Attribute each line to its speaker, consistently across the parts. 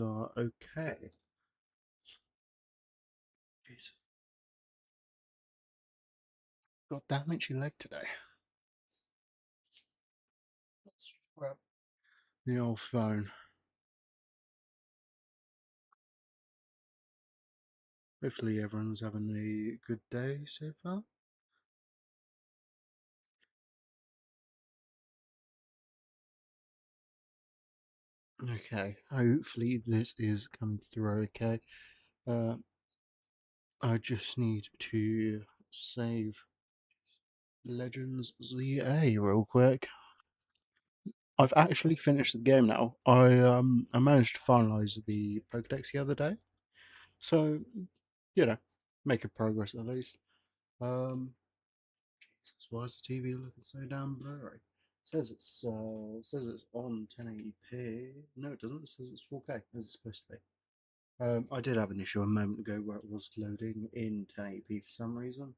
Speaker 1: are okay. Jesus. Got damn itchy leg today. Let's grab the old phone. Hopefully everyone's having a good day so far. Okay, hopefully this is coming through okay. I just need to save Legends ZA real quick. I've actually finished the game now. I managed to finalise the Pokedex the other day. So, you know, making progress at least. Jesus, why is the TV looking so damn blurry? It says it's on 1080p. No, it doesn't. It says it's 4K as it's supposed to be. I did have an issue a moment ago where it was loading in 1080p for some reason.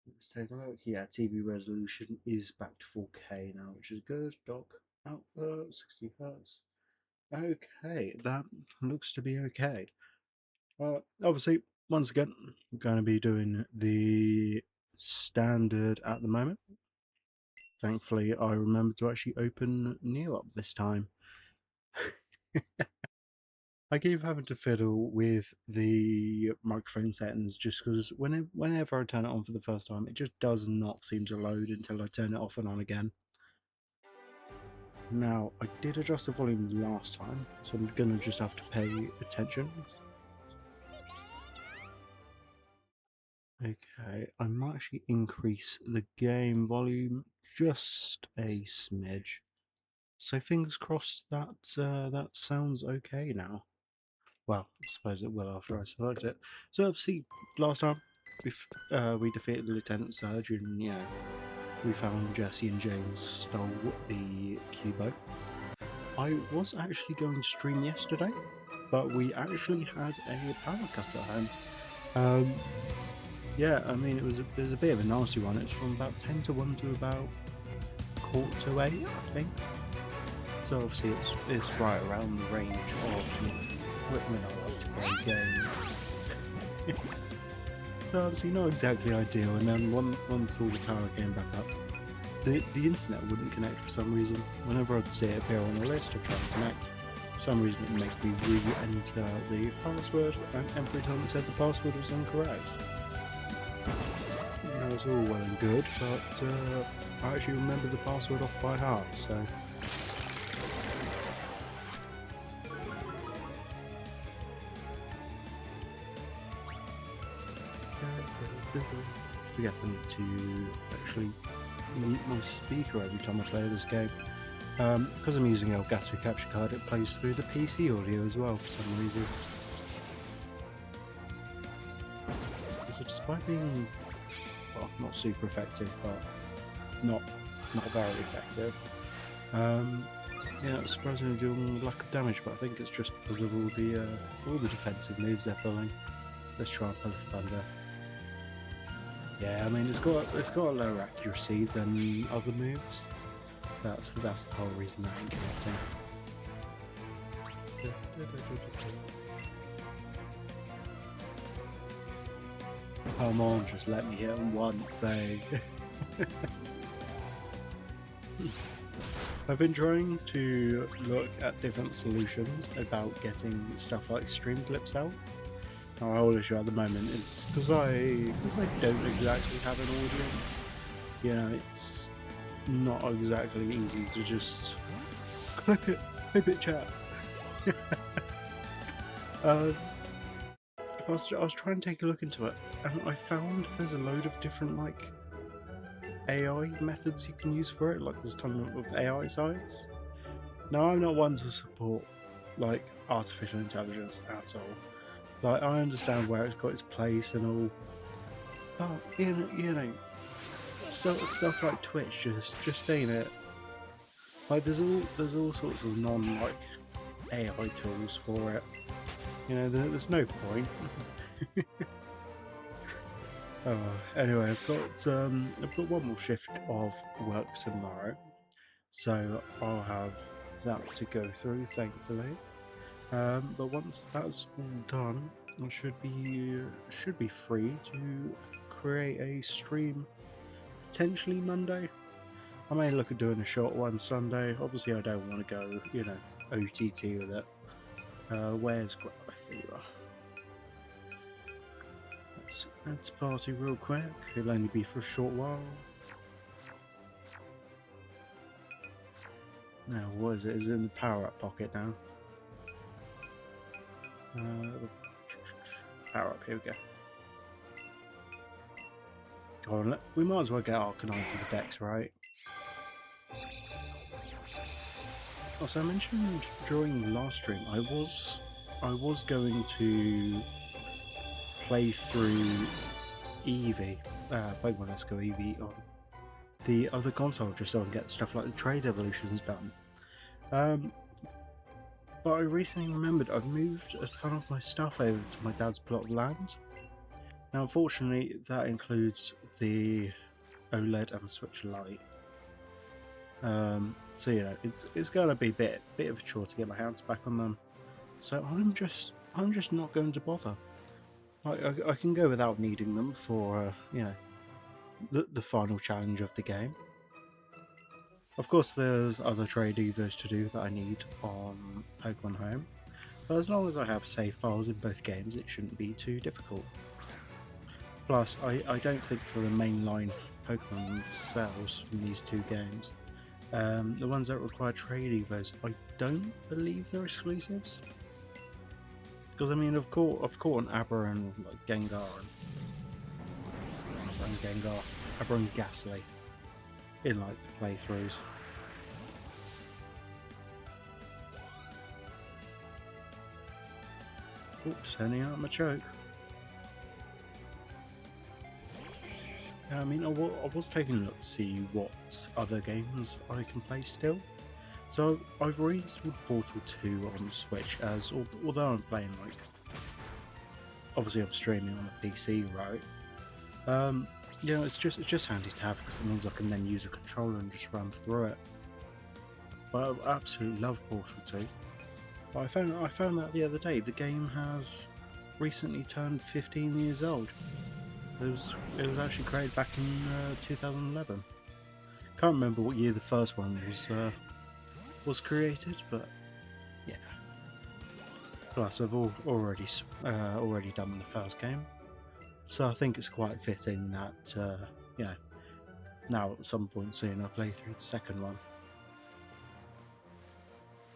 Speaker 1: Let's take a look. Yeah, TV resolution is back to 4K now, which is good. Dock output 60 hertz. Okay, that looks to be okay. Obviously, once again, I'm going to be doing the standard at the moment. Thankfully, I remembered to actually open Neo up this time. I keep having to fiddle with the microphone settings just because whenever I turn it on for the first time, it just does not seem to load until I turn it off and on again. Now, I did adjust the volume last time, so I'm going to just have to pay attention. Okay, I might actually increase the game volume just a smidge. So fingers crossed that that sounds okay now. Well, I suppose it will after I select it. So obviously, last time we defeated Lieutenant Surge, and we found Jesse and James stole the Cubo. I was actually going to stream yesterday, but we actually had a power cut at home. Yeah, I mean it was a bit of a nasty one. It's from about 10 to 1 to about 7:45, I think. So obviously it's right around the range of equipment I like to play games. So obviously not exactly ideal. And then once all the power came back up, the internet wouldn't connect for some reason. Whenever I'd see it appear on the list, I'd try to connect. For some reason it would make me re-enter the password, and every time it said the password was incorrect. That was all well and good, but I actually remember the password off by heart, so... Forget them to actually mute my speaker every time I play this game. Because I'm using Elgato capture card, it plays through the PC audio as well for some reason. So despite being, well, not super effective, but not very effective, yeah, it's surprisingly doing a lack of damage, but I think it's just because of all the defensive moves they're pulling. Let's try and pull a thunder. Yeah, I mean it's got a lower accuracy than other moves, so that's the whole reason that ain't connecting. Come on, just let me hit him once, eh? I've been trying to look at different solutions about getting stuff like stream clips out. Our whole issue at the moment is because I don't exactly have an audience. You know, it's not exactly easy to just clip it, chat. I was trying to take a look into it, and I found there's a load of different like AI methods you can use for it. Like there's a ton of AI sites. Now I'm not one to support like artificial intelligence at all. Like I understand where it's got its place and all, but you know, stuff like Twitch just ain't it. Like there's all sorts of non AI tools for it. You know, there's no point. Oh, anyway, I've got one more shift of work tomorrow, so I'll have that to go through, thankfully. But once that's all done, I should be free to create a stream potentially Monday. I may look at doing a short one Sunday. Obviously, I don't want to go, OTT with it. Where's Grab Fever? Let's party real quick. It'll only be for a short while. Now, what is it? Is it in the power-up pocket now? Power-up, here we go. Go on, we might as well get Arcanine to the decks, right? Also, I mentioned during the last stream, I was going to play through Eevee, Pokemon Let's Go Eevee on the other console just so I can get stuff like the trade evolutions done. But I recently remembered I've moved a ton of my stuff over to my dad's plot of land. Now, unfortunately, that includes the OLED and Switch Lite. So it's going to be a bit of a chore to get my hands back on them. So I'm just not going to bother. I can go without needing them for the final challenge of the game. Of course, there's other trade evos to do that I need on Pokemon Home, but as long as I have save files in both games, it shouldn't be too difficult. Plus, I don't think for the mainline Pokemon themselves from these two games, the ones that require trade evos, I don't believe they're exclusives. Because I mean, I've caught an Abra and like Gengar and Abra and Ghastly in like the playthroughs. Oops, sending out my choke. I mean, I was taking a look to see what other games I can play still. So I've reinstalled Portal 2 on the Switch, as although I'm playing like, obviously I'm streaming on a PC, right? It's just handy to have because it means I can then use a controller and just run through it. But I absolutely love Portal 2. But I found out the other day the game has recently turned 15 years old. It was actually created back in 2011. Can't remember what year the first one was created, but yeah. Plus, I've already done the first game, so I think it's quite fitting that now at some point soon I'll play through the second one.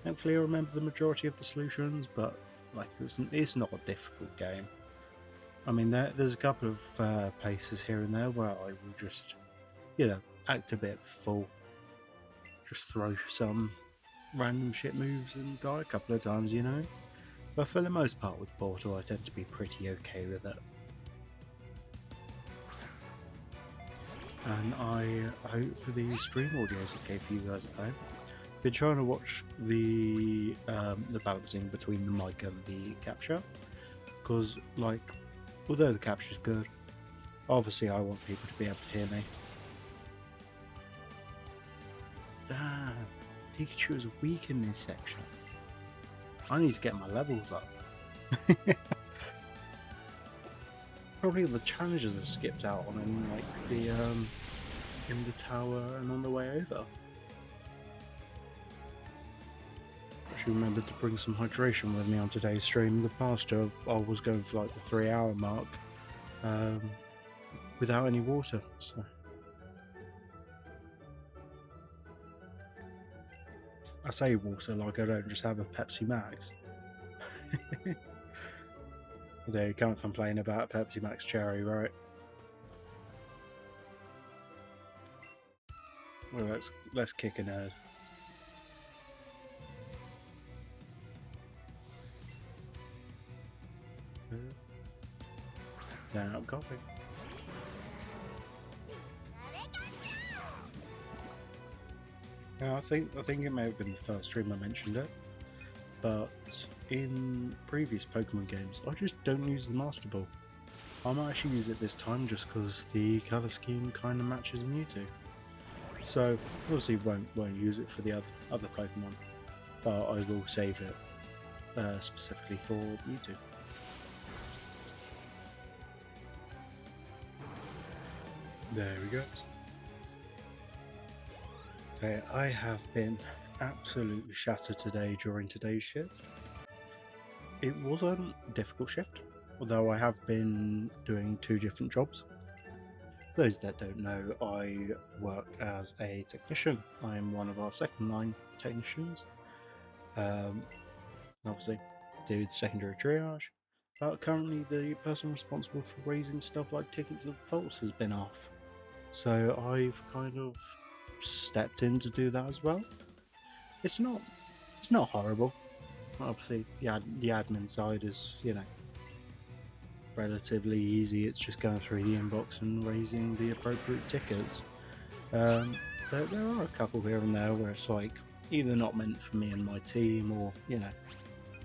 Speaker 1: Hopefully, I remember the majority of the solutions, but like it's not a difficult game. I mean, there's a couple of places here and there where I will just, act a bit full, just throw some random shit moves and die a couple of times, But for the most part with Portal, I tend to be pretty okay with it. And I hope the stream audio is okay for you guys at home. Been trying to watch the balancing between the mic and the capture, because although the capture is good, obviously I want people to be able to hear me. Damn, Pikachu is weak in this section. I need to get my levels up. Probably the challenges I skipped out on in the tower and on the way over. Actually remembered to bring some hydration with me on today's stream. In the past, I was going for like the 3-hour mark without any water. So I say water like I don't just have a Pepsi Max. There, you can't complain about Pepsi Max Cherry, right? Well, let's kick a nerd. Turn up coffee. Yeah, I think it may have been the first stream I mentioned it, but in previous Pokemon games, I just don't use the Master Ball. I might actually use it this time just because the colour scheme kind of matches Mewtwo. So obviously won't use it for the other Pokemon, but I will save it specifically for YouTube. There we go. Okay, I have been absolutely shattered today during today's shift. It wasn't a difficult shift, although I have been doing 2 different jobs. For those that don't know, I work as a technician. I am one of our second line technicians. Obviously, do the secondary triage. But currently, the person responsible for raising stuff like tickets and faults has been off. So I've kind of stepped in to do that as well. It's not horrible. Obviously, the admin side is, you know, relatively easy. It's just going through the inbox and raising the appropriate tickets. There are a couple here and there where it's like either not meant for me and my team, or, you know,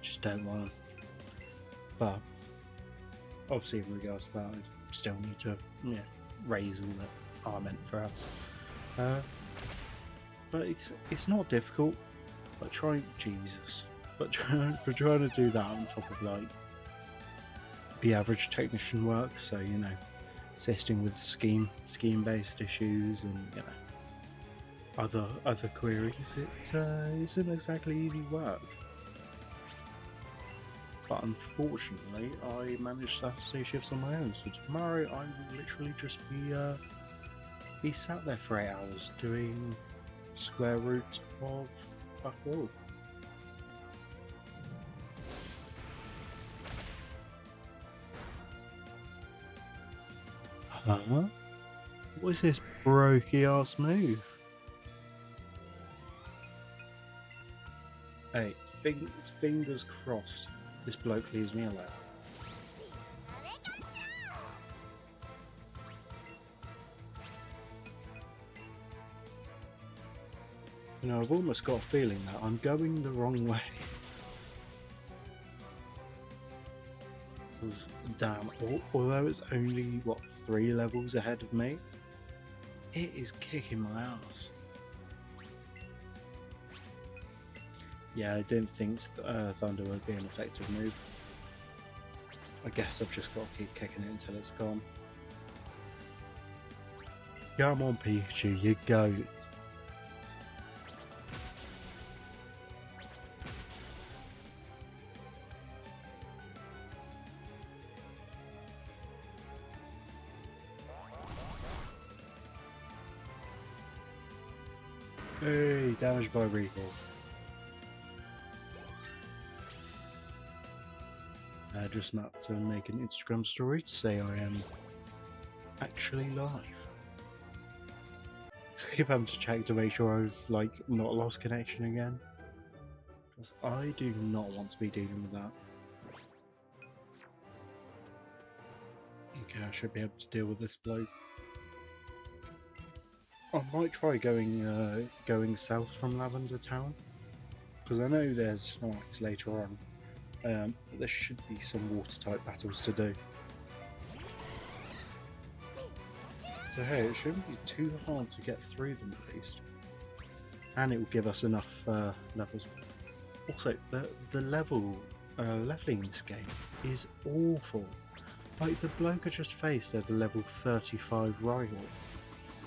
Speaker 1: just don't want them. But obviously, in regards to that, I still need to, you know, raise all that are meant for us. But it's not difficult. But trying to do that on top of like the average technician work, so, you know, assisting with scheme based issues and, you know, other queries, it isn't exactly easy work. But unfortunately, I managed Saturday shifts on my own, so tomorrow I will literally just be sat there for 8 hours doing square root of fuck all. Huh? What is this brokey ass move? Hey, fingers crossed this bloke leaves me alone. You know, I've almost got a feeling that I'm going the wrong way. Because, damn, although it's only, what, 3 levels ahead of me, it is kicking my ass. Yeah, I didn't think Thunder would be an effective move. I guess I've just got to keep kicking it until it's gone. Come on, Pikachu, you goat. Hey, damaged by recall. Just not to make an Instagram story to say I am actually live. I keep having to check to make sure I've like not lost connection again, because I do not want to be dealing with that. Okay, I should be able to deal with this bloke. I might try going south from Lavender Town, because I know there's snarks later on. But there should be some water type battles to do. So hey, it shouldn't be too hard to get through them at least. And it will give us enough levels. Also, the leveling in this game is awful. Like, the bloke I just faced had a level 35 Rhyhorn.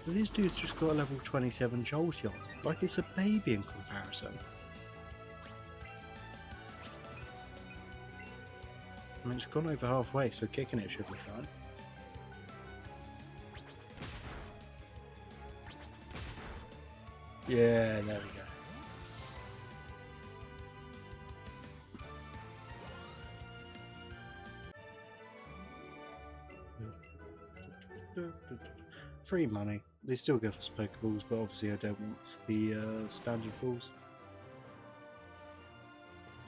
Speaker 1: But this dude's just got a level 27 Jolteon. Like, it's a baby in comparison. I mean, it's gone over halfway, so kicking it should be fine. Yeah, there we go. Free money. They still give us Pokeballs, but obviously I don't want the standard falls.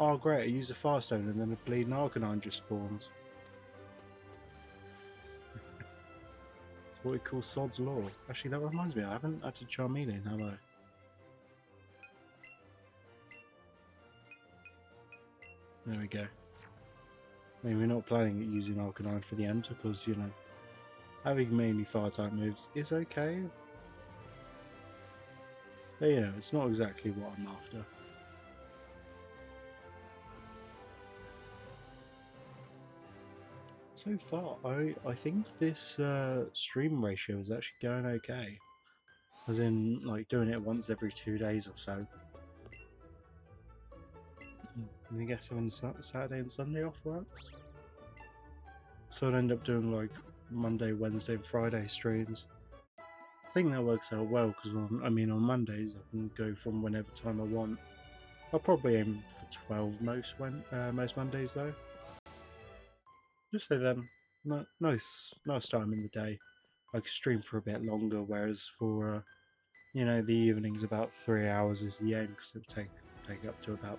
Speaker 1: Oh great, I use a Firestone and then a Bleeding Arcanine just spawns. It's what we call Sod's Law. Actually, that reminds me, I haven't added Charmeleon, have I? There we go. I mean, we're not planning on using Arcanine for the end because, you know, having mainly Fire-type moves is okay. But yeah, it's not exactly what I'm after. So far, I think this stream ratio is actually going okay. As in, like, doing it once every 2 days or so. And I guess having Saturday and Sunday off works. So I'd end up doing, like, Monday, Wednesday, and Friday streams. I think that works out well, because, on Mondays, I can go from whenever time I want. I'll probably aim for 12 most Mondays, though. Just so then, nice time in the day. I can stream for a bit longer, whereas for the evenings about 3 hours is the aim, because it would take up to about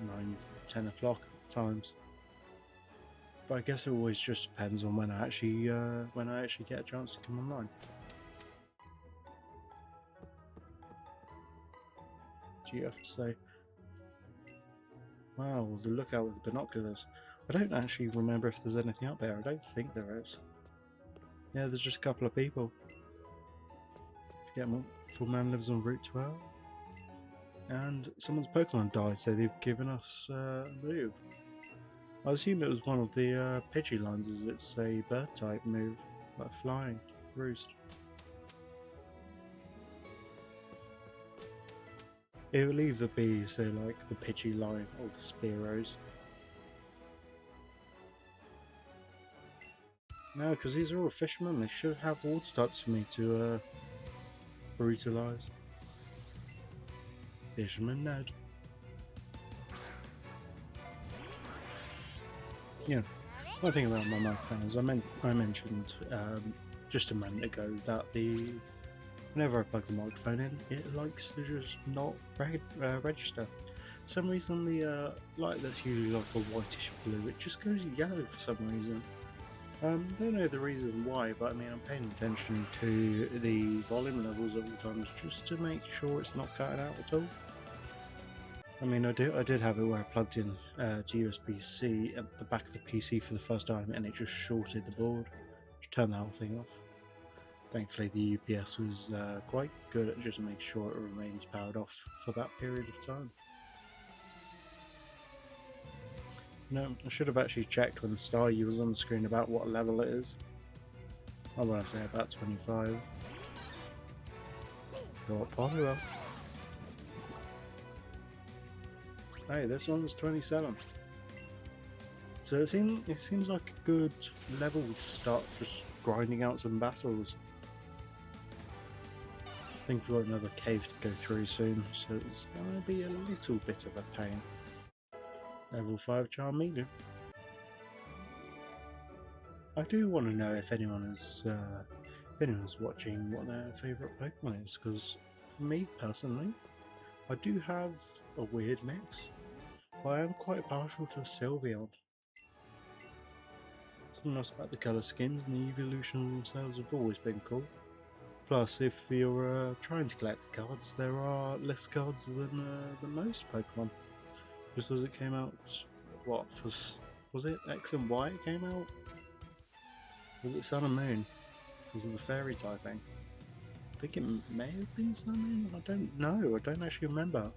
Speaker 1: 9-10 o'clock at times. But I guess it always just depends on when I actually get a chance to come online. Do you have to say? Wow, the lookout with the binoculars. I don't actually remember if there's anything up there. I don't think there is. Yeah, there's just a couple of people. Forget more. Full Man lives on Route 12. And someone's Pokemon died, so they've given us a move. I assume it was one of the Pidgeylines, as it's a bird type move, like flying, roost. It will either be, say, like the Pidgeyline or the Spearows. No, because these are all fishermen, they should have water types for me to brutalise. Fisherman Ned. Yeah, one thing about my microphone is I mentioned just a moment ago that whenever I plug the microphone in, it likes to just not register. For some reason, the light that's usually like a whitish blue, it just goes yellow for some reason. Don't know the reason why, but I mean, I'm paying attention to the volume levels at all times just to make sure it's not cutting out at all. I mean, I did have it where I plugged in to USB-C at the back of the PC for the first time, and it just shorted the board. Just turned the whole thing off. Thankfully, the UPS was quite good at just making sure it remains powered off for that period of time. No, I should have actually checked when the Staryu was on the screen about what level it is. I want to say about 25. Go up, follow up. Hey, this one's 27. So it seems like a good level to start just grinding out some battles. I think we've got another cave to go through soon, so it's going to be a little bit of a pain. Level 5 Charmeleon. I do want to know if anyone's watching what their favourite Pokemon is, because for me personally, I do have a weird mix, but I am quite partial to Sylveon. Something else about the colour schemes and the evolution themselves have always been cool. Plus, if you're trying to collect the cards, there are less cards than most Pokemon. Just as it came out, what was it X and Y it came out? Was it Sun and Moon? Was it the fairy typing? I think it may have been Sun and Moon. I don't know. I don't actually remember.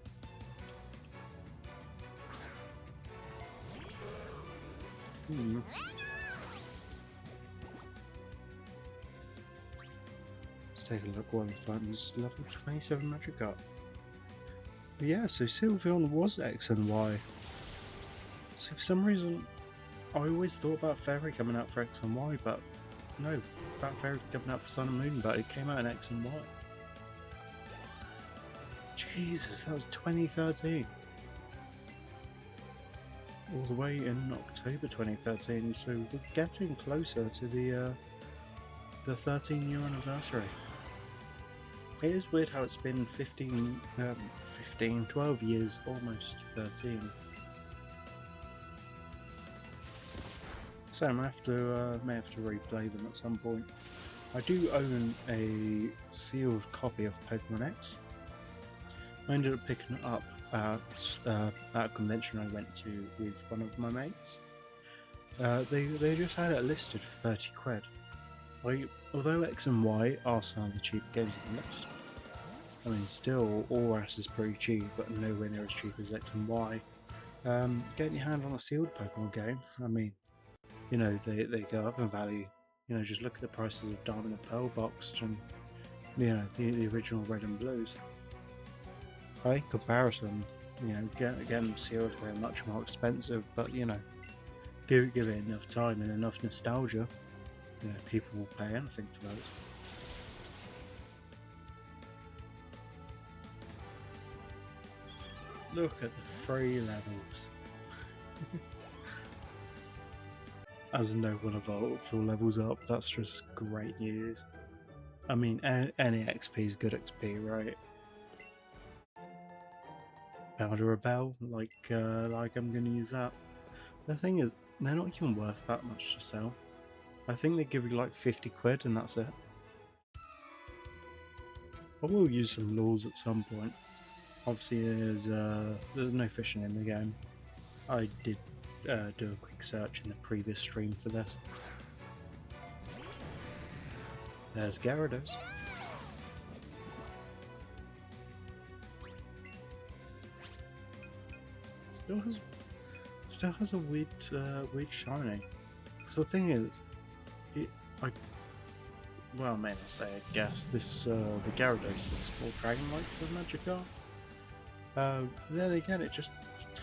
Speaker 1: Let's take a look while we find this level 27 Magikarp. But yeah, so Sylveon was X and Y. So for some reason, I always thought about Fairy coming out for X and Y, but no, about Fairy coming out for Sun and Moon, but it came out in X and Y. Jesus, that was 2013. All the way in October 2013, so we're getting closer to the 13-year anniversary. It is weird how it's been 12 years, almost 13. So I may have to replay them at some point. I do own a sealed copy of Pokemon X. I ended up picking it up at a convention I went to with one of my mates. They just had it listed for 30 quid. Although X and Y are some of the cheaper games on the list, I mean, still, Auras is pretty cheap, but nowhere near as cheap as X and Y. Getting your hand on a sealed Pokemon game, I mean, you know, they go up in value. You know, just look at the prices of Diamond and Pearl boxed and, you know, the original red and blues. By comparison, you know, again sealed, they're much more expensive, but you know, give it enough time and enough nostalgia, you know, people will pay anything for those. Look at the 3 levels. As no one evolves or levels up, that's just great news. I mean, any XP is good XP, right? Powder a bell, like I'm gonna use that. The thing is, they're not even worth that much to sell. I think they give you like 50 quid and that's it. I will use some laws at some point. Obviously, there's no fishing in the game. I did do a quick search in the previous stream for this. There's Gyarados. Still has a weird shiny. Because the thing is, well, I may not say I guess this the Gyarados is more dragon-like than Magikarp. Then again, it just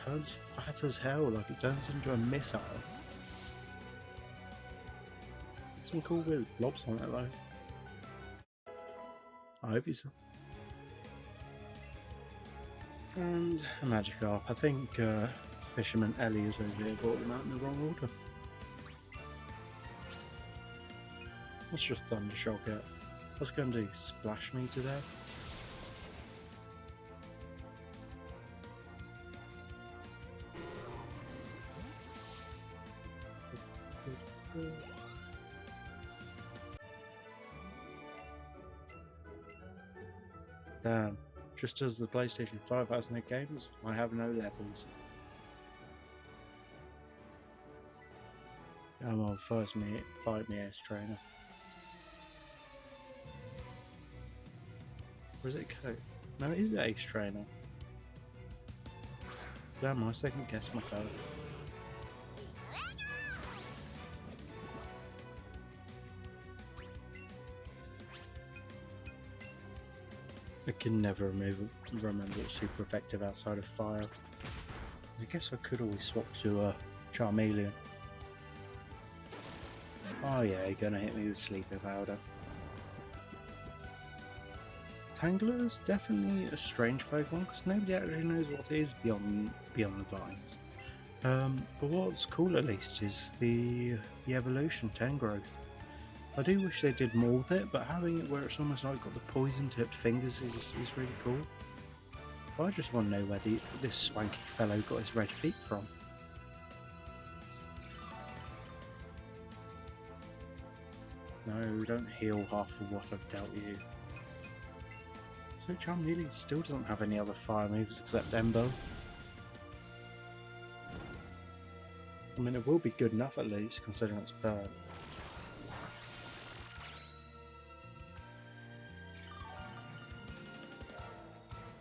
Speaker 1: turns fat as hell, like it turns into a missile. Some cool weird blobs on it though. I hope so. And a Magikarp. I think Fisherman Ellie is over here, brought them out in the wrong order. Let's just Thunder Shock it. What's it going to do? Splash me to death? Damn. Just as the PlayStation 5 has no games, I have no levels. I'm on first fight me Ace Trainer. Or is it Coat? No, it is Ace Trainer. Damn, I second guess myself. I can never remember what's super effective outside of fire. I guess I could always swap to a Charmeleon. Oh yeah, you're gonna hit me with Sleeping Powder. Tangler is definitely a strange Pokemon because nobody actually knows what it is beyond the vines. But what's cool at least is the evolution, Tangrowth. I do wish they did more with it, but having it where it's almost like got the poison tipped fingers is really cool. But I just want to know where this swanky fellow got his red feet from. No, don't heal half of what I've dealt you. So Charmeleon still doesn't have any other fire moves except Embo. I mean, it will be good enough at least, considering it's burnt.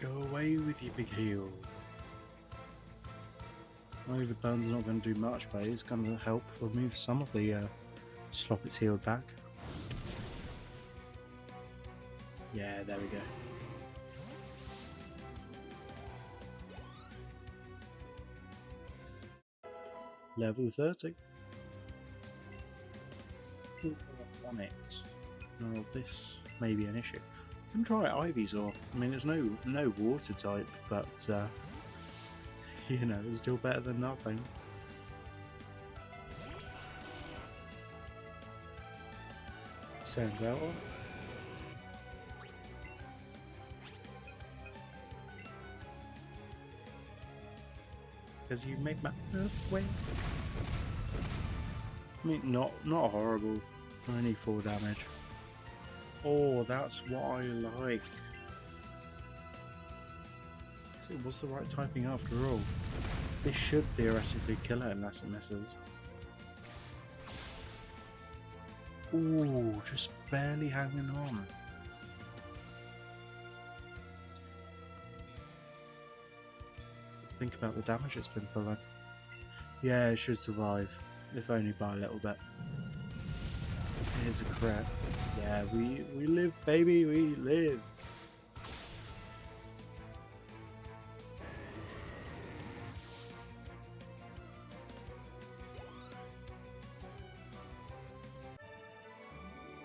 Speaker 1: Go away with your big heal. I know the burn's not going to do much, but it's going to help remove some of the slop it's healed back. Yeah, there we go. Level 30. Onyx. Now this may be an issue. I can try Ivysaur. I mean, it's no water type, but you know, it's still better than nothing. Send that one. Because you make my earthquake. I mean, not horrible. Only 4 damage. Oh, that's what I like. So it was the right typing after all. This should theoretically kill it unless it misses. Ooh, just barely hanging on. Think about the damage it's been pulling. Yeah, it should survive. if only by a little bit. Here's a crit. Yeah, we live, baby, we live.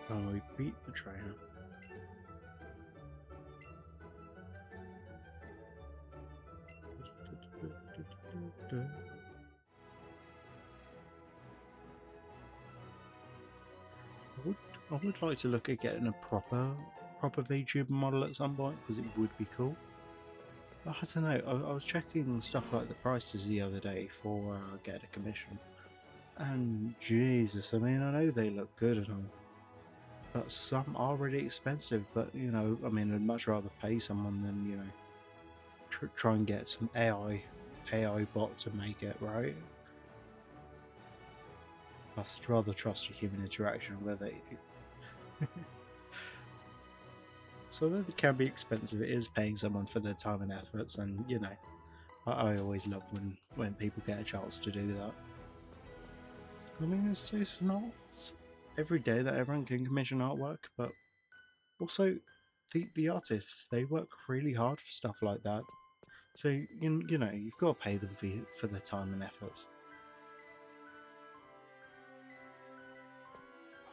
Speaker 1: Oh, we beat the trainer. I would like to look at getting a proper VTuber model at some point, because it would be cool. But I don't know, I was checking stuff like the prices the other day for getting a commission, and Jesus, I mean, I know they look good and all, but some are really expensive. But you know, I mean, I'd much rather pay someone than, you know, try and get some AI bot to make it, right? Plus, I'd rather trust a human interaction with it. So although they can be expensive, it is paying someone for their time and efforts, and you know, I always love when people get a chance to do that. I mean, it's not every day that everyone can commission artwork, but also the artists, they work really hard for stuff like that. So you know, you've got to pay them for their time and efforts.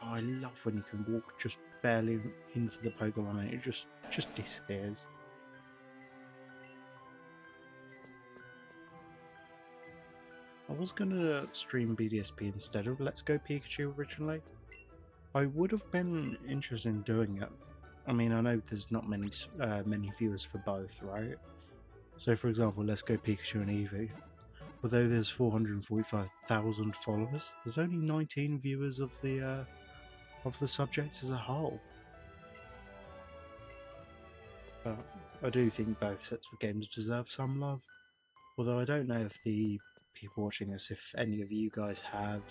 Speaker 1: Oh, I love when you can walk just barely into the Pokemon and it just disappears. I was gonna stream BDSP instead of Let's Go Pikachu originally. I would have been interested in doing it. I mean, I know there's not many viewers for both, right? So, for example, Let's Go Pikachu and Eevee. Although there's 445,000 followers, there's only 19 viewers of the subject as a whole. But I do think both sets of games deserve some love. Although I don't know if the people watching this, if any of you guys have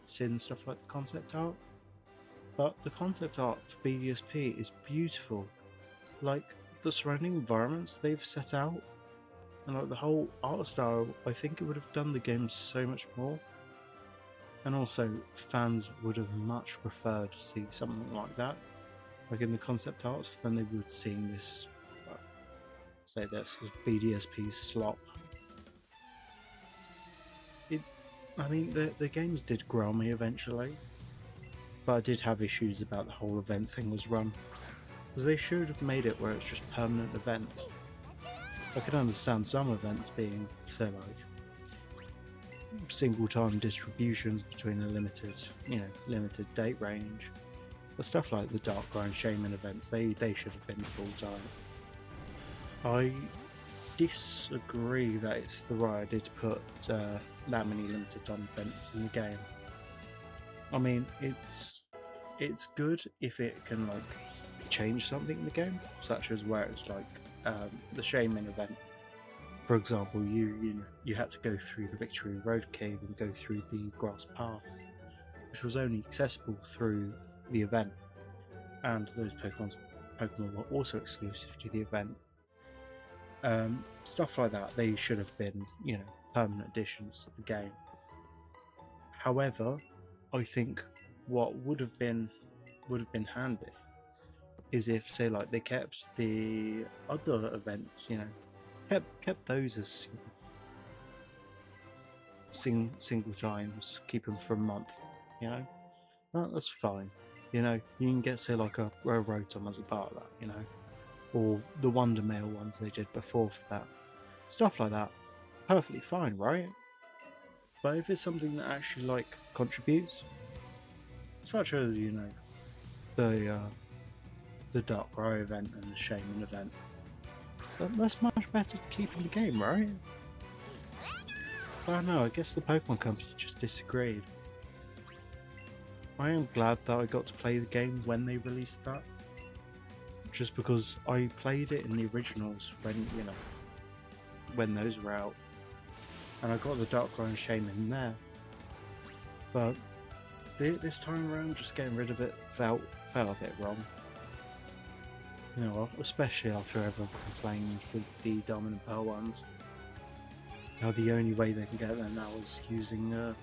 Speaker 1: seen stuff like the concept art. But the concept art for BDSP is beautiful. Like, the surrounding environments they've set out, and like the whole art style, I think it would have done the game so much more. And also, fans would have much preferred to see something like that, like in the concept arts, than they would seeing this, say this, as BDSP slop. I mean, the games did grow on me eventually, but I did have issues about the whole event thing was run, because they should have made it where it's just permanent events. I could understand some events being, say, like single time distributions between a limited date range, but stuff like the Dark Grind Shaman events, they should have been full time. I disagree that it's the right idea to put that many limited time events in the game. I mean, it's good if it can like change something in the game, such as where it's like the Shaman event. For example, you had to go through the Victory Road Cave and go through the Grass Path, which was only accessible through the event, and those Pokemon were also exclusive to the event. Stuff like that, they should have been, you know, permanent additions to the game. However, I think what would have been handy is if, say, like they kept the other events, you know, kept those as single times, keep them for a month, you know. That's fine. You know, you can get, say, like a Rotom as a part of that, you know, or the Wonder Mail ones they did before for that. Stuff like that, perfectly fine, right? But if it's something that actually like contributes, such as, you know, the Darkrai event and the Shaman event, that's much better to keep in the game, right? But no, I guess the Pokemon Company just disagreed. I am glad that I got to play the game when they released that, just because I played it in the originals when, you know, when those were out, and I got the Darkrai and Shaman there. But this time around, just getting rid of it felt a bit wrong. You know, especially after everyone complained with the Diamond and Pearl ones. Now the only way they can get there now is using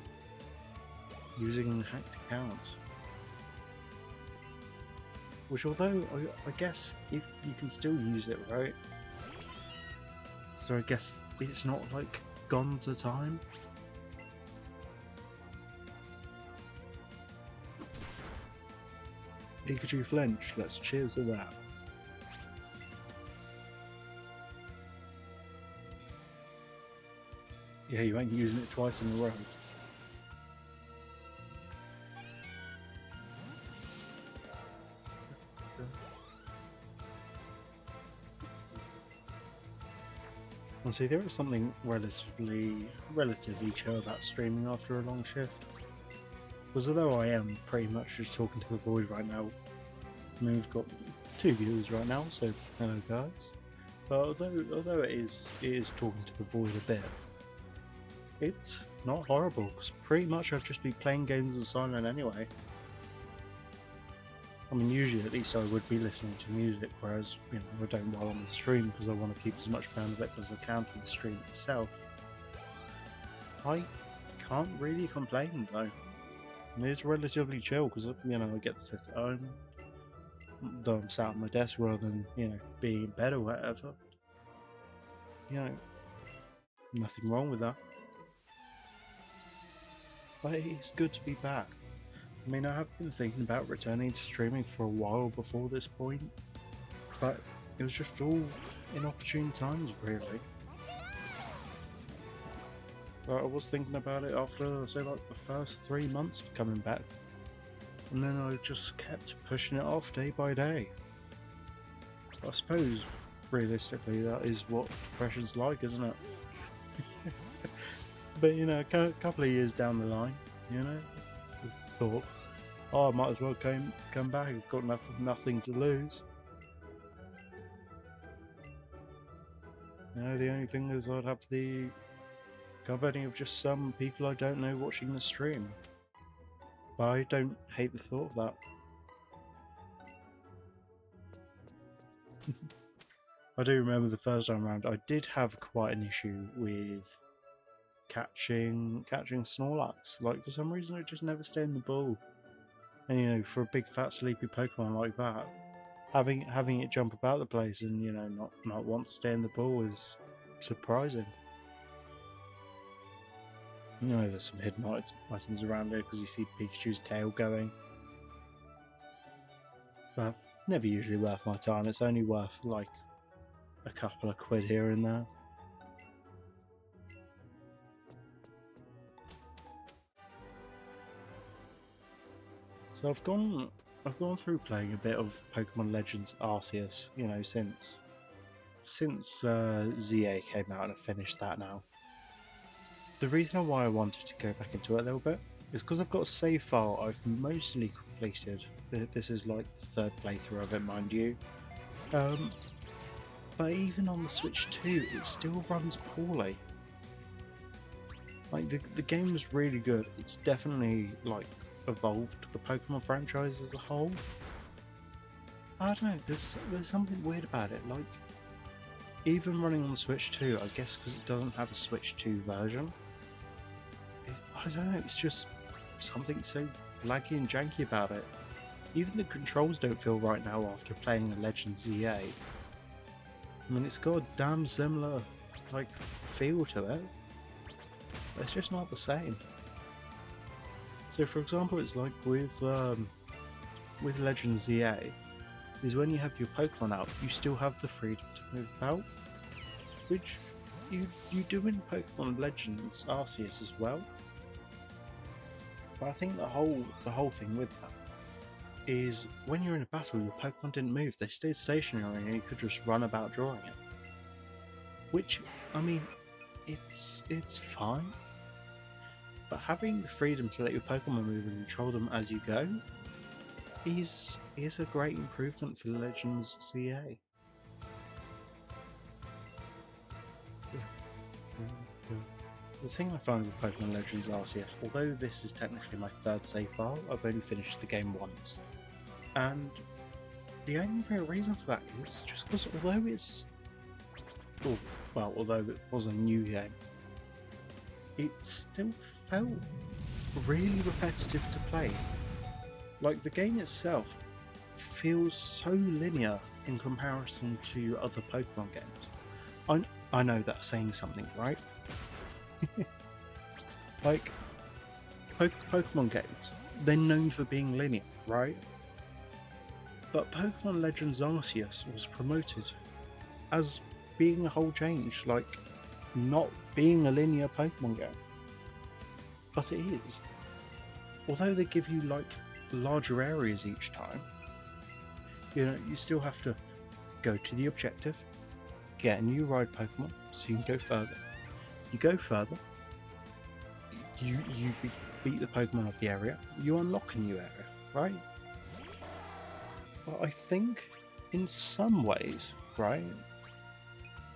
Speaker 1: using hacked accounts. Which, although I guess if you can still use it, right? So I guess it's not like gone to time. Pikachu flinch. Let's cheers to that. Yeah, you ain't using it twice in a row. And see, there is something relatively chill about streaming after a long shift. Because although I am pretty much just talking to the void right now, I mean, we've got 2 viewers right now, so hello guys. But although it is talking to the void a bit, it's not horrible, because pretty much I'd just be playing games in silent anyway. I mean, usually at least I would be listening to music, whereas, you know, I don't while I'm on stream because I want to keep as much bandwidth as I can for the stream itself. I can't really complain though. And it's relatively chill because, you know, I get to sit at home, though I'm sat at my desk rather than, you know, being in bed or whatever. You know, nothing wrong with that. But it's good to be back. I mean, I have been thinking about returning to streaming for a while before this point, but it was just all inopportune times, really. But I was thinking about it after, say, like the first 3 months of coming back, and then I just kept pushing it off day by day. I suppose, realistically, that is what depression's like, isn't it? But, you know, a couple of years down the line, you know, I thought, oh, I might as well come back. I've got nothing to lose. You know, the only thing is I'd have the company of just some people I don't know watching the stream. But I don't hate the thought of that. I do remember the first time around, I did have quite an issue with catching Snorlax. Like, for some reason, it just never stayed in the ball. And, you know, for a big fat sleepy Pokemon like that, having it jump about the place and, you know, not want to stay in the ball is surprising. You know, there's some hidden items around here because you see Pikachu's tail going. But never usually worth my time. It's only worth like a couple of quid here and there. So I've gone through playing a bit of Pokemon Legends Arceus, you know, since ZA came out, and I've finished that now. The reason why I wanted to go back into it a little bit is because I've got a save file I've mostly completed. This is like the 3rd playthrough of it, mind you. But even on the Switch 2, it still runs poorly. Like, the game was really good. It's definitely, like, evolved the Pokemon franchise as a whole. I don't know, there's something weird about it. Like, even running on the Switch 2, I guess because it doesn't have a Switch 2 version, I don't know, it's just something so laggy and janky about it. Even the controls don't feel right now after playing the Legends ZA. I mean, it's got a damn similar, like, feel to it, but it's just not the same. So, for example, it's like with Legends ZA, is when you have your Pokemon out, you still have the freedom to move about, which you do in Pokemon Legends Arceus as well. But I think the whole thing with that is when you're in a battle, your Pokemon didn't move; they stayed stationary, and you could just run about drawing it. Which, I mean, it's fine. But having the freedom to let your Pokemon move and control them as you go is a great improvement for Legends CA. The thing I find with Pokemon Legends Arceus, although this is technically my 3rd save file, I've only finished the game once. And the only real reason for that is just because although it was a new game, it still felt really repetitive to play. Like, the game itself feels so linear in comparison to other Pokemon games. I know that's saying something, right? Like, Pokemon games, they're known for being linear, right? But Pokemon Legends Arceus was promoted as being a whole change, like not being a linear Pokemon game. But it is. Although they give you like larger areas each time, you know, you still have to go to the objective, get a new ride Pokemon so you can go further. You go further, you beat the Pokemon of the area, you unlock a new area, right? But I think in some ways, right?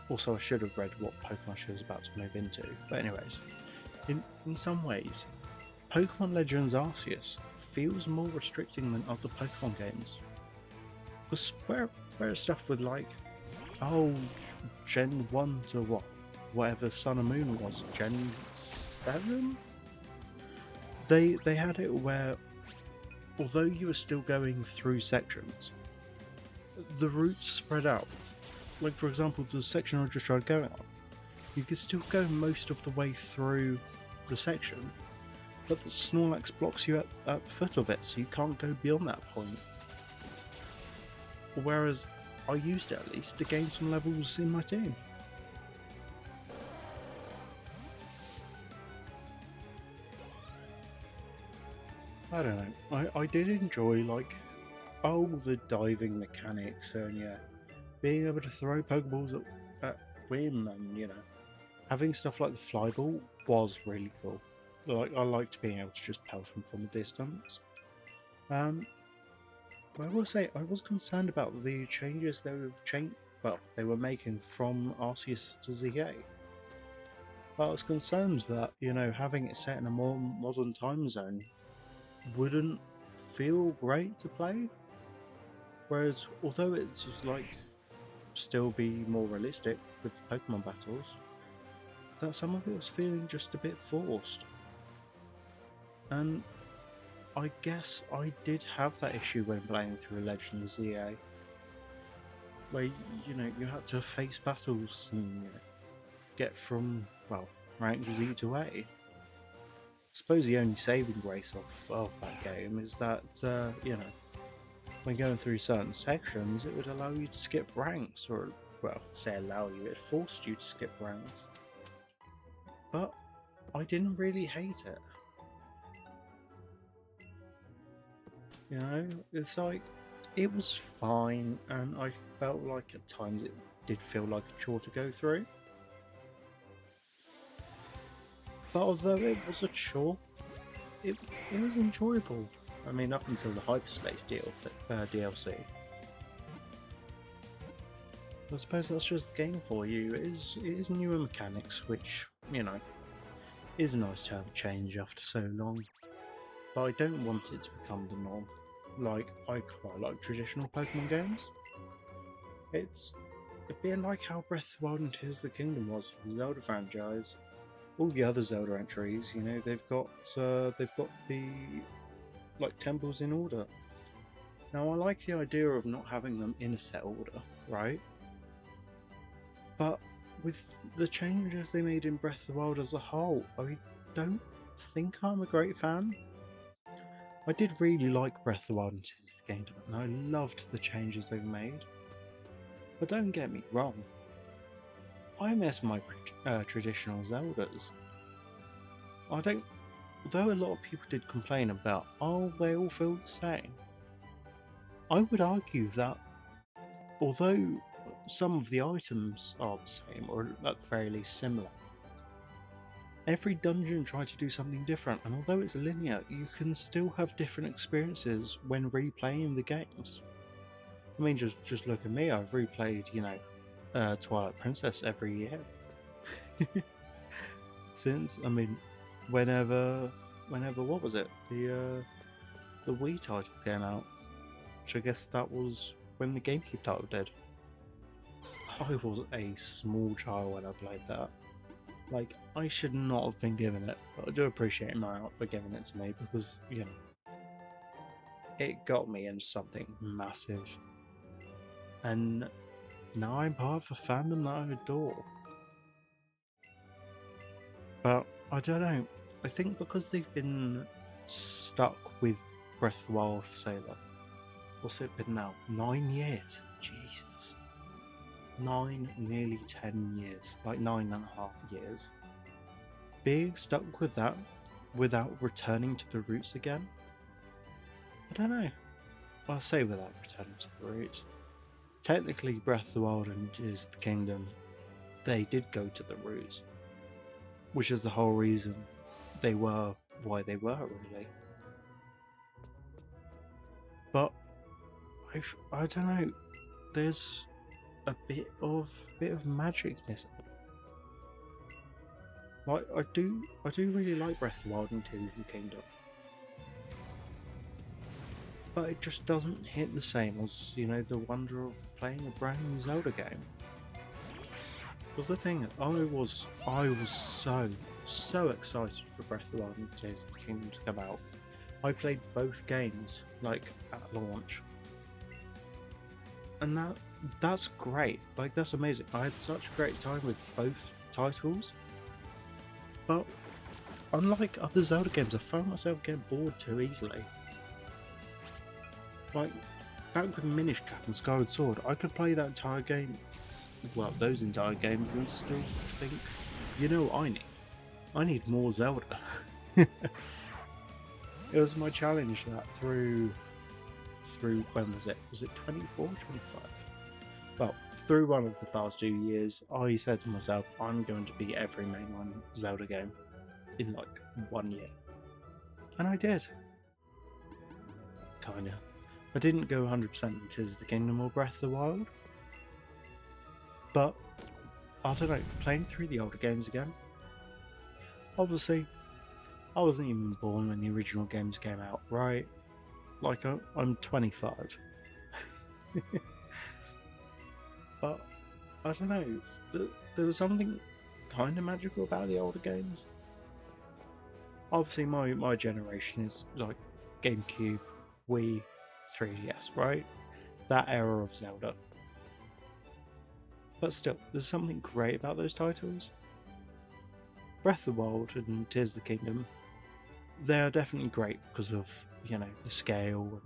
Speaker 1: Also, I should have read what Pokemon she was about to move into. But anyways, in some ways, Pokemon Legends Arceus feels more restricting than other Pokemon games. Because where stuff with like, oh, Gen 1 to what? Whatever Sun and Moon was, Gen 7? They had it where, although you were still going through sections, the routes spread out. Like, for example, the section I just tried going on, you could still go most of the way through the section, but the Snorlax blocks you at the foot of it, so you can't go beyond that point. Whereas I used it at least to gain some levels in my team. I don't know. I did enjoy like the diving mechanics and yeah, being able to throw Pokeballs at whim and you know, having stuff like the fly ball was really cool. Like I liked being able to just pelt them from a distance. But I will say I was concerned about the changes they were making from Arceus to ZA. But I was concerned that, you know, having it set in a more modern time zone wouldn't feel great to play. Whereas, although it's just like still be more realistic with the Pokemon battles, that some of it was feeling just a bit forced. And I guess I did have that issue when playing through Legends ZA, where you know you had to face battles and get from rank Z to A. I suppose the only saving grace of that game is that you know, when going through certain sections, it would allow you to skip ranks, or say allow you, it forced you to skip ranks. But I didn't really hate it. You know, it's like, it was fine, and I felt like at times it did feel like a chore to go through. But although it was a chore, it was enjoyable. I mean, up until the Hyperspace DLC. I suppose that's just the game for you. It is newer mechanics, which, you know, is nice to have a change after so long. But I don't want it to become the norm. Like, I quite like traditional Pokemon games. It's a bit like how Breath of the Wild and Tears of the Kingdom was for the Zelda franchise. All the other Zelda entries, you know, they've got the like temples in order. Now, I like the idea of not having them in a set order, right? But with the changes they made in Breath of the Wild as a whole, I don't think I'm a great fan. I did really like Breath of the Wild and Tears of the Kingdom, and I loved the changes they've made. But don't get me wrong, I miss my traditional Zeldas. Though a lot of people did complain about, they all feel the same. I would argue that, although some of the items are the same, or at the very least similar, every dungeon tried to do something different, and although it's linear, you can still have different experiences when replaying the games. I mean, just look at me, I've replayed, you know, Twilight Princess every year. Since, I mean, whenever, what was it? The Wii title came out, which I guess that was when the GameCube title did. I was a small child when I played that. Like, I should not have been given it, but I do appreciate my aunt for giving it to me because, you know, it got me into something massive. And now I'm part of a fandom that I adore. But I don't know. I think because they've been stuck with Breath of the Wild for so long. What's it been now? 9 years. Jesus. 9, nearly 10 years. Like 9.5 years. Being stuck with that without returning to the roots again? I don't know. Well, I say without returning to the roots. Technically, Breath of the Wild and Tears of the Kingdom, they did go to the roots. Which is the whole reason they were why they were, really. But I don't know. There's a bit of magicness. Like I do really like Breath of the Wild and Tears of the Kingdom, but it just doesn't hit the same as, you know, the wonder of playing a brand new Zelda game. Was the thing I was so excited for Breath of the Wild and Tears of the Kingdom to come out. I played both games like at launch, and that's great. Like, that's amazing. I had such a great time with both titles, but unlike other Zelda games, I found myself getting bored too easily. Like, back with Minish Cap and Skyward Sword, I could play that entire game, well, those entire games, and still think, you know what I need? I need more Zelda. It was my challenge that through when was it? Was it 24, 25? Well, through one of the past 2 years, I said to myself, I'm going to beat every mainline Zelda game in like 1 year. And I did. Kinda. I didn't go 100% in Tears of the Kingdom or Breath of the Wild. But, I don't know, playing through the older games again. Obviously, I wasn't even born when the original games came out, right? Like, I'm 25. But, I don't know, there was something kind of magical about the older games. Obviously, my generation is like GameCube, Wii, 3DS, right? That era of Zelda. But still, there's something great about those titles. Breath of the Wild and Tears of the Kingdom, they are definitely great because of, you know, the scale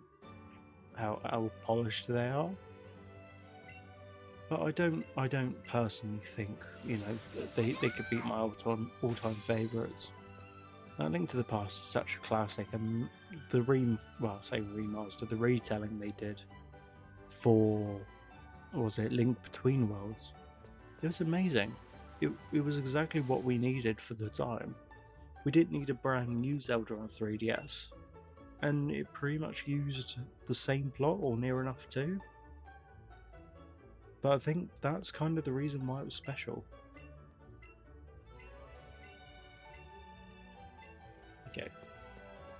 Speaker 1: and how polished they are. But I don't personally think, you know, that they could beat my all-time favourites. Link to the Past is such a classic, and the remaster, the retelling they did for, what was it, Link Between Worlds, it was amazing. It was exactly what we needed for the time. We didn't need a brand new Zelda on 3DS, and it pretty much used the same plot, or near enough to. But I think that's kind of the reason why it was special. Okay.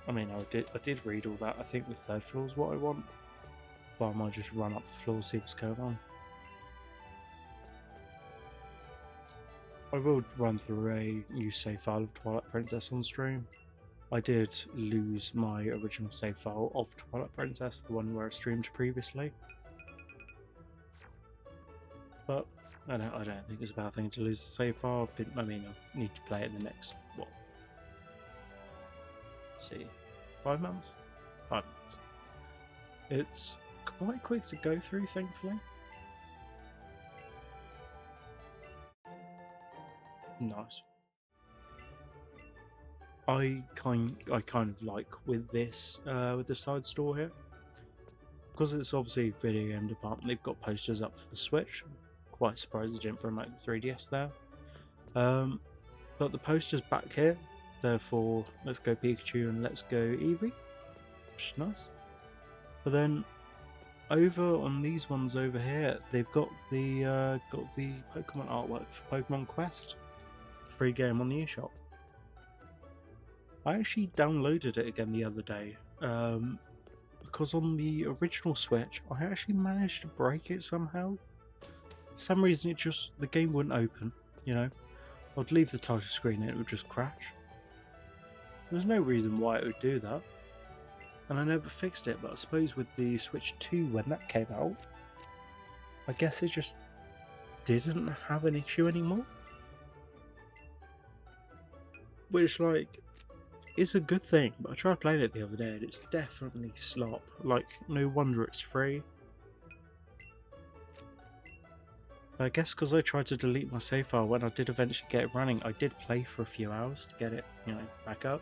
Speaker 1: I mean, I did read all that. I think the third floor is what I want. But I might just run up the floor, see what's going on. I will run through a new save file of Twilight Princess on stream. I did lose my original save file of Twilight Princess, the one where I streamed previously. But I don't think it's a bad thing to lose the save file. I mean, I need to play it in the next, what? Let's see, 5 months? 5 months. It's quite quick to go through, thankfully. Nice. I kind of like with this with the side store here, because it's obviously a video game department. They've got posters up for the Switch. Quite surprised they didn't promote the 3DS there. But the posters back here, therefore, Let's Go Pikachu and Let's Go Eevee, which is nice. But then over on these ones over here, they've got the Pokemon artwork for Pokemon Quest, the free game on the eShop. I actually downloaded it again the other day, because on the original Switch, I actually managed to break it somehow. For some reason, the game wouldn't open, you know. I'd leave the title screen and it would just crash. There's no reason why it would do that. And I never fixed it, but I suppose with the Switch 2 when that came out, I guess it just didn't have an issue anymore. Which, like, is a good thing, but I tried playing it the other day and it's definitely slop. Like, no wonder it's free. I guess because I tried to delete my save file when I did eventually get it running, I did play for a few hours to get it, back up.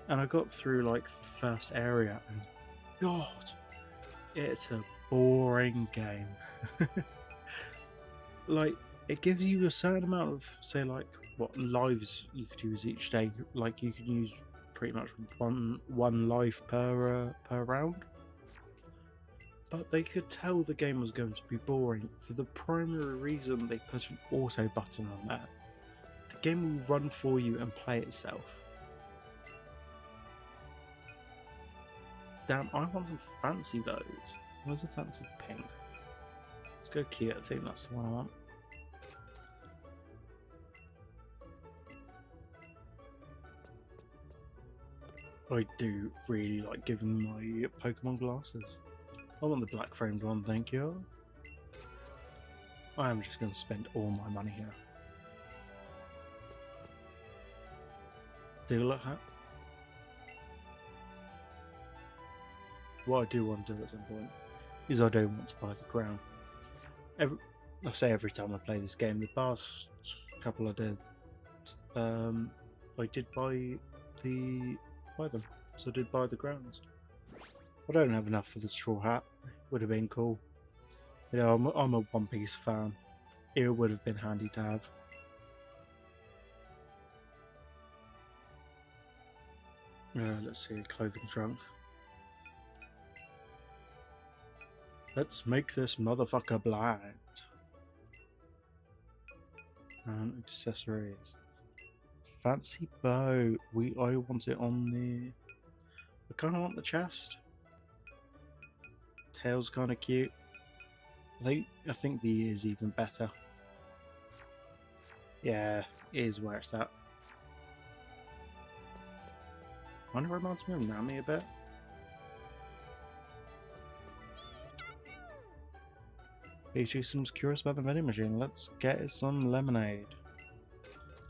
Speaker 1: And I got through, like, the first area and, God, it's a boring game. Like, it gives you a certain amount of, say, like, what lives you could use each day. Like, you can use pretty much one life per round. But they could tell the game was going to be boring for the primary reason they put an auto button on there. The game will run for you and play itself. Damn, I want some fancy those. Where's a fancy pink? Let's go cute, I think that's the one I want. I do really like giving my Pokemon glasses. I want the black framed one, thank you. I am just going to spend all my money here. Dealer hat. What I do want to do at some point is I don't want to buy the crown. I say every time I play this game, the past couple I did, I did buy them. So I did buy the crowns. I don't have enough for the straw hat. Would have been cool. I'm a One Piece fan. It would have been handy to have. Let's see, clothing trunk. Let's make this motherfucker blind. And accessories. Fancy bow. I want it on the. I kind of want the chest. Tail's kind of cute. I think the ear's even better. Yeah, ear's where it's at. Kind of reminds me of Nami a bit. Pikachu seems curious about the vending machine. Let's get it some lemonade.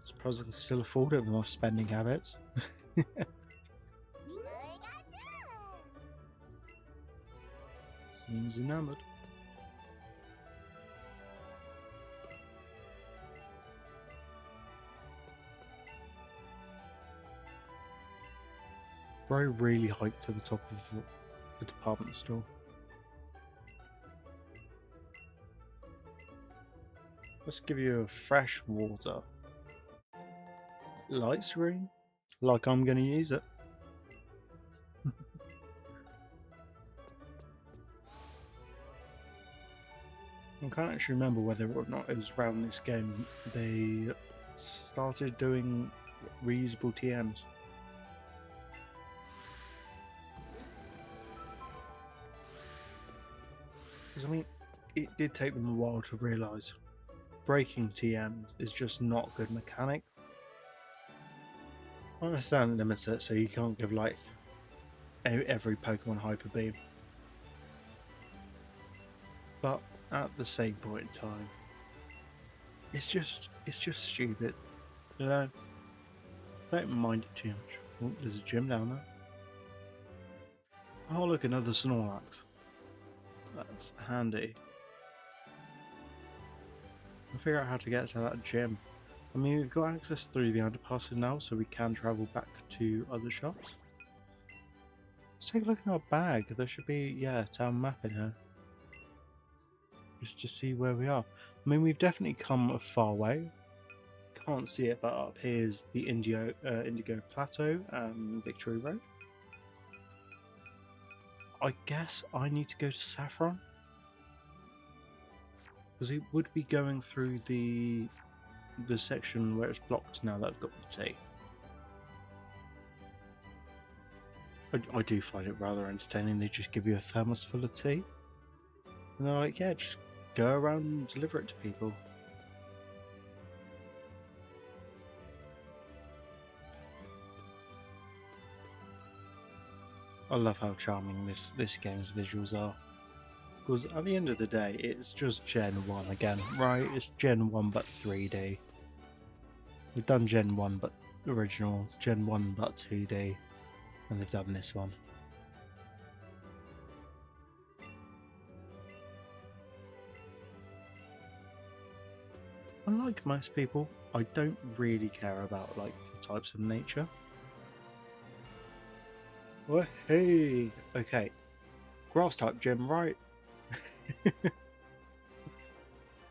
Speaker 1: Surprised I can still afford it with my spending habits. Seems enamored. Bro really hiked to the top of the department store. Let's give you a fresh water. Light screen? Like I'm gonna use it. I can't actually remember whether or not it was around this game they started doing reusable TMs. Because I mean, it did take them a while to realise breaking TMs is just not a good mechanic. I understand it limits it, so you can't give like every Pokemon Hyper Beam. But at the same point in time, it's just stupid, you know. Don't mind it too much. Oh, there's a gym down there. Oh look, another Snorlax. That's handy. I'll figure out how to get to that gym. I mean, we've got access through the underpasses now, so we can travel back to other shops. Let's take a look in our bag. There should be, a town map in here. Just to see where we are. I mean, we've definitely come a far way. Can't see it, but up here is the Indigo Plateau and Victory Road. I guess I need to go to Saffron. Because it would be going through the section where it's blocked now that I've got the tea. I do find it rather entertaining. They just give you a thermos full of tea. And they're like, yeah, just go around and deliver it to people. I love how charming this game's visuals are. Because at the end of the day, it's just Gen 1 again, right? It's Gen 1 but 3D. They've done Gen 1 but original, Gen 1 but 2D, and they've done this one. Unlike most people, I don't really care about like the types of nature. Oh, hey! Okay. Grass type gym, right?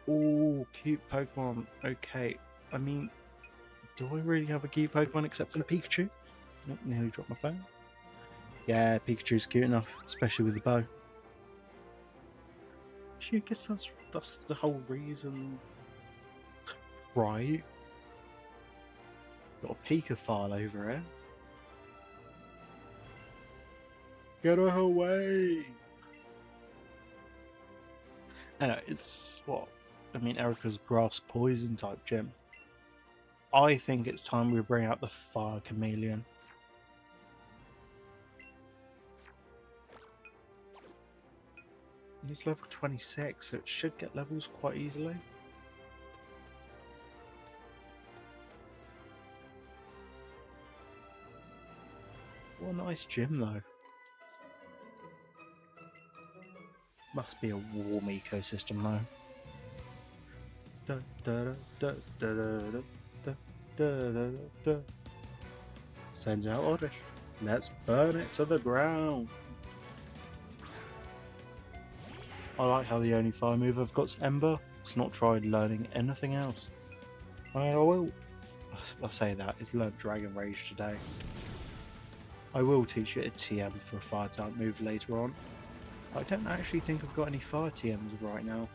Speaker 1: Oh, cute Pokemon. Okay. I mean, do I really have a cute Pokemon except for the Pikachu? Oh, nearly dropped my phone. Yeah, Pikachu's cute enough, especially with the bow. Actually, I guess that's the whole reason, right? Got a Pika file over here. Get her away! I know, it's what? I mean, Erica's grass poison type gym. I think it's time we bring out the fire chameleon. It's level 26, so it should get levels quite easily. What a nice gym though. Must be a warm ecosystem though. Sends out orders. Let's burn it to the ground. I like how the only fire move I've got is Ember. It's not tried learning anything else. I will. I say that, it's learned Dragon Rage today. I will teach it a TM for a fire type move later on. I don't actually think I've got any fire TMs right now.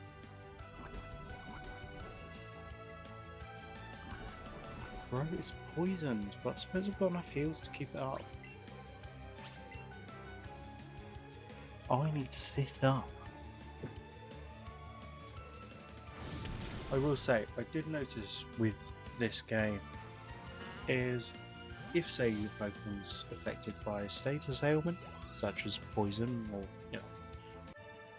Speaker 1: Bro, it's poisoned, but I suppose I've got enough heals to keep it up. I need to sit up. I will say, I did notice with this game is if say your Pokemon's affected by a status ailment, such as poison or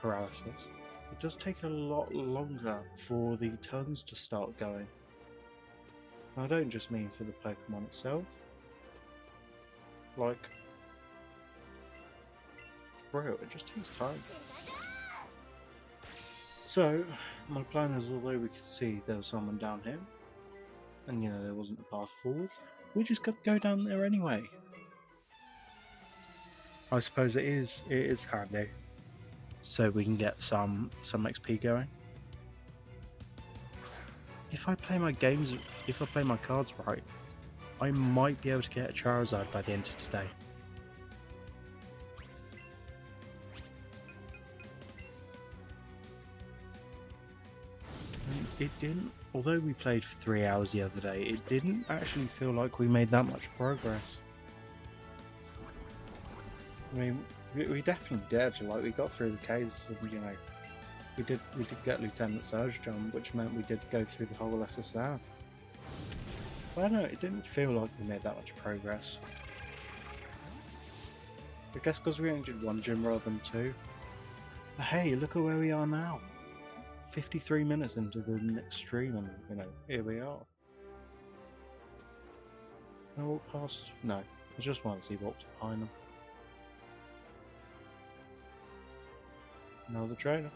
Speaker 1: paralysis, it does take a lot longer for the turns to start going. And I don't just mean for the Pokemon itself. Like, bro, it just takes time. So, my plan is, although we could see there was someone down here, and there wasn't a path forward, we just got to go down there anyway. I suppose it is handy, so we can get some XP going. If I play my cards right, I might be able to get a Charizard by the end of today. It didn't, although we played for 3 hours the other day, it didn't actually feel like we made that much progress. I mean, we definitely did. Like, we got through the caves, and we did get Lieutenant Surge Jump, which meant we did go through the whole SSR. But I don't know, it didn't feel like we made that much progress. I guess because we only did 1 gym rather than 2. But hey, look at where we are now. 53 minutes into the next stream, and here we are. I walk past. No, I just want to see what's behind them. Another trainer.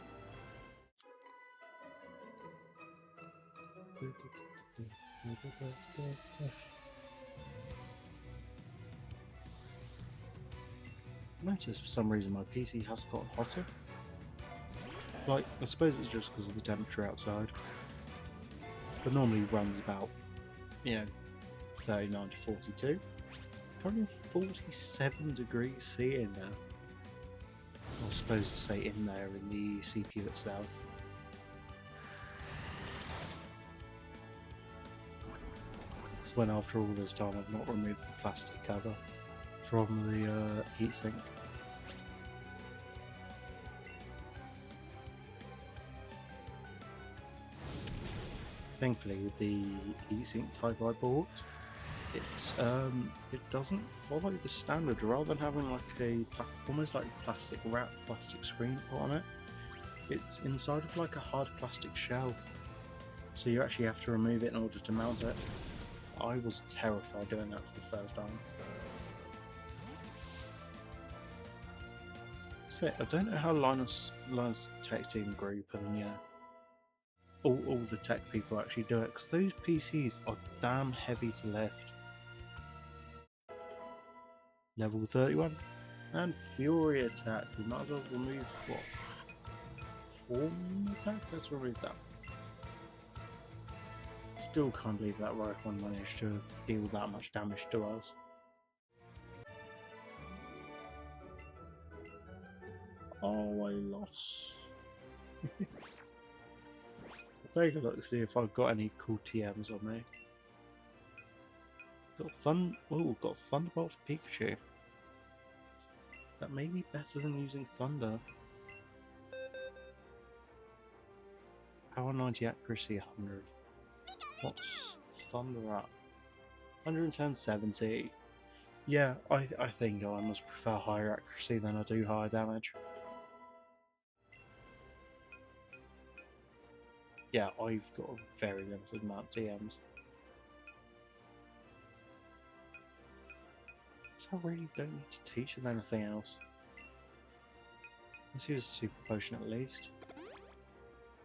Speaker 1: Notice for some reason my PC has gotten hotter. Like, I suppose it's just because of the temperature outside. But normally runs about, 39 to 42. Currently 47 degrees C in there. I was supposed to say in there in the CPU itself. It's when after all this time I've not removed the plastic cover from the heatsink. Thankfully, with the heatsink type I bought, it doesn't follow the standard. Rather than having like almost like plastic wrap, plastic screen put on it, it's inside of like a hard plastic shell. So you actually have to remove it in order to mount it. I was terrified doing that for the first time. So I don't know how Linus Tech Team Group and all the tech people actually do it, because those PCs are damn heavy to lift. Level 31 and Fury Attack. We might as well remove what? Form Attack? Let's remove that. Still can't believe that Rifle managed to deal that much damage to us. Oh, I lost. I'll take a look to see if I've got any cool TMs on me. Got Thunderbolt for Pikachu. That may be better than using Thunder. Power 90, accuracy 100. What's Thunder at? 110, 70. Yeah, I think I must prefer higher accuracy than I do higher damage. Yeah, I've got a very limited amount of TMs. So I really don't need to teach them anything else. Let's use a super potion at least.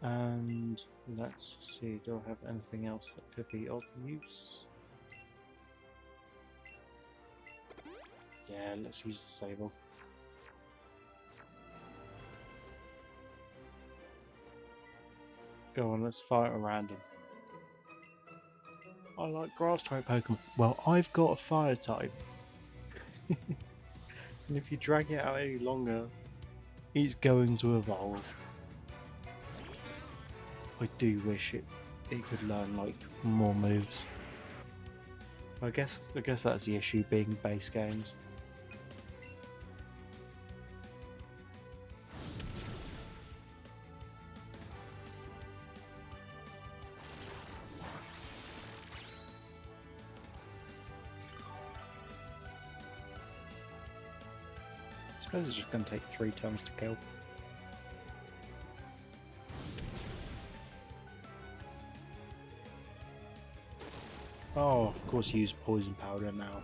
Speaker 1: And let's see, do I have anything else that could be of use? Yeah, let's use the Sable. Go on, let's fight a random. I like grass type Pokemon. Well, I've got a fire type. And if you drag it out any longer, it's going to evolve. I do wish it could learn like more moves. I guess that's the issue being base games. I suppose it's just going to take 3 turns to kill. Oh, of course, use poison powder now.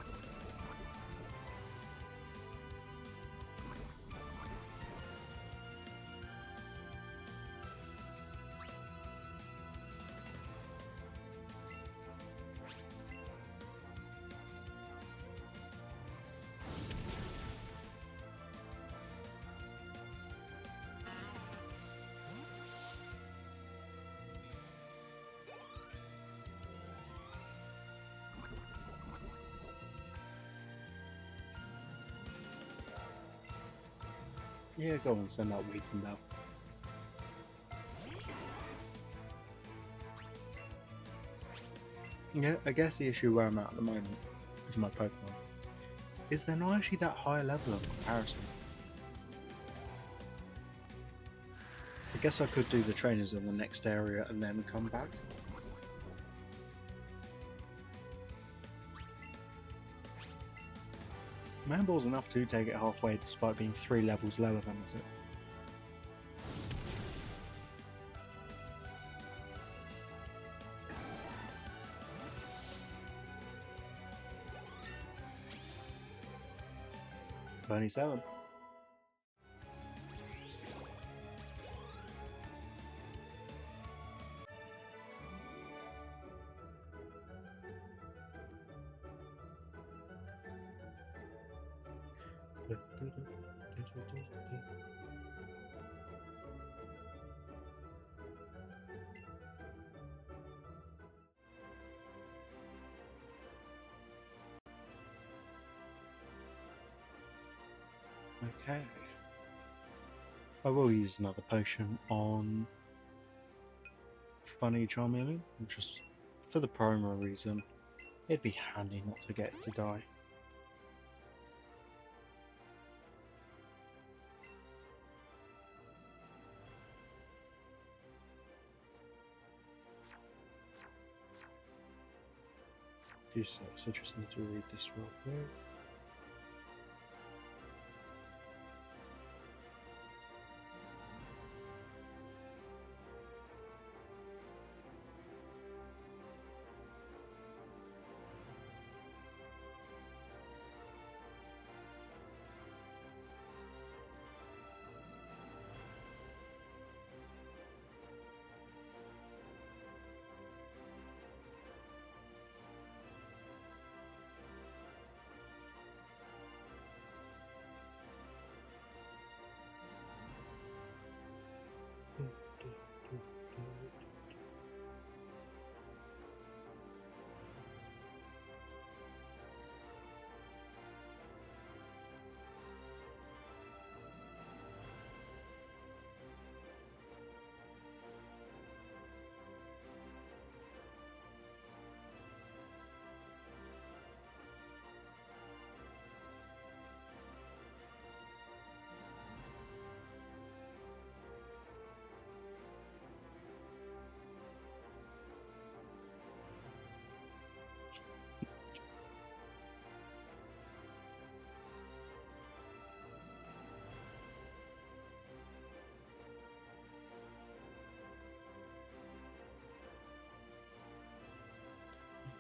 Speaker 1: Yeah, go on, send out Weeping Bell. Yeah, I guess the issue where I'm at the moment with my Pokemon is they're not actually that high level in comparison. I guess I could do the trainers in the next area and then come back. Manball's enough to take it halfway despite being 3 levels lower than it. 27. Okay. I will use another potion on Funny Charmeleon, just for the primary reason. It'd be handy not to get it to die. 2 seconds, I just need to read this real quick.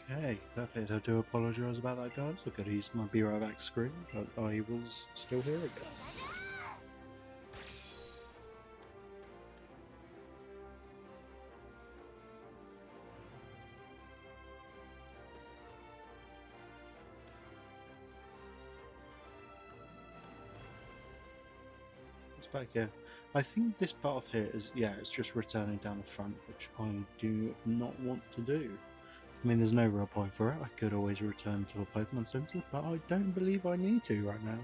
Speaker 1: Okay, perfect. I do apologise about that, guys. I could use my Be Right Back screen, but I was still here again. It's back here. I think this path here is, yeah, it's just returning down the front, which I do not want to do. I mean, there's no real point for it. I could always return to a Pokemon Center, but I don't believe I need to right now.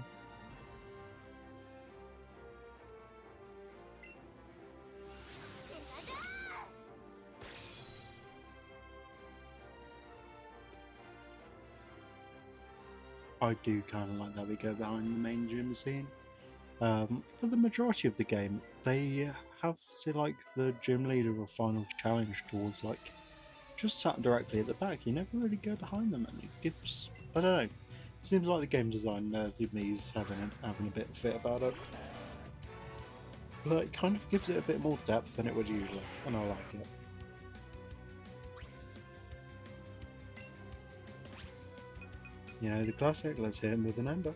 Speaker 1: I do kind of like that we go behind the main gym scene. For the majority of the game, they have, say, like the gym leader or final challenge towards like just sat directly at the back. You never really go behind them, and it gives, I don't know. It seems like the game design nerd in me is having a bit of fit about it. But it kind of gives it a bit more depth than it would usually, and I like it. You know, the classic, let's hit him with an ember.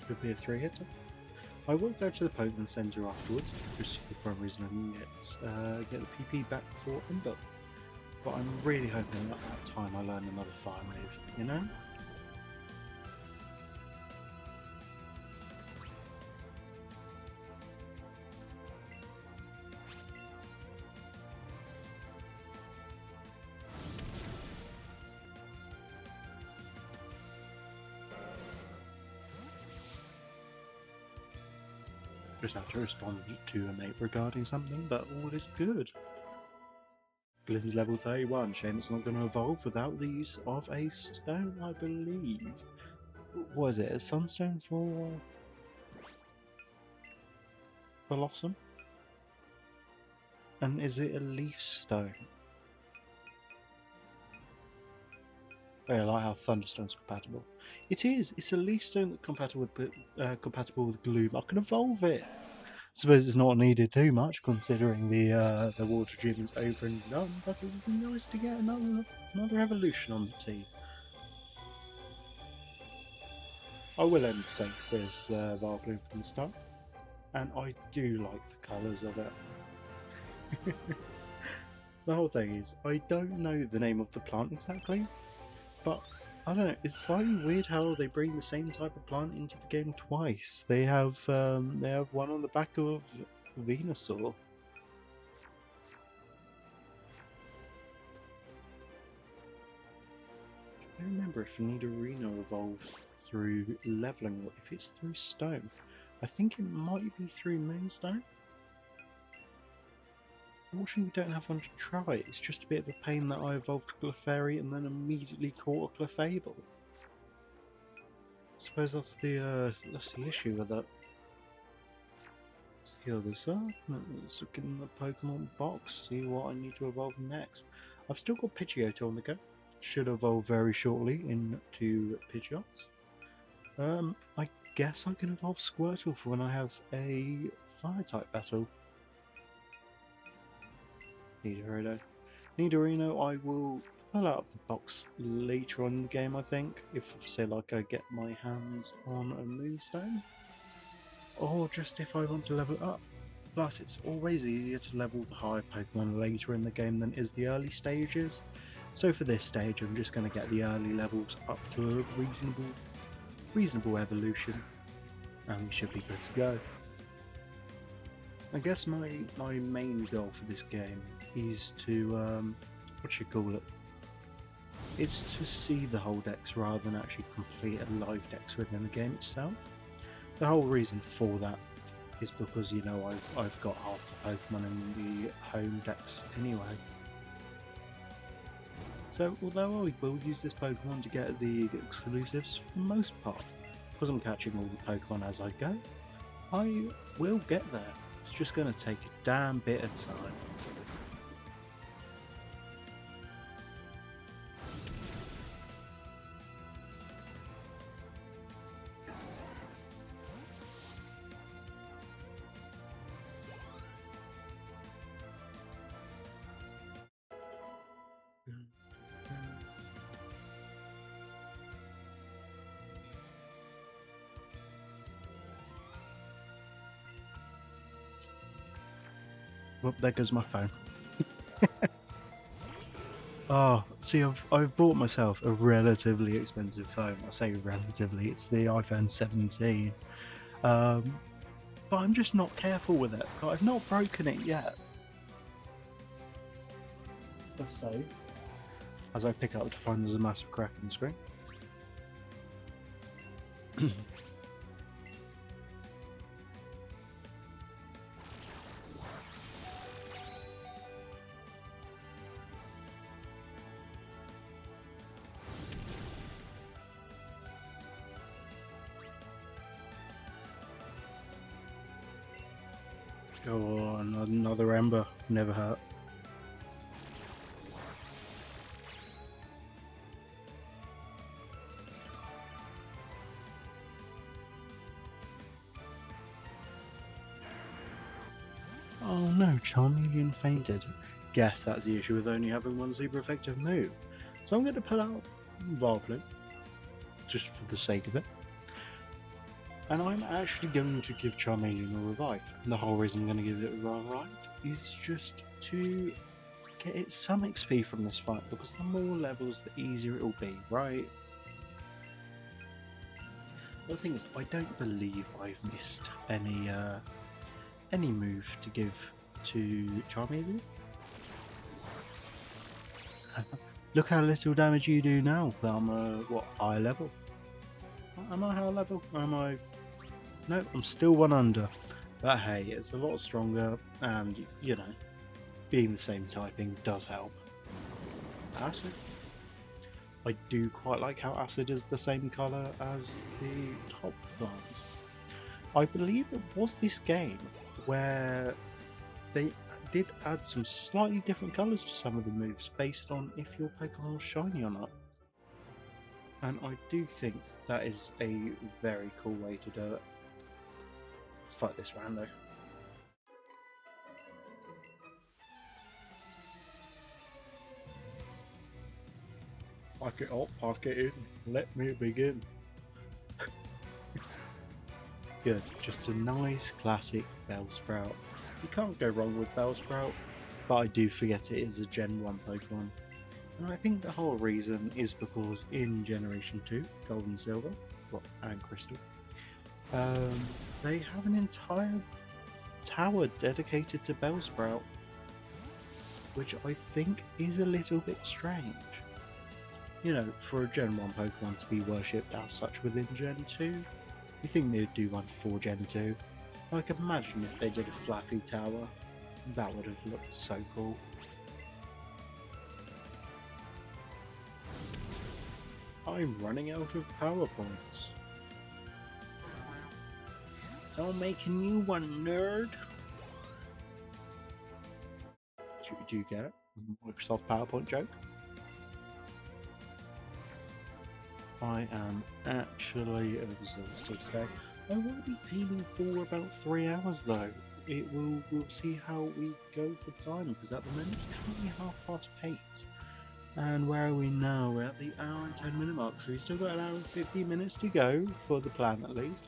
Speaker 1: Should be a 3-hitter. I will go to the Pokemon Center afterwards, just for the prime reason I can get the PP back for Ember. But I'm really hoping at that time I learn another fire move, you know? Just have to respond to a mate regarding something, but all is good. Glenn's level 31. Shame it's not going to evolve without the use of a stone, I believe. What is it? A sunstone for Blossom? And is it a leaf stone? Oh, I like how Thunderstone's compatible. It is. It's a leaf stone that's compatible with Gloom. I can evolve it. I suppose it's not needed too much, considering the water gym is over and done. But it'd be nice to get another evolution on the team. I will entertain this Vileplume from the start, and I do like the colours of it. The whole thing is, I don't know the name of the plant exactly, but I don't know, it's slightly weird how they bring the same type of plant into the game twice. They have one on the back of Venusaur. I don't remember if Nidorino evolves through leveling or if it's through stone. I think it might be through Moonstone. unfortunately we don't have one to try. It's just a bit of a pain that I evolved Clefairy and then immediately caught a Clefable. I suppose that's the issue with it. Let's heal this up. Let's look in the Pokemon box, see what I need to evolve next. I've still got Pidgeotto on the go. Should evolve very shortly into Pidgeot. I guess I can evolve Squirtle for when I have a Fire-type battle. Nidorino I will pull out of the box later on in the game, I think. If, say, like I get my hands on a Moonstone. Or just if I want to level it up. Plus, it's always easier to level the higher Pokemon later in the game than is the early stages. So for this stage, I'm just going to get the early levels up to a reasonable evolution, and we should be good to go. I guess my main goal for this game is to, it's to see the whole dex rather than actually complete a live dex within the game itself. The whole reason for that is because, you know, I've got half the Pokemon in the home dex anyway. So although I will use this Pokemon to get the exclusives for the most part, because I'm catching all the Pokemon as I go, I will get there. It's just going to take a damn bit of time. Well, there goes my phone. Oh, see, I've bought myself a relatively expensive phone. I say relatively, it's the iPhone 17. But I'm just not careful with it. I've not broken it yet. Let's say, as I pick up to find there's a massive crack in the screen. Oh, another Ember. Never hurt. Oh no, Charmeleon fainted. Guess that's the issue with only having one super effective move. So I'm going to pull out Vileplume, just for the sake of it. And I'm actually going to give Charmeleon a revive. And the whole reason I'm going to give it a revive is just to get it some XP from this fight, because the more levels, the easier it will be, right? The thing is, I don't believe I've missed any move to give to Charmeleon. Look how little damage you do now that I'm high level? Am I high level? Or am I... No, I'm still one under. But hey, it's a lot stronger, and you know, being the same typing does help. Acid. I do quite like how Acid is the same colour as the top plant. I believe it was this game where they did add some slightly different colours to some of the moves based on if your Pokemon was shiny or not. And I do think that is a very cool way to do it. Let's fight this rando. Pack it up, pack it in, let me begin. Good, just a nice classic Bellsprout. You can't go wrong with Bellsprout, but I do forget it is a Gen 1 Pokemon. And I think the whole reason is because in Generation 2, Gold and Silver, and Crystal, they have an entire tower dedicated to Bellsprout, which I think is a little bit strange. You know, for a Gen 1 Pokemon to be worshipped as such within Gen 2, you think they would do one for Gen 2. Like, imagine if they did a Fluffy Tower That would have looked so cool. I'm running out of PowerPoints. So I'll make a new one, nerd. Do you get it? Microsoft PowerPoint joke? I am actually exhausted today. I will be aiming for about 3 hours though. We'll see how we go for time, because at the moment it's currently 8:30. And where are we now? We're at the hour and 10 minute mark, so we've still got an hour and 50 minutes to go for the plan at least.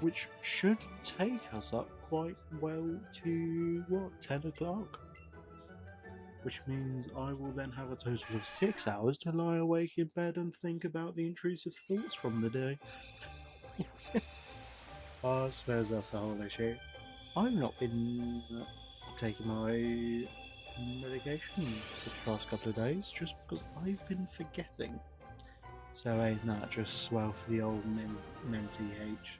Speaker 1: Which should take us up quite well to, what, 10 o'clock? Which means I will then have a total of 6 hours to lie awake in bed and think about the intrusive thoughts from the day. I suppose that's the whole issue. I've not been taking my medication for the past couple of days just because I've been forgetting. So ain't that just swell for the old mentee H?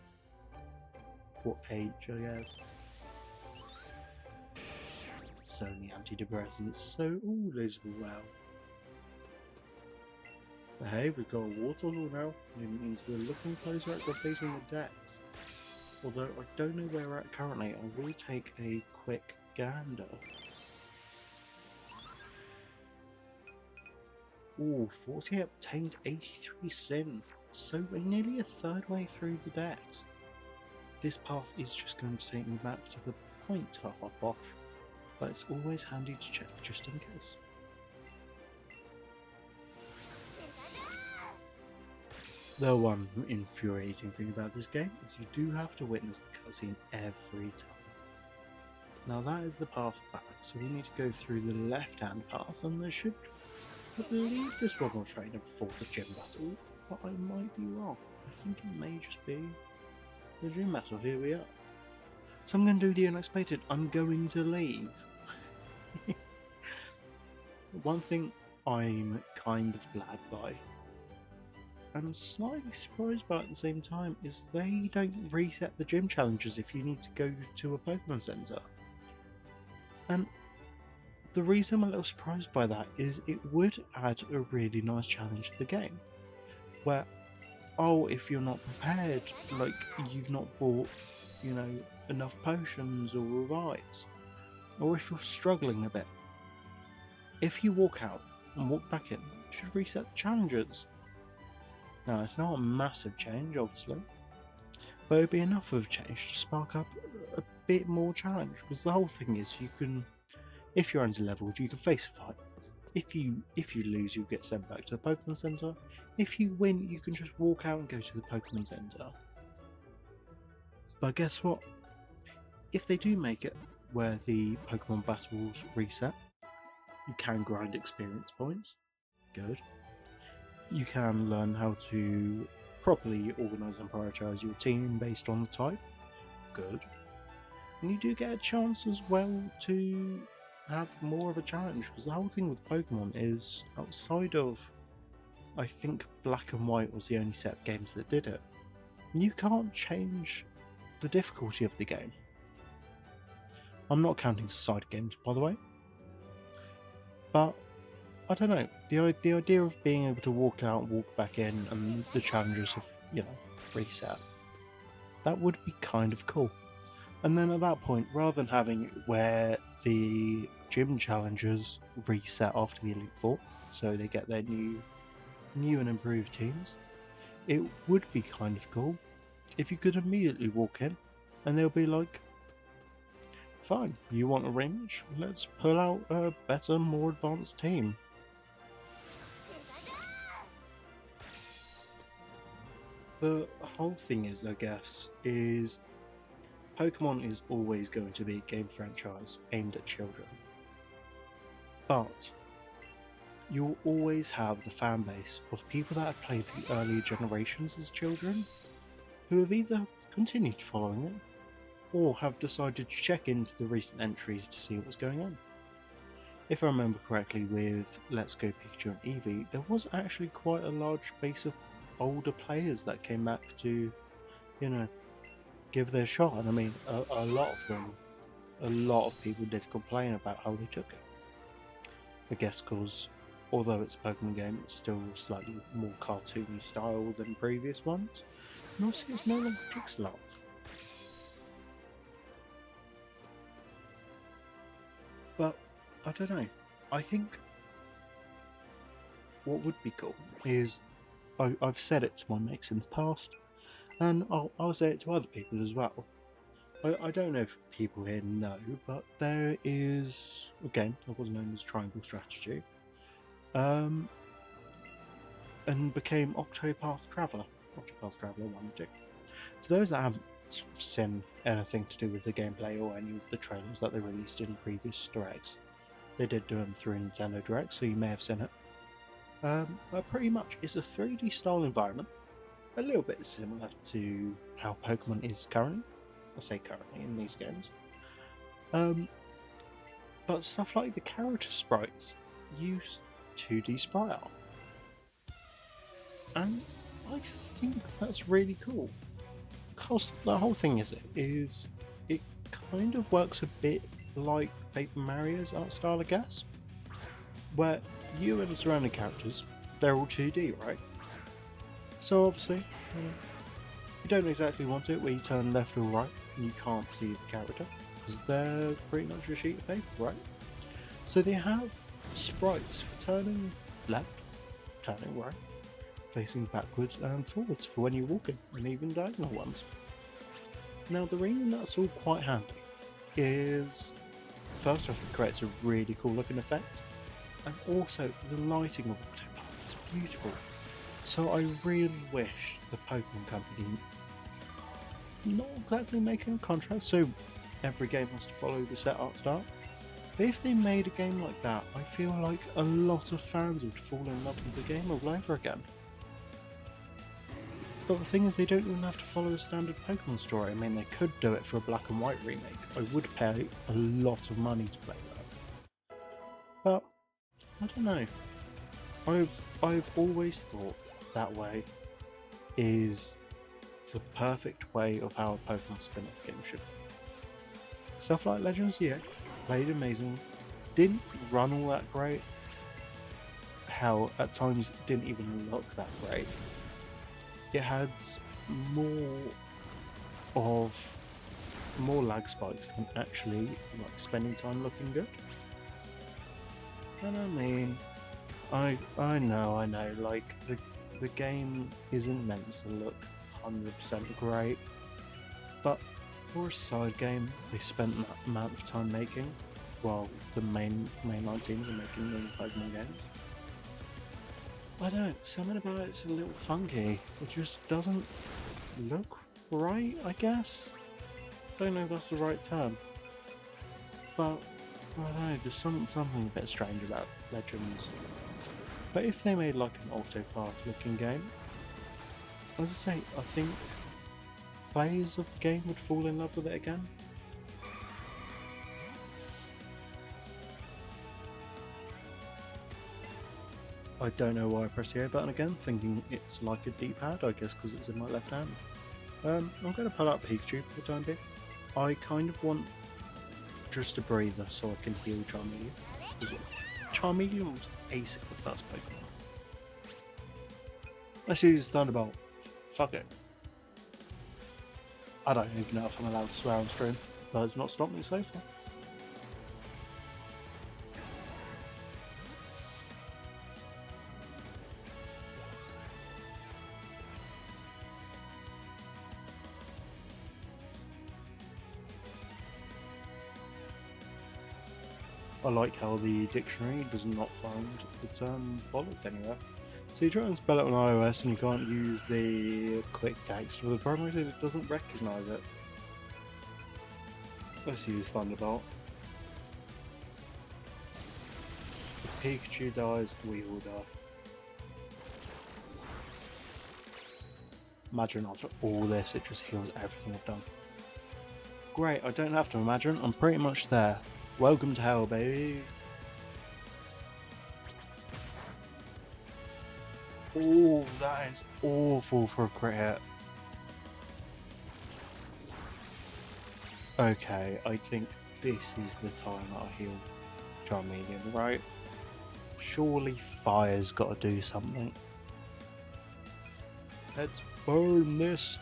Speaker 1: Or H, I guess. So many antidepressants, so all is well. But hey, we've got a waterfall now. It means we're looking closer at completing the decks. Although I don't know where we're at currently, I will take a quick gander. Ooh, 40 obtained 83 sin. So we're nearly a third way through the decks. This path is just going to take me back to the point to hop off, but it's always handy to check just in case. The one infuriating thing about this game is you do have to witness the cutscene every time. Now that is the path back, so we need to go through the left-hand path, and there should, I believe this one will train for the gym battle, but I might be wrong. I think it may just be the gym battle. Here we are. So I'm going to do the unexpected. I'm going to leave. One thing I'm kind of glad by, and slightly surprised by at the same time, is they don't reset the gym challenges if you need to go to a Pokemon Center. And the reason I'm a little surprised by that is it would add a really nice challenge to the game, where, oh, if you're not prepared, like you've not bought, enough potions or revives, or if you're struggling a bit, if you walk out and walk back in, it should reset the challenges. Now, it's not a massive change, obviously, but it'd be enough of a change to spark up a bit more challenge, because the whole thing is you can, if you're under-leveled, you can face a fight. If you lose, you'll get sent back to the Pokemon Center. If you win, you can just walk out and go to the Pokemon Center. But guess what? If they do make it where the Pokemon battles reset, you can grind experience points. Good. You can learn how to properly organise and prioritise your team based on the type. Good. And you do get a chance as well to have more of a challenge, because the whole thing with Pokemon is, outside of, I think Black and White was the only set of games that did it, you can't change the difficulty of the game. I'm not counting side games, by the way, but I don't know, the idea of being able to walk out, walk back in, and the challenges have, reset, that would be kind of cool. And then at that point, rather than having it where the gym challenges reset after the Elite Four, so they get their new and improved teams, it would be kind of cool if you could immediately walk in and they'll be like, fine, you want a rematch? Let's pull out a better, more advanced team. The whole thing is, I guess, is Pokemon is always going to be a game franchise aimed at children. But you'll always have the fan base of people that have played the earlier generations as children, who have either continued following it, or have decided to check into the recent entries to see what's going on. If I remember correctly, with Let's Go Pikachu and Eevee, there was actually quite a large base of older players that came back to, give it a shot. And I mean, a lot of people did complain about how they took it. I guess because although it's a Pokemon game, it's still slightly more cartoony style than previous ones. And also, it's no longer pixel art. But I don't know. I think what would be cool is I've said it to my mates in the past, and I'll say it to other people as well. I don't know if people here know, but there is a game that was known as Triangle Strategy, and became Octopath Traveler 1 and 2. For those that haven't seen anything to do with the gameplay or any of the trailers that they released in previous directs, they did do them through Nintendo Direct, so you may have seen it. But pretty much it's a 3D style environment, a little bit similar to how Pokemon is currently. I say currently in these games. But stuff like the character sprites use 2D sprite art. And I think that's really cool. Because the whole thing is it kind of works a bit like Paper Mario's art style, I guess. Where you and the surrounding characters, they're all 2D, right? So obviously, you don't exactly want it where you turn left or right and you can't see the character, because they're pretty much a sheet of paper, right? So they have sprites for turning left, turning right, facing backwards and forwards for when you're walking, and even diagonal ones. Now the reason that's all quite handy is, first off, it creates a really cool looking effect, and also the lighting of Octopath is beautiful. So I really wish the Pokemon Company, not exactly making a contract, so every game has to follow the set art style, but if they made a game like that, I feel like a lot of fans would fall in love with the game all over again. But the thing is, they don't even have to follow a standard Pokemon story. I mean, they could do it for a black and white remake. I would pay a lot of money to play that. But I don't know. I've always thought that way is the perfect way of how a Pokemon spin-off game should be. Stuff like Legends EX played amazing, didn't run all that great. Hell, at times it didn't even look that great. It had more lag spikes than actually like spending time looking good. And I mean, I know, like the game isn't meant to look 100% great, but for a side game they spent that amount of time making, while the mainline teams are making new Pokemon games. I don't know, something about it's a little funky. It just doesn't look right, I guess. I don't know if that's the right term. But I don't know, there's something a bit strange about Legends. But if they made like an Octopath looking game, as I say, I think players of the game would fall in love with it again. I don't know why I pressed the A button again, thinking it's like a D-pad, I guess because it's in my left hand. I'm going to pull up Pikachu for the time being. I kind of want just a breather so I can heal Charmeleon. Because Charmeleon was ace at the first Pokemon. Let's use Thunderbolt. Fuck it. I don't even know if I'm allowed to swear on stream, but it's not stopped me so far. I like how the dictionary does not find the term bollocked anywhere. So you try and spell it on iOS and you can't use the quick text, but the problem is that it doesn't recognise it. Let's use Thunderbolt. If Pikachu dies, we all die. Imagine after all this, it just heals everything I've done. Great, I don't have to imagine, I'm pretty much there. Welcome to hell, baby. Oh, that is awful for a crit hit. Okay, I think this is the time I heal Charmeleon, right? Surely fire's got to do something. Let's burn this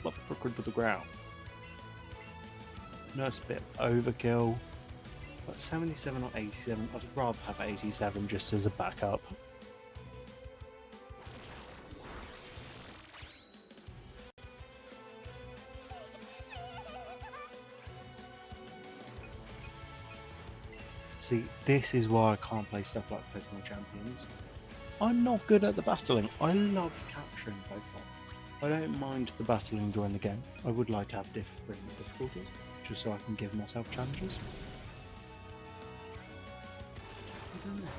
Speaker 1: motherfucker to the ground. No, it's a bit overkill. But 77 or 87, I'd rather have 87 just as a backup. See, this is why I can't play stuff like Pokemon Champions. I'm not good at the battling. I love capturing Pokemon. I don't mind the battling during the game. I would like to have different difficulties, just so I can give myself challenges. I don't know.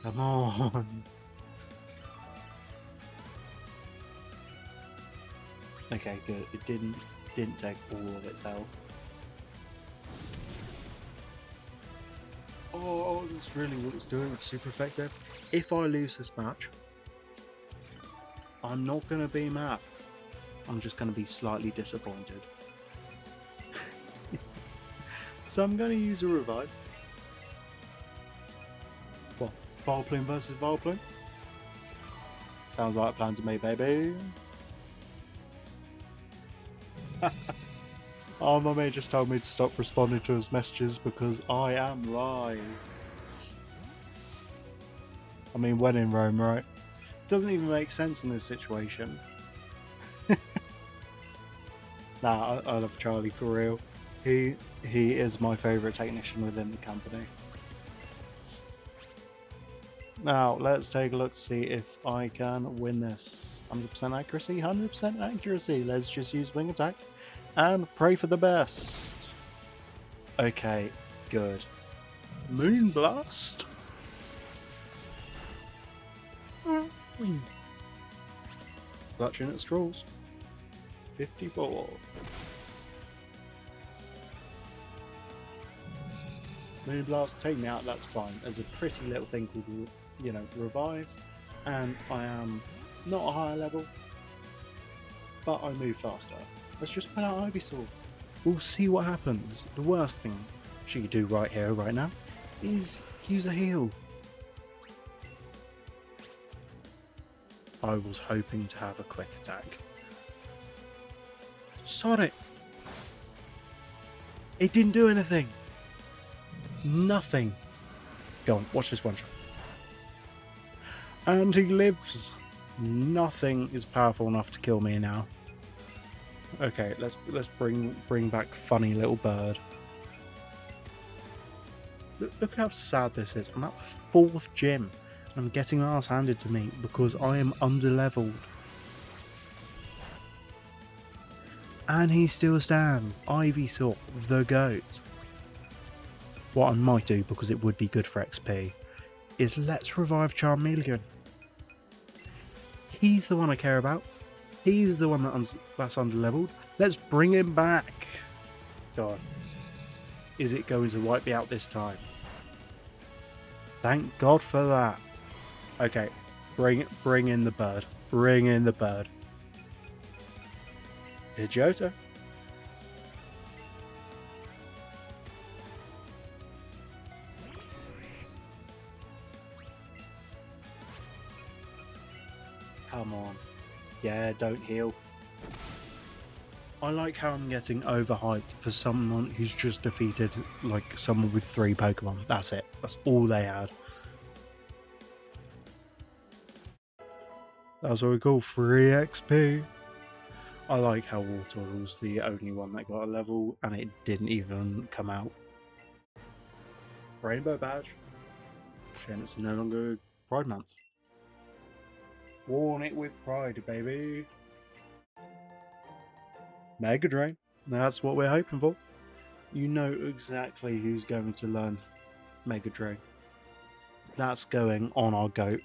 Speaker 1: Come on. Okay, good. It didn't take all of its health. Oh, that's really what it's doing. It's super effective. If I lose this match, I'm not going to be mad. I'm just going to be slightly disappointed. So I'm going to use a revive. What? Vileplume versus Vileplume? Sounds like a plan to me, baby. Oh, mummy just told me to stop responding to his messages because I am live. I mean, when in Rome, right? Doesn't even make sense in this situation. Nah, I love Charlie for real. He is my favourite technician within the company. Now, let's take a look to see if I can win this. 100% accuracy, 100% accuracy. Let's just use wing attack and pray for the best. Okay, good. Moonblast. Clutching at straws. 54. Moonblast, take me out, that's fine. There's a pretty little thing called, revives, and I am not a higher level, but I move faster. Let's just put out Ivysaur. We'll see what happens. The worst thing she could do right here, right now, is use a heal. I was hoping to have a quick attack. Sod it! It didn't do anything! Nothing! Go on, watch this one shot. And he lives! Nothing is powerful enough to kill me now. Okay, let's bring back funny little bird. Look how sad this is. I'm at the 4th gym. I'm getting my ass handed to me because I am underleveled. And he still stands. Ivysaur, the GOAT. What I might do, because it would be good for XP, is let's revive Charmeleon. He's the one I care about. He's the one that's underleveled. Let's bring him back. God. Is it going to wipe me out this time? Thank God for that. Okay, bring in the bird. Bring in the bird. Pidgeotto. Come on. Yeah, don't heal. I like how I'm getting overhyped for someone who's just defeated like someone with 3 Pokemon. That's it. That's all they had. That's what we call free XP. I like how Water was the only one that got a level and it didn't even come out. Rainbow badge. Shame it's no longer Pride Month. Worn it with pride, baby. Mega Drain. That's what we're hoping for. You know exactly who's going to learn Mega Drain. That's going on our GOAT,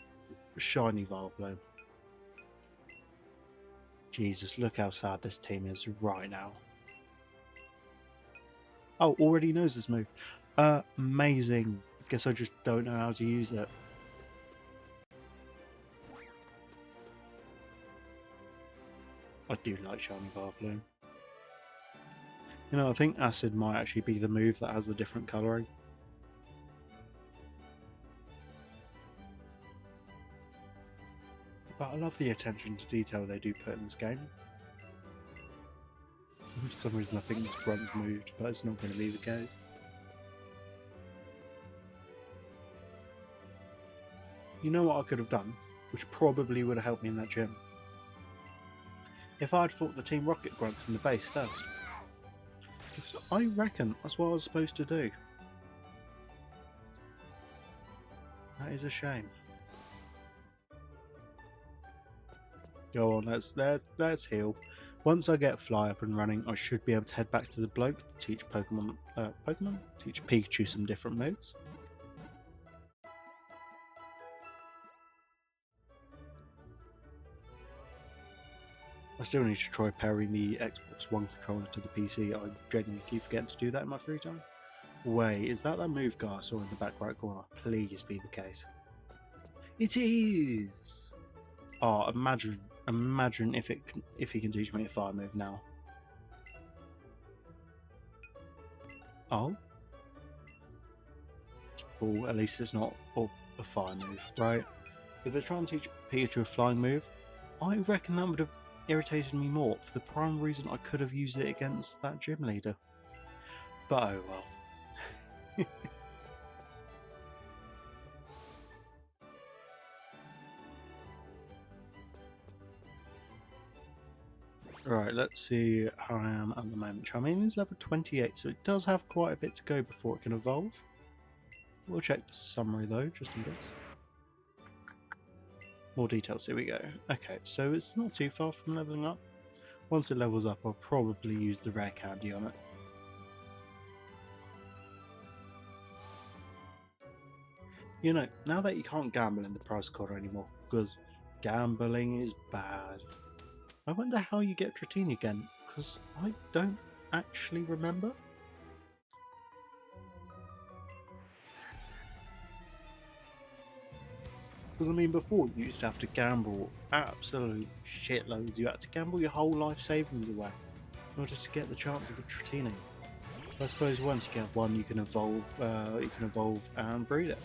Speaker 1: Shiny Vileplume. Jesus, look how sad this team is right now. Oh, already knows this move. Amazing. Guess I just don't know how to use it. I do like Shiny Vileplume. You know, I think Acid might actually be the move that has the different colouring. But I love the attention to detail they do put in this game. For some reason I think Grunt's moved, but it's not going to be the case. You know what I could have done, which probably would have helped me in that gym? If I had fought the Team Rocket Grunts in the base first. Because I reckon that's what I was supposed to do. That is a shame. Go on, let's heal. Once I get Fly up and running, I should be able to head back to the bloke to teach teach Pikachu some different moves. I still need to try pairing the Xbox One controller to the PC. I genuinely keep forgetting to do that in my free time. Wait, is that move guy I saw in the back right corner? Please be the case. It is! Oh, imagine if he can teach me a fire move now. Oh? Well, at least it's not a fire move, right? If they're trying to teach Pikachu a flying move, I reckon that would have irritated me more for the prime reason I could have used it against that gym leader. But oh well. Right, let's see how I am at the moment. Charmeleon is level 28, so it does have quite a bit to go before it can evolve. We'll check the summary though, just in case. More details, here we go. Okay, so it's not too far from leveling up. Once it levels up, I'll probably use the rare candy on it. You know, now that you can't gamble in the prize quarter anymore, because gambling is bad, I wonder how you get Dratini again, because I don't actually remember. Because I mean, before you used to have to gamble absolute shitloads. You had to gamble your whole life savings away in order to get the chance of a Dratini. I suppose once you get one, you can evolve and breed it.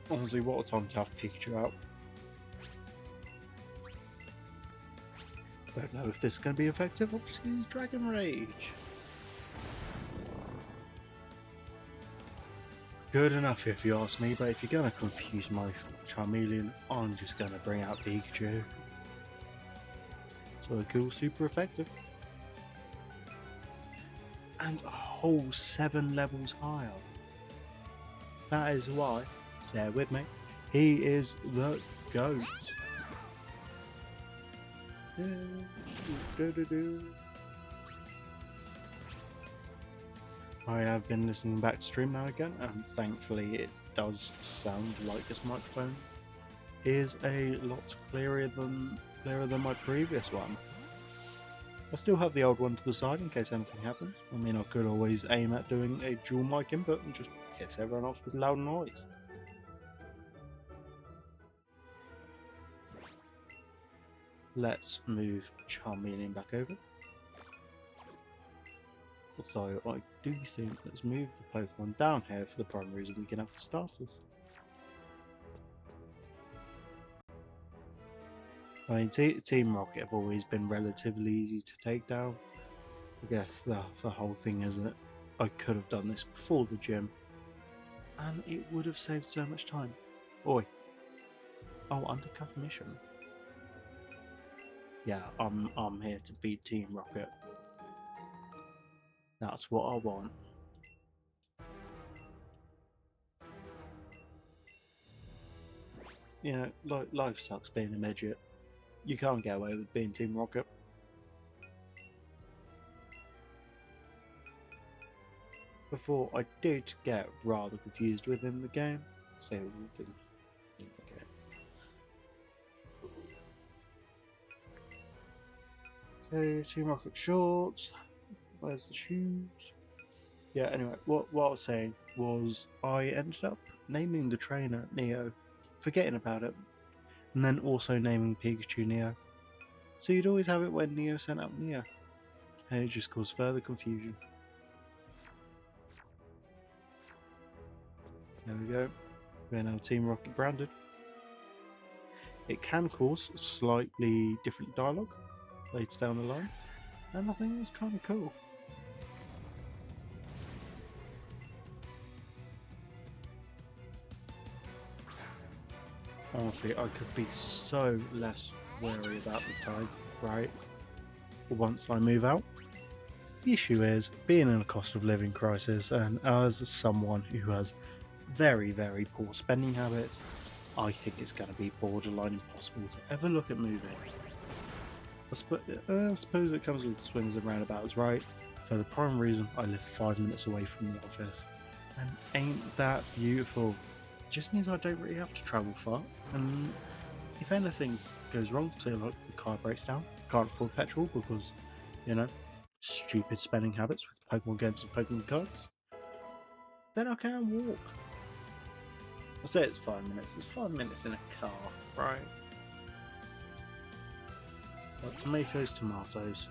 Speaker 1: Honestly, what a time to have Pikachu out. Don't know if this is going to be effective. I'm just going to use Dragon Rage. Good enough if you ask me, but if you're going to confuse my Charmeleon, I'm just going to bring out Pikachu. So cool, super effective. And a whole 7 levels higher. That is why, say it with me, he is the GOAT. I have been listening back to stream now again, and thankfully it does sound like this microphone is a lot clearer than my previous one. I still have the old one to the side in case anything happens. I mean, I could always aim at doing a dual mic input and just piss everyone off with loud noise. Let's move Charmeleon back over. Although I do think let's move the Pokemon down here for the prime reason we can have the starters. I mean, Team Rocket have always been relatively easy to take down. I guess the whole thing is that I could have done this before the gym, and it would have saved so much time. Oi. Oh, undercover mission. Yeah, I'm here to beat Team Rocket. That's what I want. You know, life sucks being a midget. You can't get away with being Team Rocket. Before, I did get rather confused within the game. So, within the game. Okay, Team Rocket shorts. Where's the shoes? Yeah, anyway, what I was saying was I ended up naming the trainer Neo, forgetting about it, and then also naming Pikachu Neo. So you'd always have it when Neo sent out Neo. and it just caused further confusion. There we go. We're now Team Rocket branded. It can cause slightly different dialogue later down the line, and I think that's kind of cool. Honestly, I could be so less wary about the time, right? Once I move out. The issue is, being in a cost of living crisis, and as someone who has very, very poor spending habits, I think it's going to be borderline impossible to ever look at moving. I suppose it comes with swings and roundabouts, right? For the prime reason, I live 5 minutes away from the office, and ain't that beautiful? It just means I don't really have to travel far, and if anything goes wrong, say like the car breaks down, can't afford petrol because, you know, stupid spending habits with Pokemon games and Pokemon cards, then I can walk. I say it's 5 minutes. It's 5 minutes in a car, right? But tomatoes, tomatoes.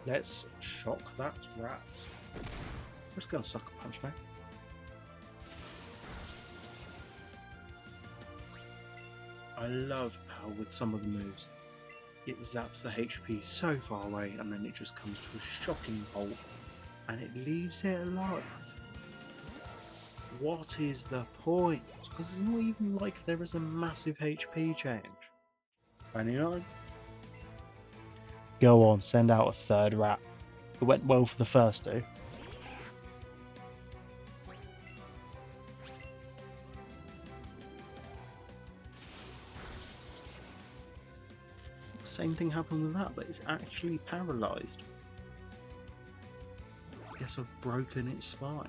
Speaker 1: Let's shock that rat. I'm just gonna sucker punch me. I love how with some of the moves, it zaps the HP so far away and then it just comes to a shocking halt and it leaves it alive. What is the point? Because it's not even like there is a massive HP change. 29. Go on, send out a third rat. It went well for the first two. Same thing happened with that, but it's actually paralysed. I guess I've broken its spine.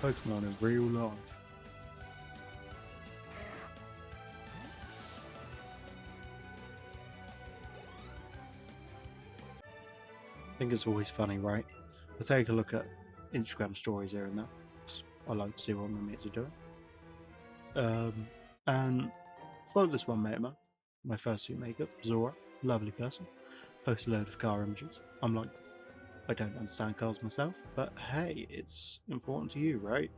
Speaker 1: Pokemon in real life. I think it's always funny, right? I take a look at Instagram stories here and there. I like to see what my mates are doing. And follow this one mate of mine, my fursuit maker, Zora, lovely person, post a load of car images. I'm like, I don't understand cars myself, but hey, it's important to you, right?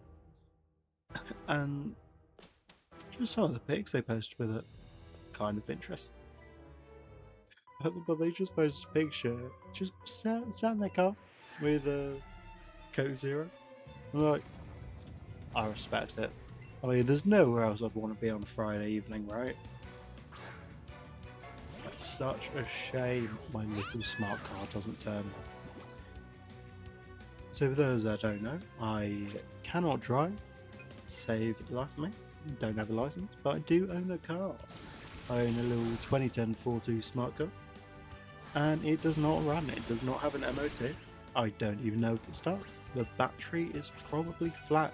Speaker 1: And just some of the pics they posted with it, kind of interesting. But they just posted a picture, just sat in their car with a Coke Zero. I'm like, I respect it. I mean, there's nowhere else I'd want to be on a Friday evening, right? It's such a shame my little smart car doesn't turn on. So for those that don't know, I cannot drive, save the life of me, don't have a license, but I do own a car. I own a little 2010 4.2 smart car, and it does not run, it does not have an MOT. I don't even know if it starts. The battery is probably flat,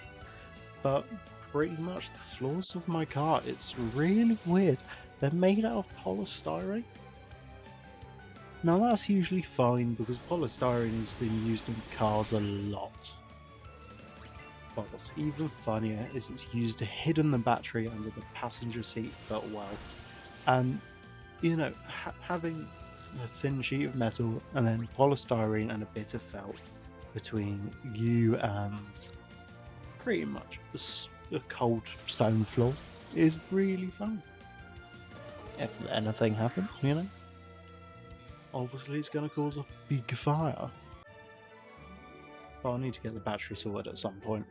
Speaker 1: but pretty much the floors of my car, it's really weird. They're made out of polystyrene. Now that's usually fine because polystyrene has been used in cars a lot. But what's even funnier is it's used to hidden the battery under the passenger seat but well. And you know, having a thin sheet of metal and then polystyrene and a bit of felt between you and pretty much a cold stone floor is really fun. If anything happens, you know, obviously it's going to cause a big fire. But I need to get the battery sorted at some point.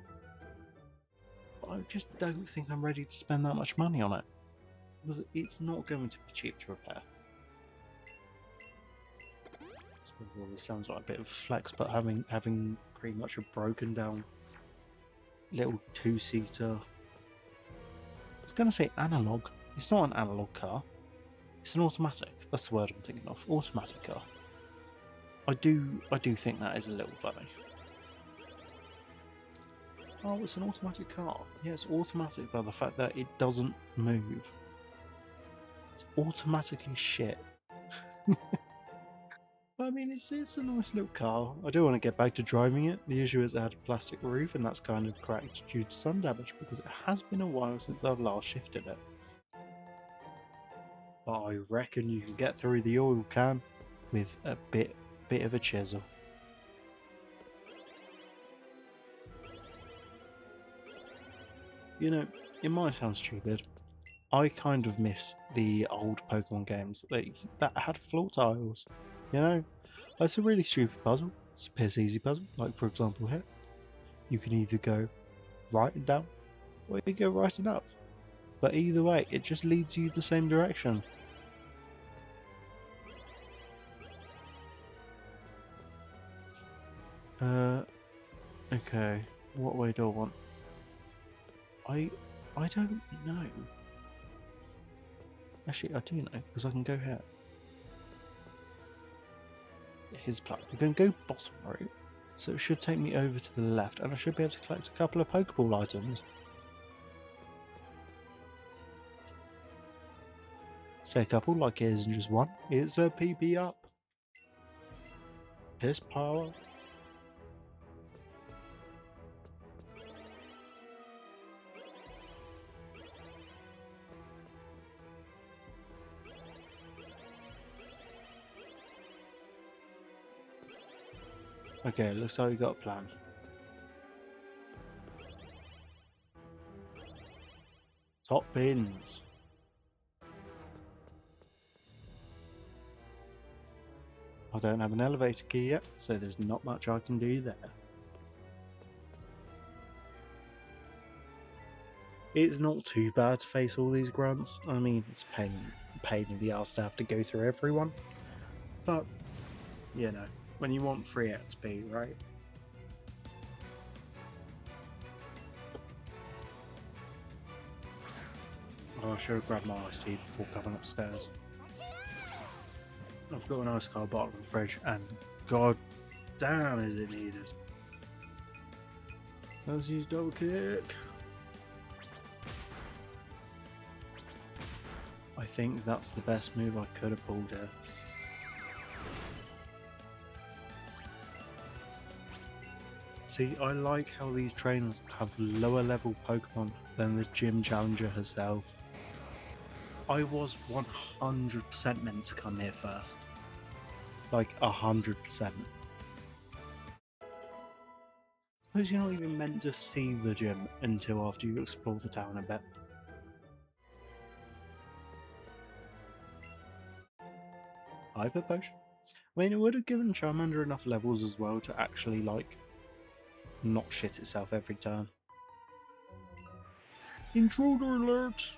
Speaker 1: But I just don't think I'm ready to spend that much money on it, because it's not going to be cheap to repair. Well, this sounds like a bit of a flex, but having pretty much a broken down little two-seater, I was going to say analog. It's not an analog car. It's an automatic. That's the word I'm thinking of. Automatic car. I do think that is a little funny. Oh, it's an automatic car. Yeah, it's automatic by the fact that it doesn't move. It's automatically shit. I mean, it's a nice little car. I do want to get back to driving it. The issue is it had a plastic roof, and that's kind of cracked due to sun damage because it has been a while since I've last shifted it. But I reckon you can get through the oil can with a bit of a chisel. You know, it might sound stupid. I kind of miss the old Pokemon games that had floor tiles. You know, it's a really stupid puzzle. It's a piss easy puzzle. Like for example here, you can either go right and down, or you go right and up. But either way, it just leads you the same direction. Okay. What way do I want? I don't know. Actually, I do know, because I can go here. Here's the plan. We're going to go bottom route, so it should take me over to the left, and I should be able to collect a couple of Pokeball items. Say a couple, like it isn't just one. It's a PP up. Piss power. Okay, looks like we got a plan. Top bins. I don't have an elevator key yet, so there's not much I can do there. It's not too bad to face all these grunts. I mean, it's a pain in the ass to have to go through everyone. But, you know, when you want free XP, right? Oh, I should have grabbed my iced tea before coming upstairs. I've got an ice cold bottle in the fridge, and god damn is it needed. Let's use double kick. I think that's the best move I could have pulled here. See, I like how these trainers have lower level Pokemon than the gym challenger herself. I was 100% meant to come here first. Like 100%. Suppose you're not even meant to see the gym until after you explore the town a bit. Hyper Potion? I mean, it would have given Charmander enough levels as well to actually, like, not shit itself every turn. Intruder alert!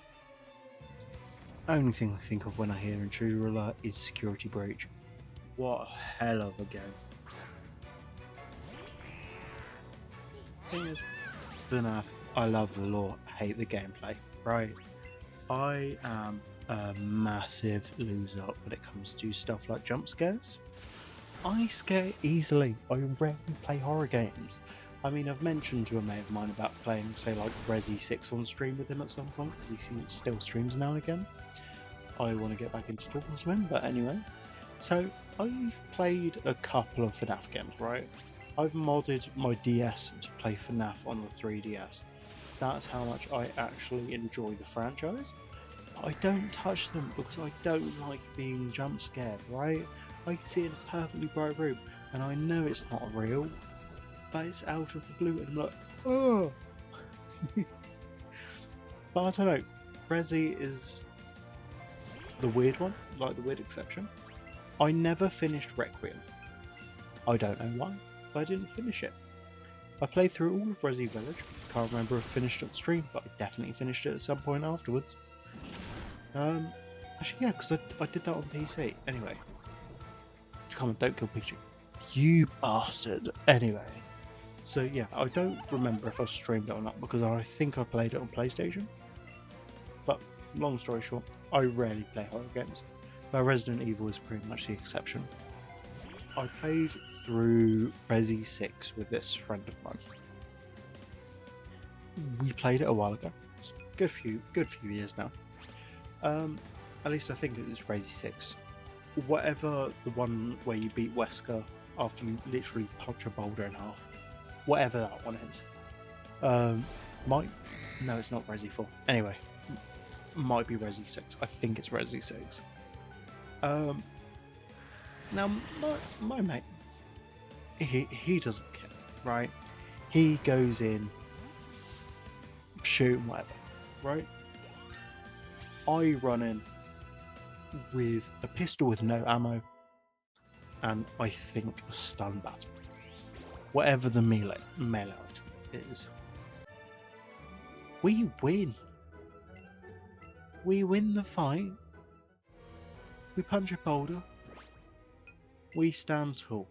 Speaker 1: Only thing I think of when I hear intruder alert is security breach. What a hell of a game. Thing is, FNAF, I love the lore, hate the gameplay, right? I am a massive loser when it comes to stuff like jump scares. I scare easily. I rarely play horror games. I mean, I've mentioned to a mate of mine about playing, say, like Resi 6 on stream with him at some point, because he still streams now and again. I want to get back into talking to him, but anyway. So, I've played a couple of FNAF games, right? I've modded my DS to play FNAF on the 3DS. That's how much I actually enjoy the franchise. But I don't touch them because I don't like being jump scared, right? I can see in a perfectly bright room, and I know it's not real, but it's out of the blue, and I'm like, oh! But I don't know, Resi is the weird one, like the weird exception. I never finished Requiem. I don't know why, but I didn't finish it. I played through all of Resi Village. Can't remember if I finished it on stream, but I definitely finished it at some point afterwards. Actually, yeah, because I did that on PC. Anyway. Come on, don't kill Pikachu. You bastard. Anyway. So yeah, I don't remember if I streamed it or not, because I think I played it on PlayStation. But, long story short, I rarely play horror games. But Resident Evil is pretty much the exception. I played through Resi 6 with this friend of mine. We played it a while ago. It's a good few years now. At least I think it was Resi 6. whatever the one where you beat Wesker after you literally punch a boulder in half, whatever that one is, no, it's not Resi 4. Anyway, might be Resi 6. I think it's Resi 6. Now my mate, he doesn't care, right? He goes in, shoot whatever, right? I run in with a pistol with no ammo, and I think a stun bat, whatever the melee item is. We win. We win the fight. We punch a boulder. We stand tall.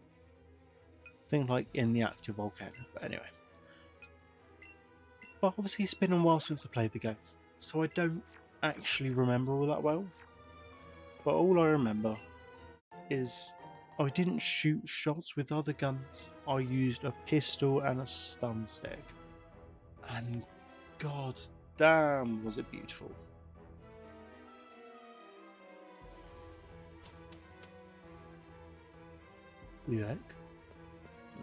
Speaker 1: Think like in the active volcano, but anyway. But obviously it's been a while since I played the game, so I don't actually remember all that well. But all I remember is I didn't shoot shots with other guns. I used a pistol and a stun stick. And god damn was it beautiful. We back.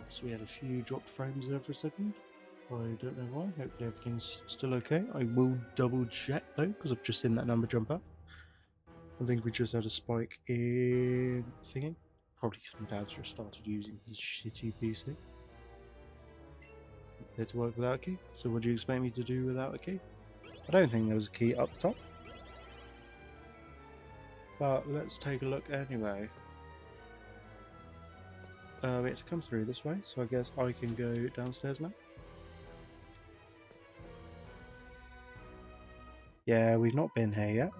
Speaker 1: So we had a few dropped frames there for a second. I don't know why. Hopefully everything's still okay. I will double check though, because I've just seen that number jump up. I think we just had a spike in thingy. Probably because my dad's just started using his shitty PC. There to work without a key. So what do you expect me to do without a key? I don't think there was a key up top. But let's take a look anyway. We have to come through this way, so I guess I can go downstairs now. Yeah, we've not been here yet.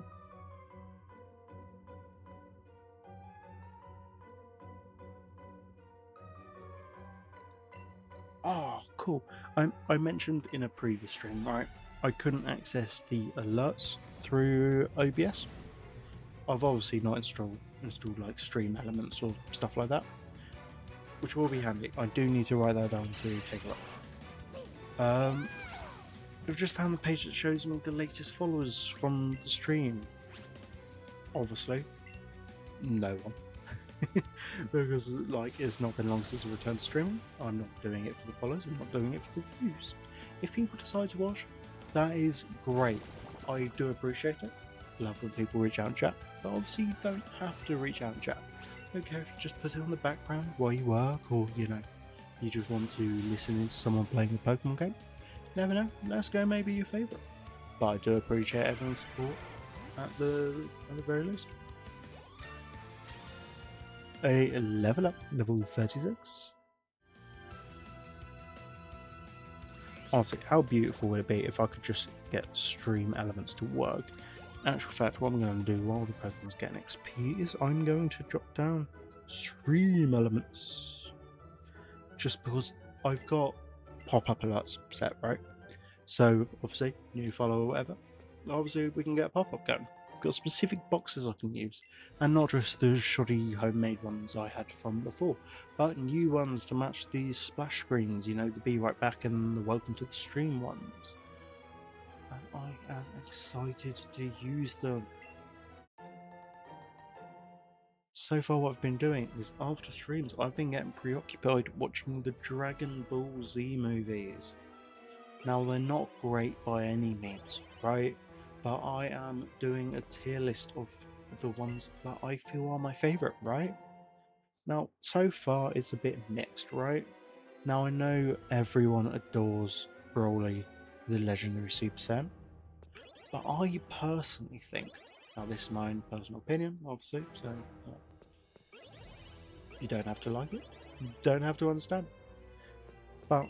Speaker 1: Oh, cool. I mentioned in a previous stream, right? I couldn't access the alerts through OBS. I've obviously not installed like stream elements or stuff like that, which will be handy. I do need to write that down to take a look. I've just found the page that shows me the latest followers from the stream. Obviously, no one. Because like it's not been long since I returned to streaming. I'm not doing it for the follows, I'm not doing it for the views. If people decide to watch, that is great. I do appreciate it. Love when people reach out and chat, but obviously you don't have to reach out and chat. I don't care if you just put it on the background while you work, or you just want to listen into someone playing a Pokemon game. Never know, Let's Go may be your favourite. But I do appreciate everyone's support at the very least. A level up, level 36. Honestly, how beautiful would it be if I could just get stream elements to work? In actual fact, what I'm going to do while the Pokemon's getting XP is I'm going to drop down stream elements. Just because I've got pop-up alerts set, right? So, obviously, new follower or whatever, obviously we can get a pop-up going. I've got specific boxes I can use, and not just the shoddy homemade ones I had from before, but new ones to match these splash screens, the Be Right Back and the Welcome to the Stream ones. And I am excited to use them. So far what I've been doing is, after streams, I've been getting preoccupied watching the Dragon Ball Z movies. Now, they're not great by any means, right? But I am doing a tier list of the ones that I feel are my favourite, right? Now, so far it's a bit mixed, right? Now, I know everyone adores Broly, the legendary Super Saiyan, but I personally think, now this is my own personal opinion, obviously, so you don't have to like it, you don't have to understand, but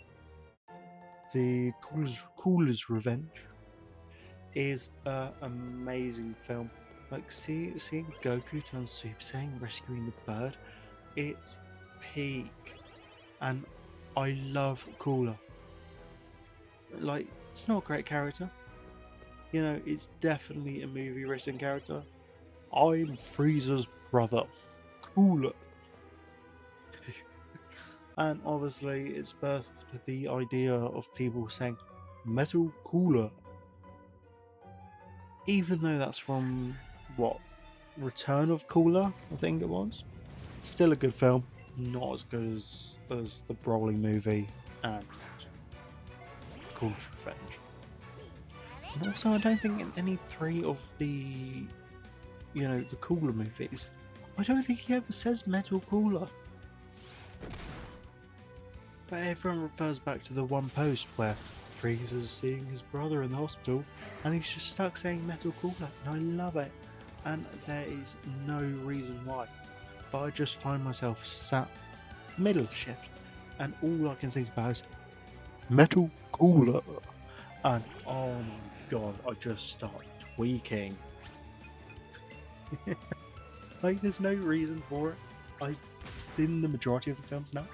Speaker 1: the Cooler's Revenge is an amazing film. Like seeing Goku turn Super Saiyan rescuing the bird, it's peak. And I love Cooler. Like, it's not a great character. It's definitely a movie written character. I'm Frieza's brother, Cooler. And obviously it's birthed the idea of people saying Metal Cooler. Even though that's from, what, Return of Cooler, I think it was. Still a good film, not as good as the Broly movie and Cooler's Revenge. And also, I don't think in any three of the, the Cooler movies, I don't think he ever says Metal Cooler. But everyone refers back to the one post where Frieza's seeing his brother in the hospital and he's just stuck saying Metal Cooler, and I love it. And there is no reason why. But I just find myself sat middle shift and all I can think about is Metal Cooler. And oh my god, I just start tweaking. Like, there's no reason for it. I've seen the majority of the films now.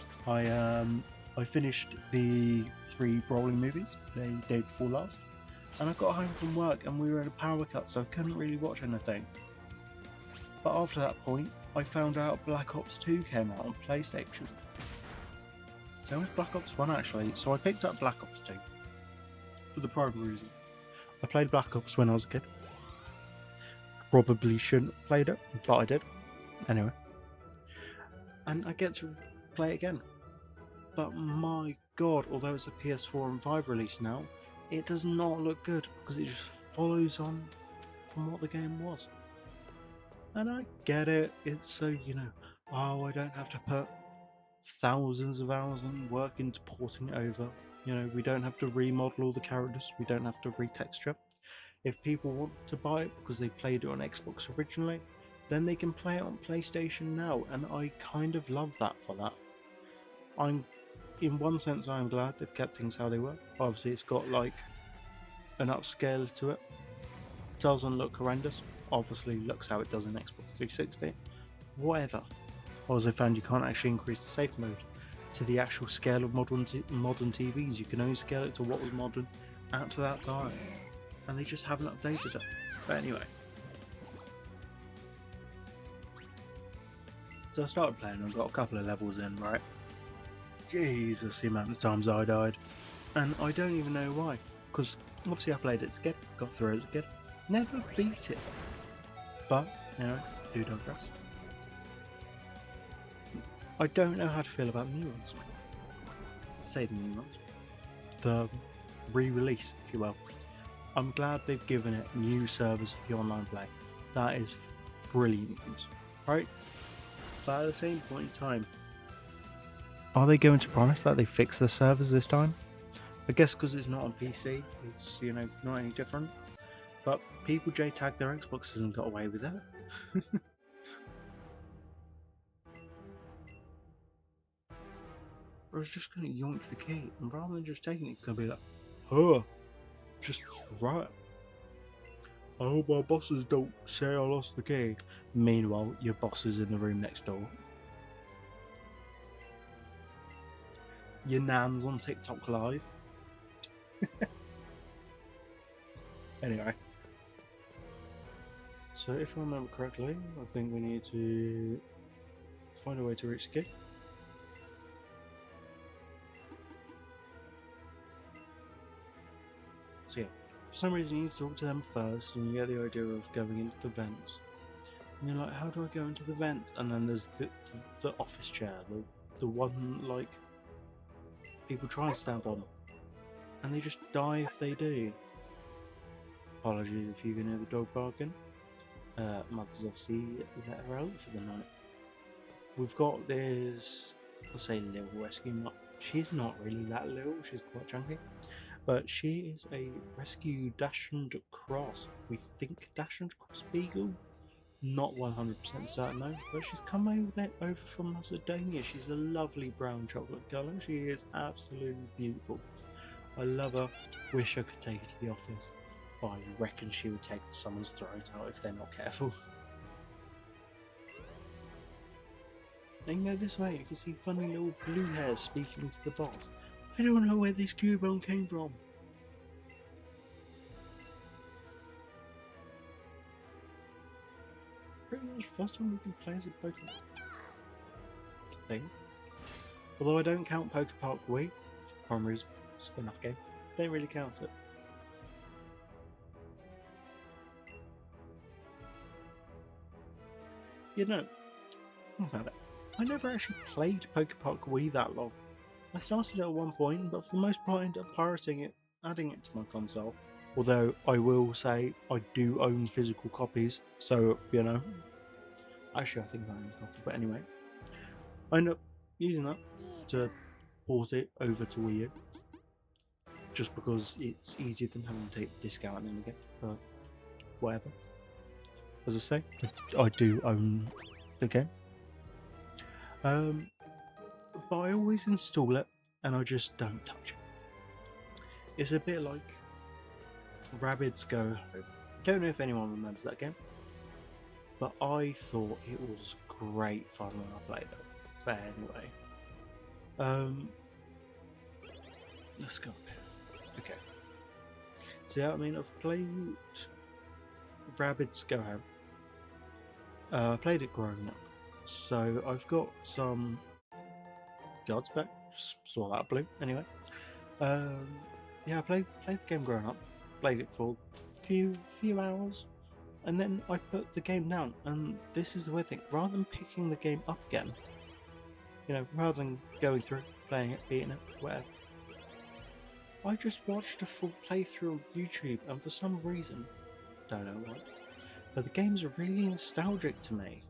Speaker 1: I finished the 3 Broly movies the day before last, and I got home from work and we were in a power cut, so I couldn't really watch anything. But after that point, I found out Black Ops 2 came out on PlayStation. So it was Black Ops 1 actually, so I picked up Black Ops 2 for the primary reason. I played Black Ops when I was a kid. Probably shouldn't have played it, but I did. Anyway. And I get to play it again. But my god, although it's a PS4 and 5 release now, it does not look good because it just follows on from what the game was. And I get it, it's so, I don't have to put thousands of hours and work into porting it over. We don't have to remodel all the characters, we don't have to retexture. If people want to buy it because they played it on Xbox originally, then they can play it on PlayStation now, and I kind of love that for that. In one sense, I'm glad they've kept things how they were. Obviously, it's got like an upscale to it. It doesn't look horrendous. Obviously, looks how it does in Xbox 360. Whatever. Also found you can't actually increase the safe mode to the actual scale of modern TVs. You can only scale it to what was modern at that time. And they just haven't updated it. But anyway. So I started playing and got a couple of levels in, right? Jesus, the amount of times I died. And I don't even know why. Because obviously I played it as a kid, got through it as a kid. Never beat it. But, do digress. I don't know how to feel about the new ones. Say the new ones. The re-release, if you will. I'm glad they've given it new servers for the online play. That is brilliant news, right? But at the same point in time, are they going to promise that they fix the servers this time? I guess because it's not on PC, it's, not any different. But people JTAG their Xboxes and got away with it. I was just going to yoink the key, and rather than just taking it, it's going to be like, oh, just right. I hope our bosses don't say I lost the key. Meanwhile, your boss is in the room next door. Your nan's on TikTok live. Anyway. So if I remember correctly, I think we need to find a way to reach the key. So yeah, for some reason you need to talk to them first and you get the idea of going into the vents. And you're like, how do I go into the vents? And then there's the office chair, the one like people try and stand on. And they just die if they do. Apologies if you can hear the dog barking. Mother's obviously let her out for the night. We've got this, let's say, little rescue mom. She's not really that little, she's quite chunky. But she is a rescue Dachshund Cross. We think Dachshund Cross Beagle. Not 100% certain though, but she's come over from Macedonia. She's a lovely brown chocolate colour. She is absolutely beautiful. I love her. Wish I could take her to the office, but I reckon she would take someone's throat out if they're not careful. And go this way, you can see funny little blue hairs speaking to the boss. I don't know where this Cubone came from. Pretty much first time we can play as a Pokemon thing. Although I don't count Poke Park Wii, Primary's spin-off game. Don't really count it. You know, think about it. I never actually played Pokepark Wii that long. I started at one point, but for the most part I ended up pirating it, adding it to my console. Although I will say I do own physical copies, so you know. Actually, I think I own a copy, but anyway, I ended up using that to port it over to Wii U, just because it's easier than having to take the disc out and then again. But whatever. As I say, I do own the game. But I always install it and I just don't touch it. It's a bit like Rabbids Go Home. Don't know if anyone remembers that game, but I thought it was great fun when I played it. But anyway, let's go up here. Okay. So yeah, I mean, I've played Rabbids Go Home. I played it growing up, so I've got some God's back. Just saw that blue. Anyway, yeah, I played the game growing up. Played it for a few hours, and then I put the game down. And this is the weird thing: rather than picking the game up again, you know, rather than going through, playing it, beating it, whatever, I just watched a full playthrough on YouTube, and for some reason, don't know why, but the game's really nostalgic to me.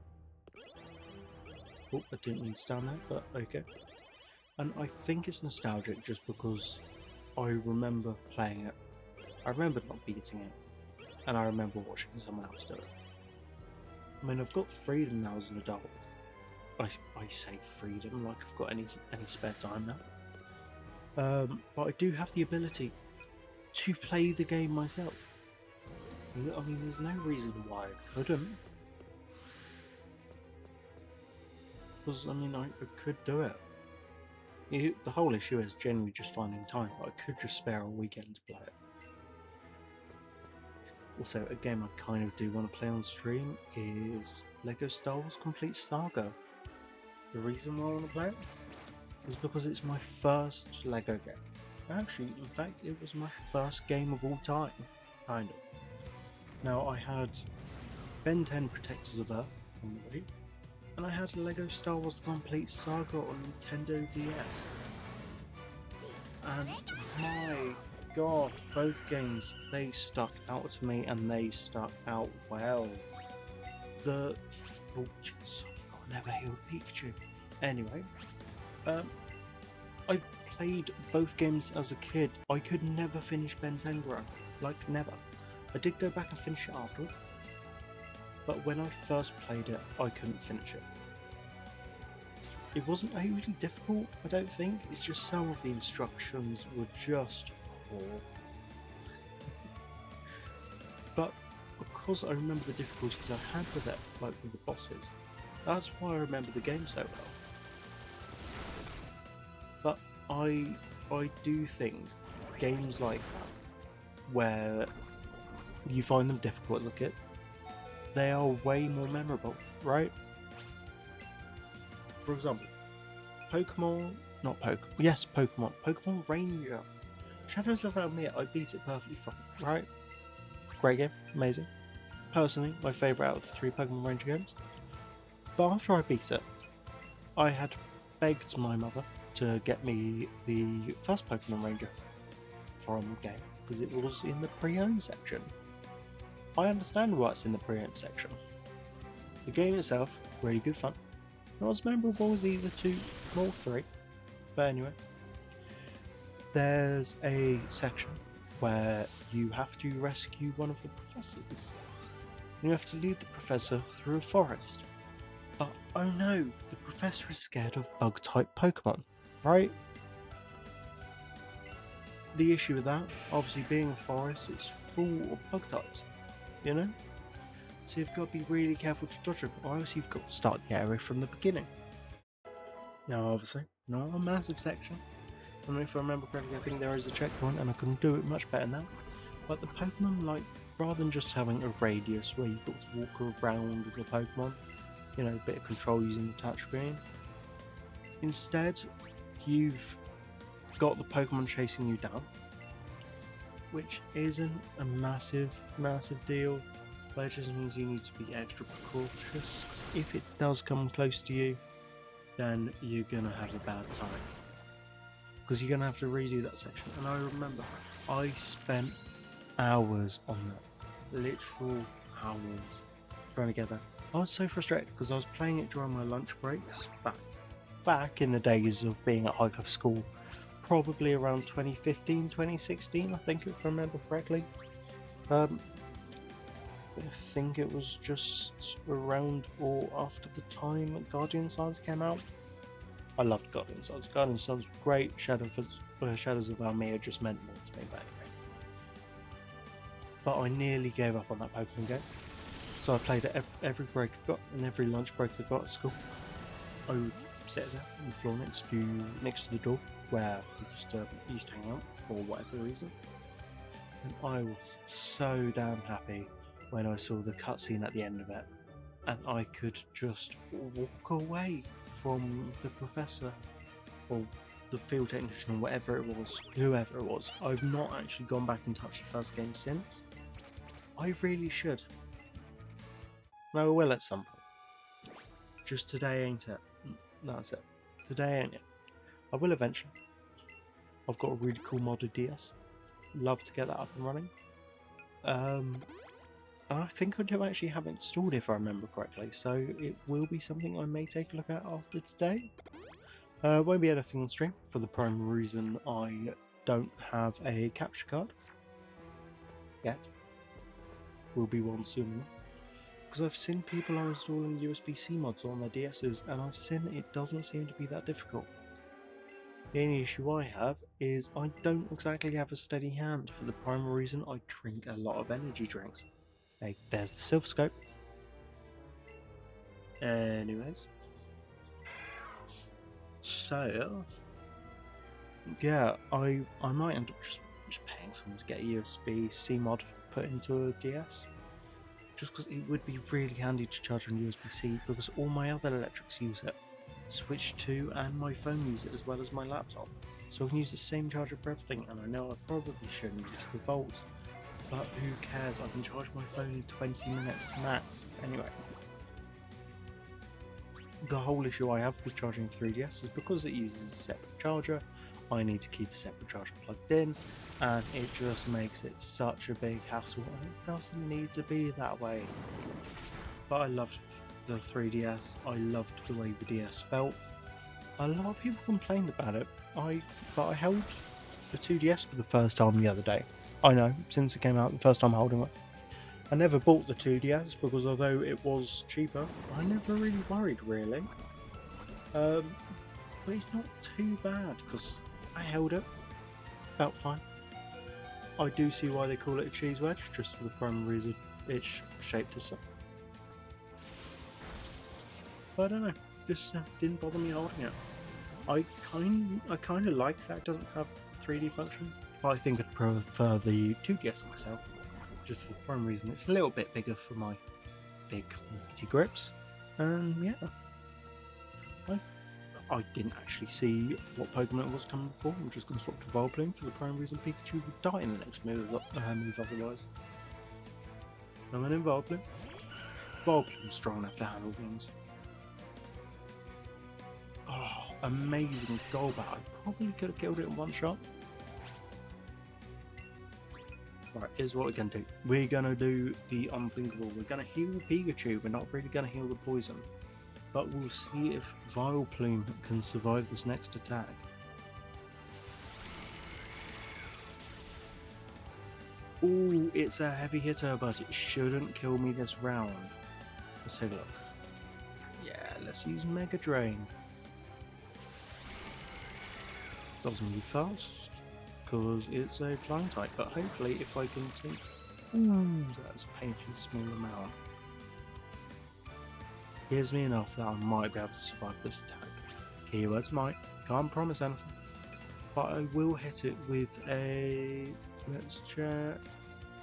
Speaker 1: Oh, I didn't mean to stand there, but okay. And I think it's nostalgic just because I remember playing it. I remember not beating it, and I remember watching someone else do it. I mean, I've got the freedom now as an adult. I say freedom like I've got any spare time now. But I do have the ability to play the game myself. I mean, there's no reason why I couldn't. Because, I mean, I could do it. The whole issue is generally just finding time, but I could just spare a weekend to play it. Also, a game I kind of do want to play on stream is LEGO Star Wars Complete Saga. The reason why I want to play it is because it's my first LEGO game. Actually, in fact, it was my first game of all time, kind of. Now, I had Ben 10 Protectors of Earth on the Wii, and I had LEGO Star Wars Complete Saga on Nintendo DS. And my god, both games, they stuck out to me, and they stuck out well. Oh jeez, I've got a never healed Pikachu. Anyway, I played both games as a kid. I could never finish Ben 10 Grow, like never. I did go back and finish it afterwards, but when I first played it, I couldn't finish it. It wasn't overly difficult, I don't think. It's just some of the instructions were just poor. But because I remember the difficulties I had with it, like with the bosses, that's why I remember the game so well. But I do think games like that, where you find them difficult as a kid, they are way more memorable, right? For example, Pokemon Ranger. Shadows of Almere, I beat it perfectly fine, right? Great game, amazing. Personally, my favourite out of the 3 Pokemon Ranger games. But after I beat it, I had begged my mother to get me the first Pokemon Ranger from the game, because it was in the pre-owned section. I understand why it's in the pre-owned section. The game itself, really good fun. Not as memorable as either 2 or 3, but anyway. There's a section where you have to rescue one of the professors. You have to lead the professor through a forest. But oh no, the professor is scared of bug-type Pokemon, right? The issue with that, obviously being a forest, it's full of bug types, you know? So you've got to be really careful to dodge them, or else you've got to start the area from the beginning. Now obviously, not a massive section. I mean, if I remember correctly, I think there is a checkpoint, and I can do it much better now. But the Pokemon, like, rather than just having a radius where you've got to walk around with the Pokemon, you know, a bit of control using the touchscreen, instead, you've got the Pokemon chasing you down, which isn't a massive deal. but it just means you need to be extra precautious, because if it does come close to you, then you're gonna have a bad time. Because you're gonna have to redo that section. And I remember I spent hours on that. Literal hours trying to get that. I was so frustrated because I was playing it during my lunch breaks back in the days of being at Highcliffe School, probably around 2015, 2016, I think, if I remember correctly. I think it was just around or after the time Guardian Signs came out. I loved Guardian Signs. Guardian Signs were great. Shadows of Almea just meant more to me, but anyway. But I nearly gave up on that Pokemon game. So I played it every break I got, and every lunch break I got at school. I would sit there on the floor next to the door where we used to hang out for whatever reason. And I was so damn happy when I saw the cutscene at the end of it, and I could just walk away from the professor or the field technician or whatever it was, whoever it was. I've not actually gone back and touched the first game since. I really should. No, I will at some point. Just today ain't it. That's it. Today ain't it. I will eventually. I've got a really cool modded DS. Love to get that up and running. And I think I do actually have it installed if I remember correctly, so it will be something I may take a look at after today. Won't be anything on stream for the primary reason I don't have a capture card yet. Will be one soon enough. Because I've seen people are installing USB-C mods on their DSs, and I've seen it doesn't seem to be that difficult. The only issue I have is I don't exactly have a steady hand for the primary reason I drink a lot of energy drinks. Hey, there's the Silver Scope. Anyways. So, yeah, I might end up just paying someone to get a USB-C mod put into a DS. Just because it would be really handy to charge on USB-C, because all my other electrics use it. Switch 2 and my phone use it as well as my laptop. So I can use the same charger for everything, and I know I probably shouldn't use the volts, but who cares? I can charge my phone in 20 minutes max. Anyway, the whole issue I have with charging 3DS is because it uses a separate charger, I need to keep a separate charger plugged in, and it just makes it such a big hassle, and it doesn't need to be that way. But I loved the 3DS, I loved the way the DS felt. A lot of people complained about it, but I held the 2DS for the first time the other day. I know, since it came out, the first time holding it. I never bought the 2DS because although it was cheaper, I never really worried really. But it's not too bad because I held it, felt fine. I do see why they call it a cheese wedge, just for the primary reason it's shaped as such. But I don't know, just didn't bother me holding it. I kind of like that it doesn't have the 3D function, but I think I'd prefer the 2DS myself, just for the primary reason it's a little bit bigger for my big meaty grips. And yeah, I didn't actually see what Pokemon it was coming before. I'm just going to swap to Vileplume for the primary reason Pikachu would die in the next move otherwise. I'm in Vileplume. Vileplume's strong enough to handle things. Oh, amazing Golbat. I probably could have killed it in one shot. Right, here's what we're going to do. We're going to do the unthinkable. We're going to heal Pikachu. We're not really going to heal the poison. But we'll see if Vileplume can survive this next attack. Ooh, it's a heavy hitter, but it shouldn't kill me this round. Let's take a look. Yeah, let's use Mega Drain. Doesn't move fast, because it's a flying type, but hopefully if I can take... Ooh, that's a painfully small amount. Gives me enough that I might be able to survive this attack. Keywords might, can't promise anything. But I will hit it with a... let's check.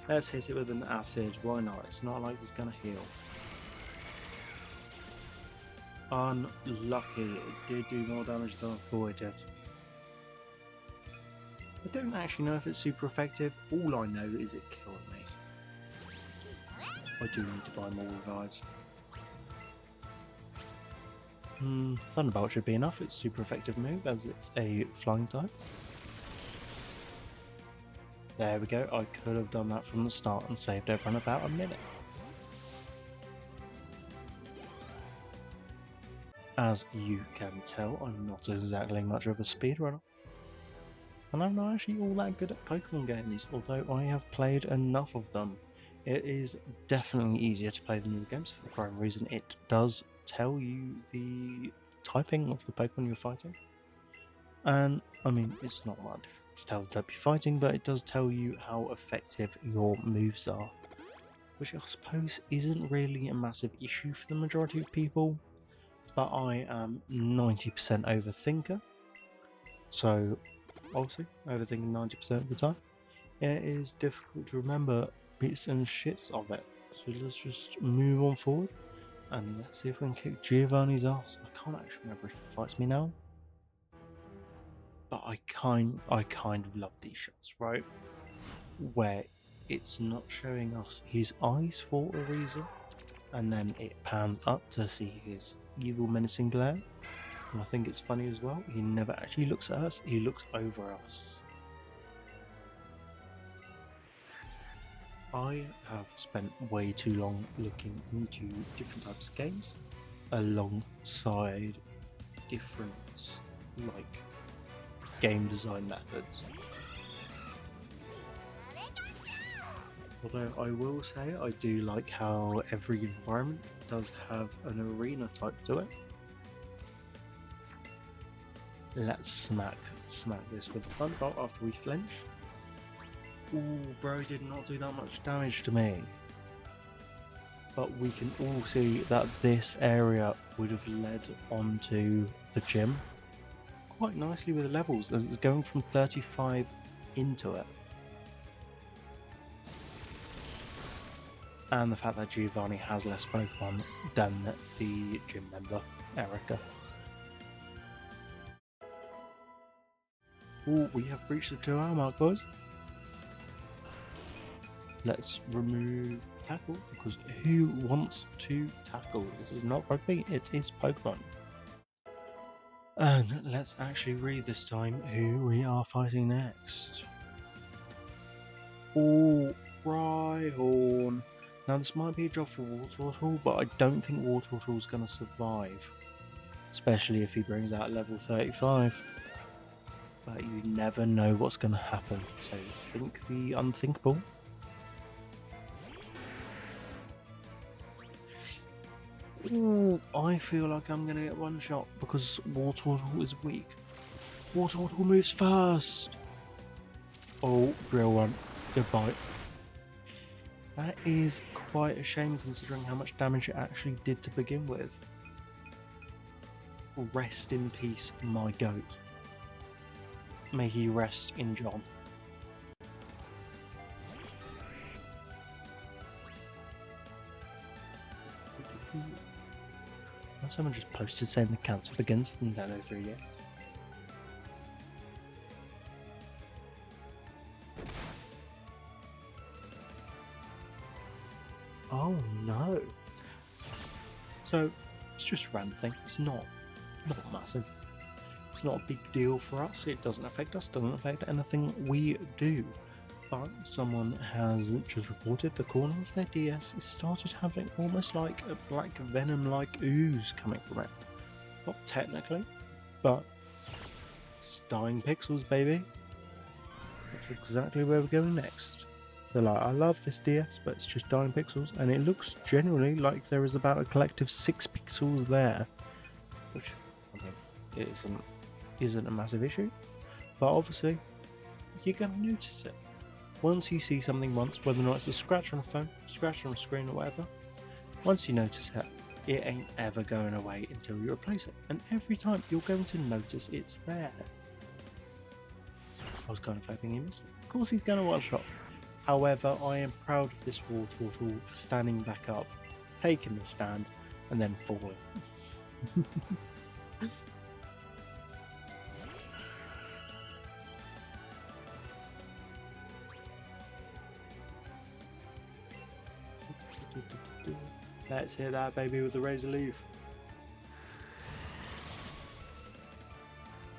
Speaker 1: Let's hit it with an acid, why not? It's not like it's gonna heal. Unlucky, it did do more damage than I thought it did. I don't actually know if it's super effective, all I know is it killed me. I do need to buy more revives. Thunderbolt should be enough. It's a super effective move as it's a flying type. There we go. I could have done that from the start and saved everyone about a minute. As you can tell, I'm not exactly much of a speedrunner. And I'm not actually all that good at Pokemon games, although I have played enough of them. It is definitely easier to play the newer games for the prime reason it does tell you the typing of the Pokemon you're fighting. And, I mean, it's not that difficult to tell the type you're fighting, but it does tell you how effective your moves are. Which I suppose isn't really a massive issue for the majority of people, but I am 90% overthinker. So, obviously, overthinking 90% of the time, it is difficult to remember bits and shits of it. So let's just move on forward and let's see if we can kick Giovanni's ass. I can't actually remember if he fights me now, but I kind of love these shots, right? Where it's not showing us his eyes for a reason, and then it pans up to see his evil, menacing glare. And I think it's funny as well, he never actually looks at us, he looks over us. I have spent way too long looking into different types of games alongside different game design methods. Although I will say I do like how every environment does have an arena type to it. Let's smack this with a Thunderbolt after we flinch. Ooh, bro did not do that much damage to me. But we can all see that this area would have led onto the gym quite nicely with the levels, as it's going from 35 into it. And the fact that Giovanni has less Pokemon than the gym member, Erica. Ooh, we have breached the 2-hour mark, boys. Let's remove tackle, because who wants to tackle? This is not rugby, it is Pokemon. And let's actually read this time who we are fighting next. Oh, Rhyhorn. Now this might be a job for Wartortle, but I don't think Wartortle's going to survive. Especially if he brings out level 35. But you never know what's going to happen, so think the unthinkable. Ooh, I feel like I'm going to get one shot because Wartortle is weak. Wartortle moves first! Oh, Drill Run. Goodbye. That is quite a shame considering how much damage it actually did to begin with. Rest in peace, my goat. May he rest in John. Someone just posted saying the council begins for Nintendo 3DS. Oh no. So it's just a random thing. It's not massive. It's not a big deal for us. It doesn't affect us, doesn't affect anything we do. But someone has just reported the corner of their DS started having almost like a black venom-like ooze coming from it. Not technically, but it's dying pixels, baby. That's exactly where we're going next. They're like, I love this DS, but it's just dying pixels, and it looks generally like there is about a collective 6 pixels there, which, I mean, it isn't a massive issue, but obviously, you're going to notice it. Once you see something once, whether or not it's a scratch on a phone, scratch on a screen or whatever, once you notice it, it ain't ever going away until you replace it. And every time you're going to notice it's there. I was kind of hoping he missed. Of course he's going to one-shot. However, I am proud of this Wartortle for standing back up, taking the stand, and then falling. Let's hit that baby with the razor leaf.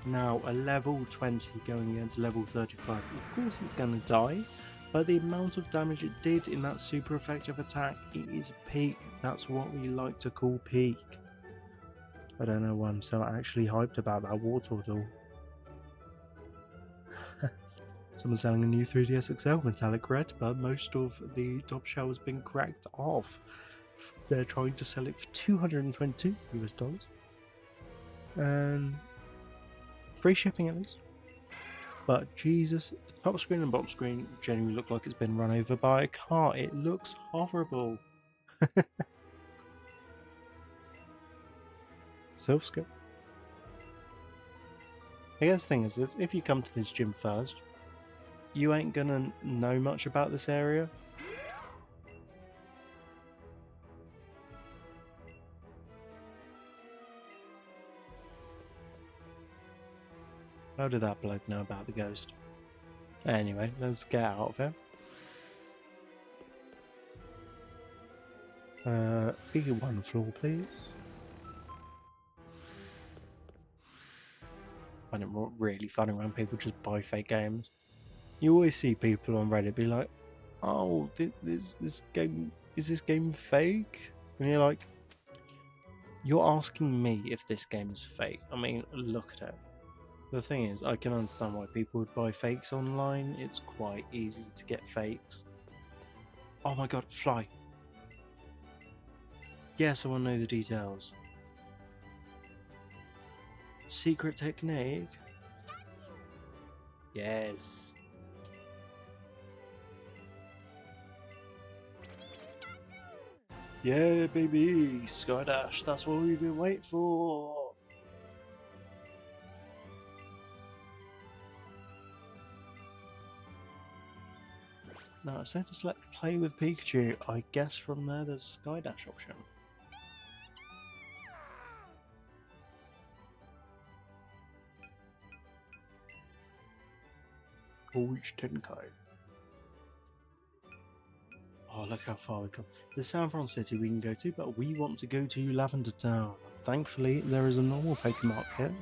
Speaker 1: Now a level 20 going against level 35. Of course he's gonna die, but the amount of damage it did in that super effective attack, it is peak. That's what we like to call peak. I don't know why I'm so actually hyped about that water tool. Someone's selling a new 3DS XL metallic red, but most of the top shell has been cracked off. They're trying to sell it for $222 US. And free shipping at least. But Jesus, the top screen and bottom screen genuinely look like it's been run over by a car. It looks horrible. Self-scope. I guess the thing is if you come to this gym first, you ain't gonna know much about this area. How did that bloke know about the ghost? Anyway, let's get out of here. Be one floor, please. I find it really funny when people just buy fake games. You always see people on Reddit be like, "Oh, this game is this game fake?" And you're like, "You're asking me if this game is fake? I mean, look at it." The thing is, I can understand why people would buy fakes online. It's quite easy to get fakes. Oh my god, fly! Yes, I want to know the details. Secret technique? Yes. Yeah, baby! Skydash, that's what we've been waiting for! Now it said to select play with Pikachu. I guess from there's a Skydash option. Reach 10k. Oh, look how far we come. There's Saffron City we can go to, but we want to go to Lavender Town. Thankfully, there is a normal Pokemon here.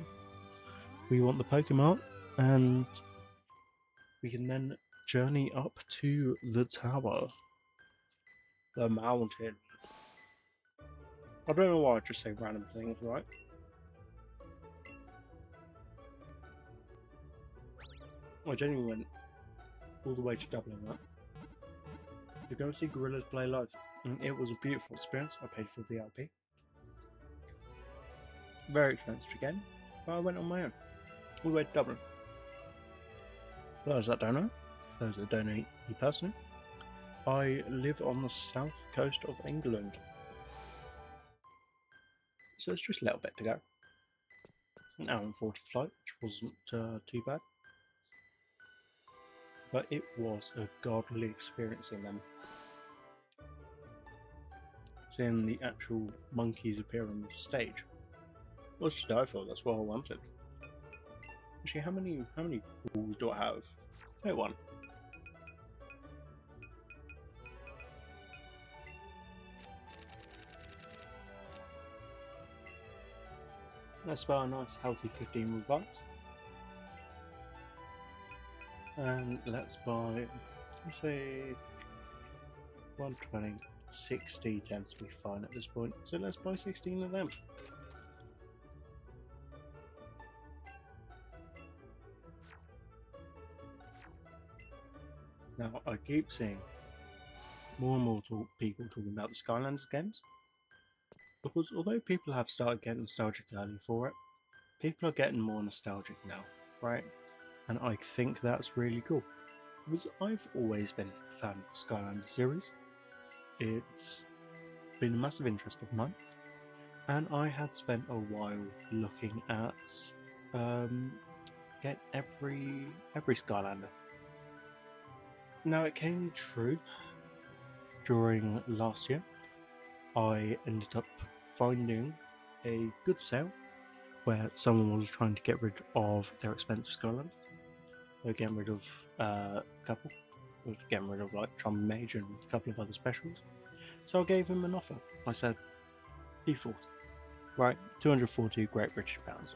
Speaker 1: We want the Pokemon, and we can then journey up to the tower. The mountain. I don't know why I just say random things, right? I genuinely went all the way to Dublin, that. To go and see Gorillas play live. And it was a beautiful experience. I paid for VIP. Very expensive again, but I went on my own. All the way to Dublin. For those that don't know, for those that don't know me personally, I live on the south coast of England. So it's just a little bit to go. An hour and 40 flight, which wasn't too bad. But it was a godly experience seeing them. Seeing the actual monkeys appear on the stage was to die for. That's what I wanted. Actually, how many balls do I have? Say one. Let's buy a nice healthy 15 revives. And let's buy, let's say 120, 60 tends to be fine at this point. So let's buy 16 of them. Now I keep seeing more and more people talking about the Skylanders games. Because although people have started getting nostalgic early for it, people are getting more nostalgic now, right? And I think that's really cool. Because I've always been a fan of the Skylanders series. It's been a massive interest of mine. And I had spent a while looking at get every Skylander. Now it came true during last year. I ended up finding a good sale where someone was trying to get rid of their expensive Skylanders. They were getting rid of a couple. They were getting rid of like Trump Mage and a couple of other specials. So I gave him an offer. I said, P40, right? 240 Great British pounds.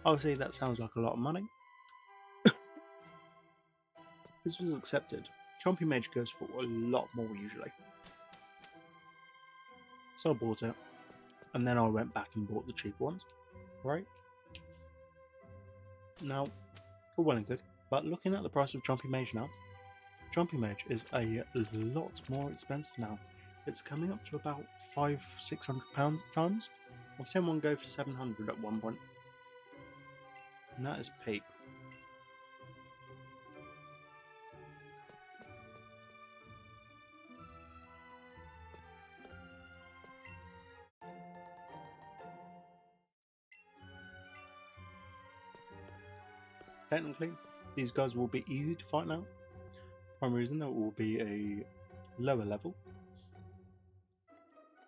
Speaker 1: Obviously, that sounds like a lot of money. This was accepted. Chompy Mage goes for a lot more usually. So I bought it, and then I went back and bought the cheap ones, right? Now, all well and good, but looking at the price of Chompy Mage now, Chompy Mage is a lot more expensive now. It's coming up to about £500-600 at times. I've seen one go for 700 at one point, and that is peak. Technically, these guys will be easy to fight now. For some reason, there will be a lower level.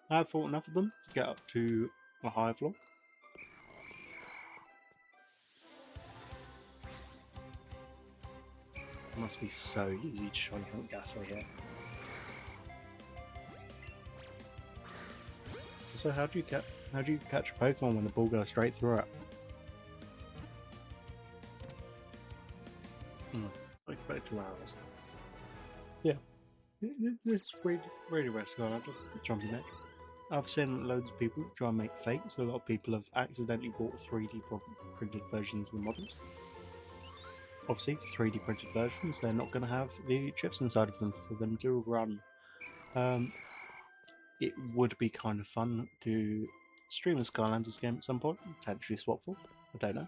Speaker 1: I have fought enough of them to get up to a higher floor. It must be so easy to try and hunt Ghastly here. So how do you catch a Pokemon when the ball goes straight through it? Like back 2 hours. Yeah. It's really risky. I like Chompy Mage. I've seen loads of people try and make fakes. A lot of people have accidentally bought 3D printed versions of the models. Obviously, the 3D printed versions, they're not going to have the chips inside of them for them to run. It would be kind of fun to stream a Skylanders game at some point, potentially Swapful. I don't know.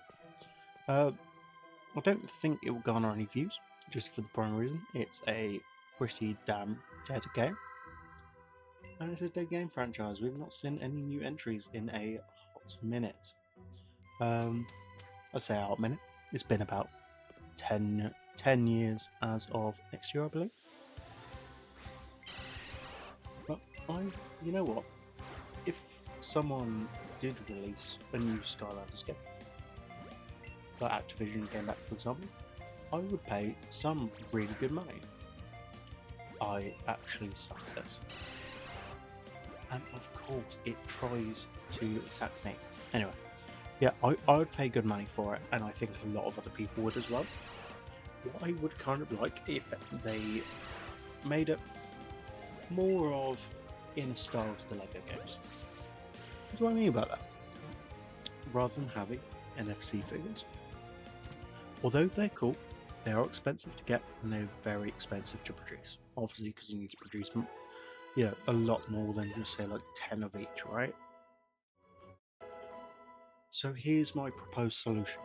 Speaker 1: I don't think it will garner any views, just for the primary reason it's a pretty damn dead game. And it's a dead game franchise. We've not seen any new entries in a hot minute. I say a hot minute. It's been about 10 years as of next year, I believe. But you know what? If someone did release a new Skylanders game, like Activision came back, for example, I would pay some really good money. I actually suck at this. And of course, it tries to attack me. Anyway, yeah, I would pay good money for it, and I think a lot of other people would as well. What I would kind of like if they made it more of in a style to the Lego games. What do I mean about that? Rather than having NFC figures. Although they're cool, they are expensive to get and they're very expensive to produce. Obviously, because you need to produce them, a lot more than just say like 10 of each, right? So here's my proposed solution,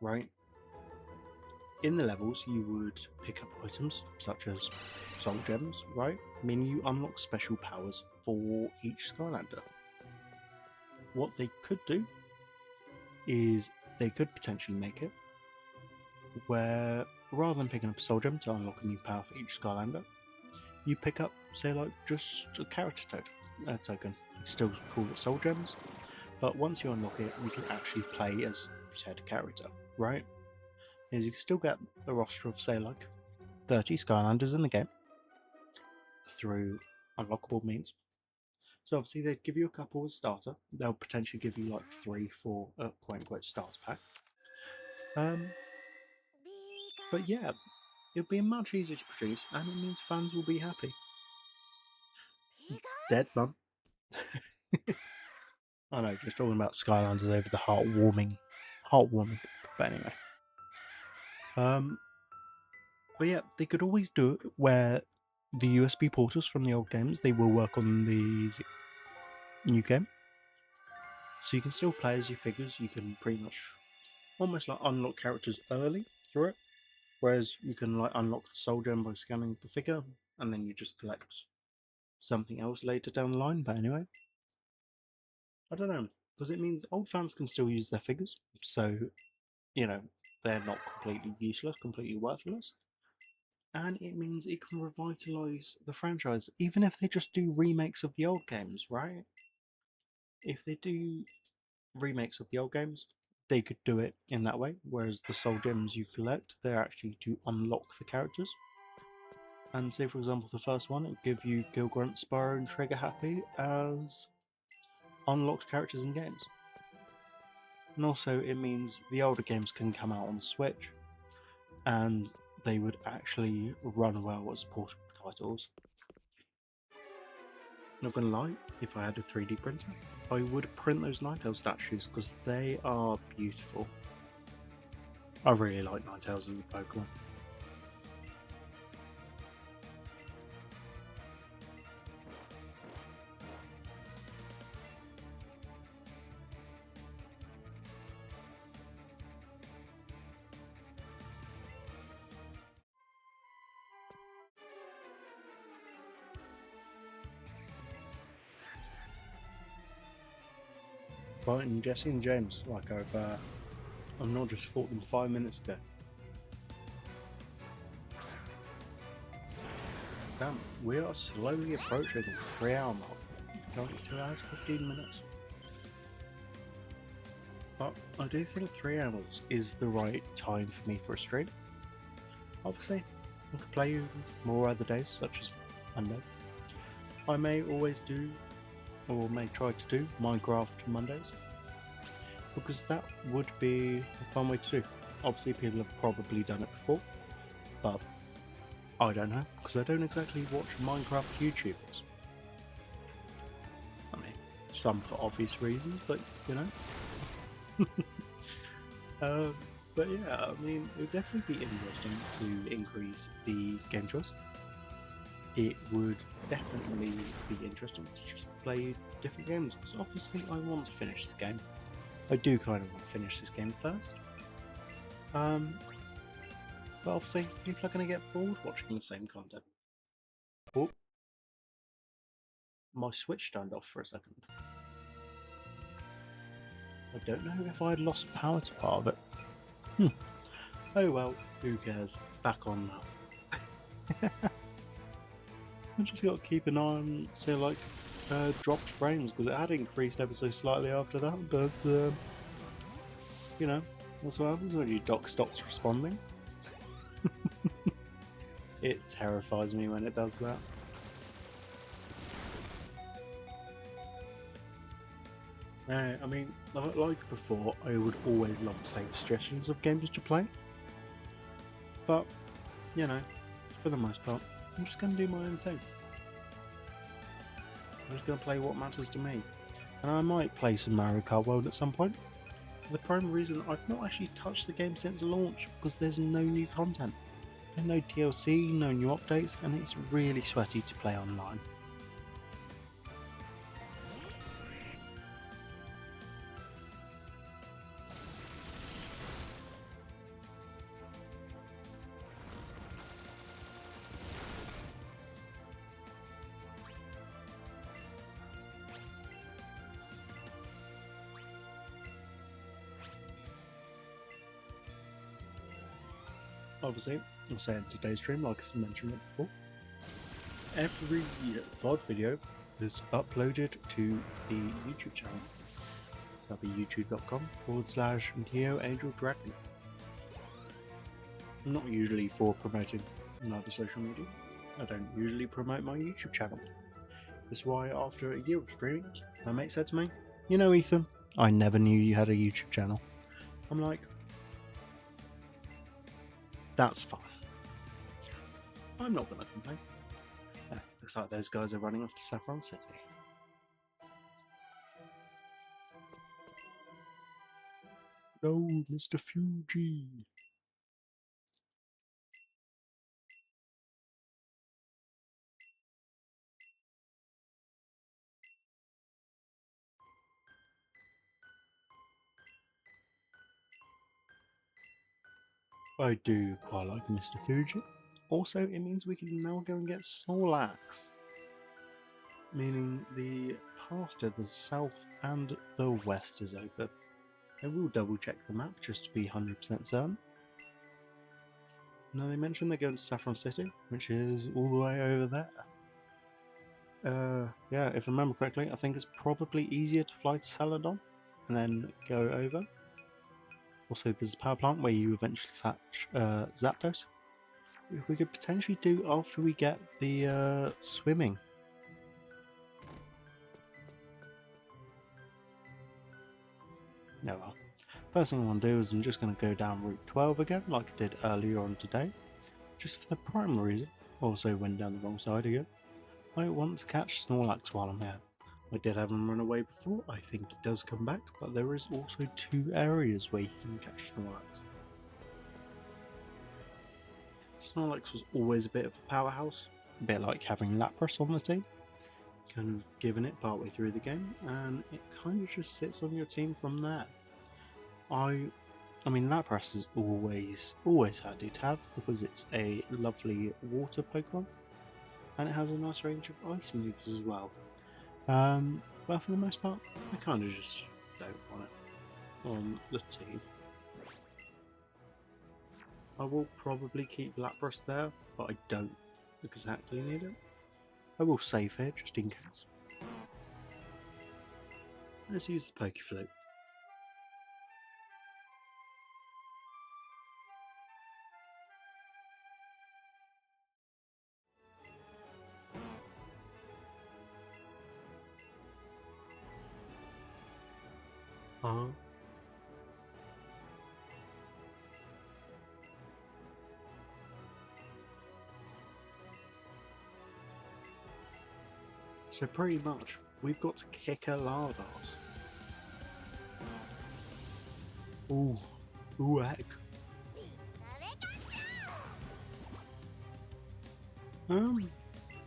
Speaker 1: right? In the levels, you would pick up items such as soul gems, right? Meaning you unlock special powers for each Skylander. What they could do is they could potentially make it where rather than picking up a soul gem to unlock a new power for each Skylander, you pick up, say, like just a character token. You still call it soul gems, but once you unlock it, you can actually play as said character, right? Is you can still get a roster of, say, like 30 Skylanders in the game through unlockable means. So obviously they'd give you a couple as starter. They'll potentially give you like 3 for a quote-unquote starter pack. But yeah, it'll be much easier to produce, and it means fans will be happy. Dead mum. I know, just talking about Skylanders over the heartwarming. But anyway, but yeah, they could always do it where the USB portals from the old games they will work on the new game, so you can still play as your figures. You can pretty much almost like unlock characters early through it, whereas you can like unlock the soul gem by scanning the figure, and then you just collect something else later down the line. But anyway, I don't know, because it means old fans can still use their figures, so they're not completely useless, completely worthless. And it means it can revitalise the franchise, even if they just do remakes of the old games, right? If they do remakes of the old games, they could do it in that way, whereas the soul gems you collect, they're actually to unlock the characters. And say, for example, the first one, it would give you Gil Grunt, Spyro, and Trigger Happy as unlocked characters in games. And also, it means the older games can come out on Switch, and they would actually run well as portable titles. Not gonna lie, if I had a 3D printer, I would print those Ninetales statues because they are beautiful. I really like Ninetales as a Pokemon. Fighting Jesse and James like I've not just fought them 5 minutes ago. Damn, we are slowly approaching the 3-hour mark. Currently 2 hours, 15 minutes. But I do think 3 hours is the right time for me for a stream. Obviously, I could play more other days, such as Monday. I may always do, or may try to do, Minecraft Mondays, because that would be a fun way to do. Obviously, people have probably done it before, but I don't know, because I don't exactly watch Minecraft YouTubers. I mean, some for obvious reasons, but you know. But yeah, I mean, it would definitely be interesting to increase the game choice. It would definitely be interesting to just play different games, because obviously I want to finish this game. I do kind of want to finish this game first. But obviously people are going to get bored watching the same content. Oh, my Switch turned off for a second. I don't know if I had lost power to part of it. Oh well, who cares? It's back on now. I just got to keep an eye on, say, like, dropped frames, because it had increased ever so slightly after that, but, you know, that's what happens when your dock stops responding. It terrifies me when it does that. I mean, like before, I would always love to take suggestions of games to play, but, you know, for the most part, I'm just going to do my own thing. I'm just going to play what matters to me. And I might play some Mario Kart World at some point. The prime reason I've not actually touched the game since launch, because there's no new content. There's no DLC, no new updates, and it's really sweaty to play online. Obviously, I'll say in today's stream, like I mentioned it before, every VOD video is uploaded to the YouTube channel. So that'll be youtube.com/NeoAngelDragon. Not usually for promoting another social media. I don't usually promote my YouTube channel. That's why after a year of streaming, my mate said to me, "You know, Ethan, I never knew you had a YouTube channel." I'm like, that's fine. I'm not going to complain. Looks like those guys are running off to Saffron City. No, Mr. Fuji. I do quite like Mr. Fuji. Also, it means we can now go and get Snorlax. Meaning the path to the south and the west is open. I will double check the map just to be 100% certain. Now they mentioned they're going to Saffron City, which is all the way over there. Yeah, if I remember correctly, I think it's probably easier to fly to Celadon and then go over. Also, there's a power plant where you eventually catch Zapdos. we could potentially do after we get the swimming. No, well. First thing I want to do is I'm just going to go down Route 12 again, like I did earlier on today. Just for the primary reason, also went down the wrong side again. I want to catch Snorlax while I'm here. I did have him run away before, I think he does come back, but there is also 2 areas where you can catch Snorlax. Snorlax was always a bit of a powerhouse, a bit like having Lapras on the team, kind of giving it partway through the game, and it kind of just sits on your team from there. I mean Lapras is always handy to have because it's a lovely water Pokemon, and it has a nice range of ice moves as well. But for the most part, I kind of just don't want it on the team. I will probably keep Lapras there, but I don't exactly need it. I will save here just in case. Let's use the Pokeflute. So pretty much, we've got to kick a lot of ours. Ooh, heck.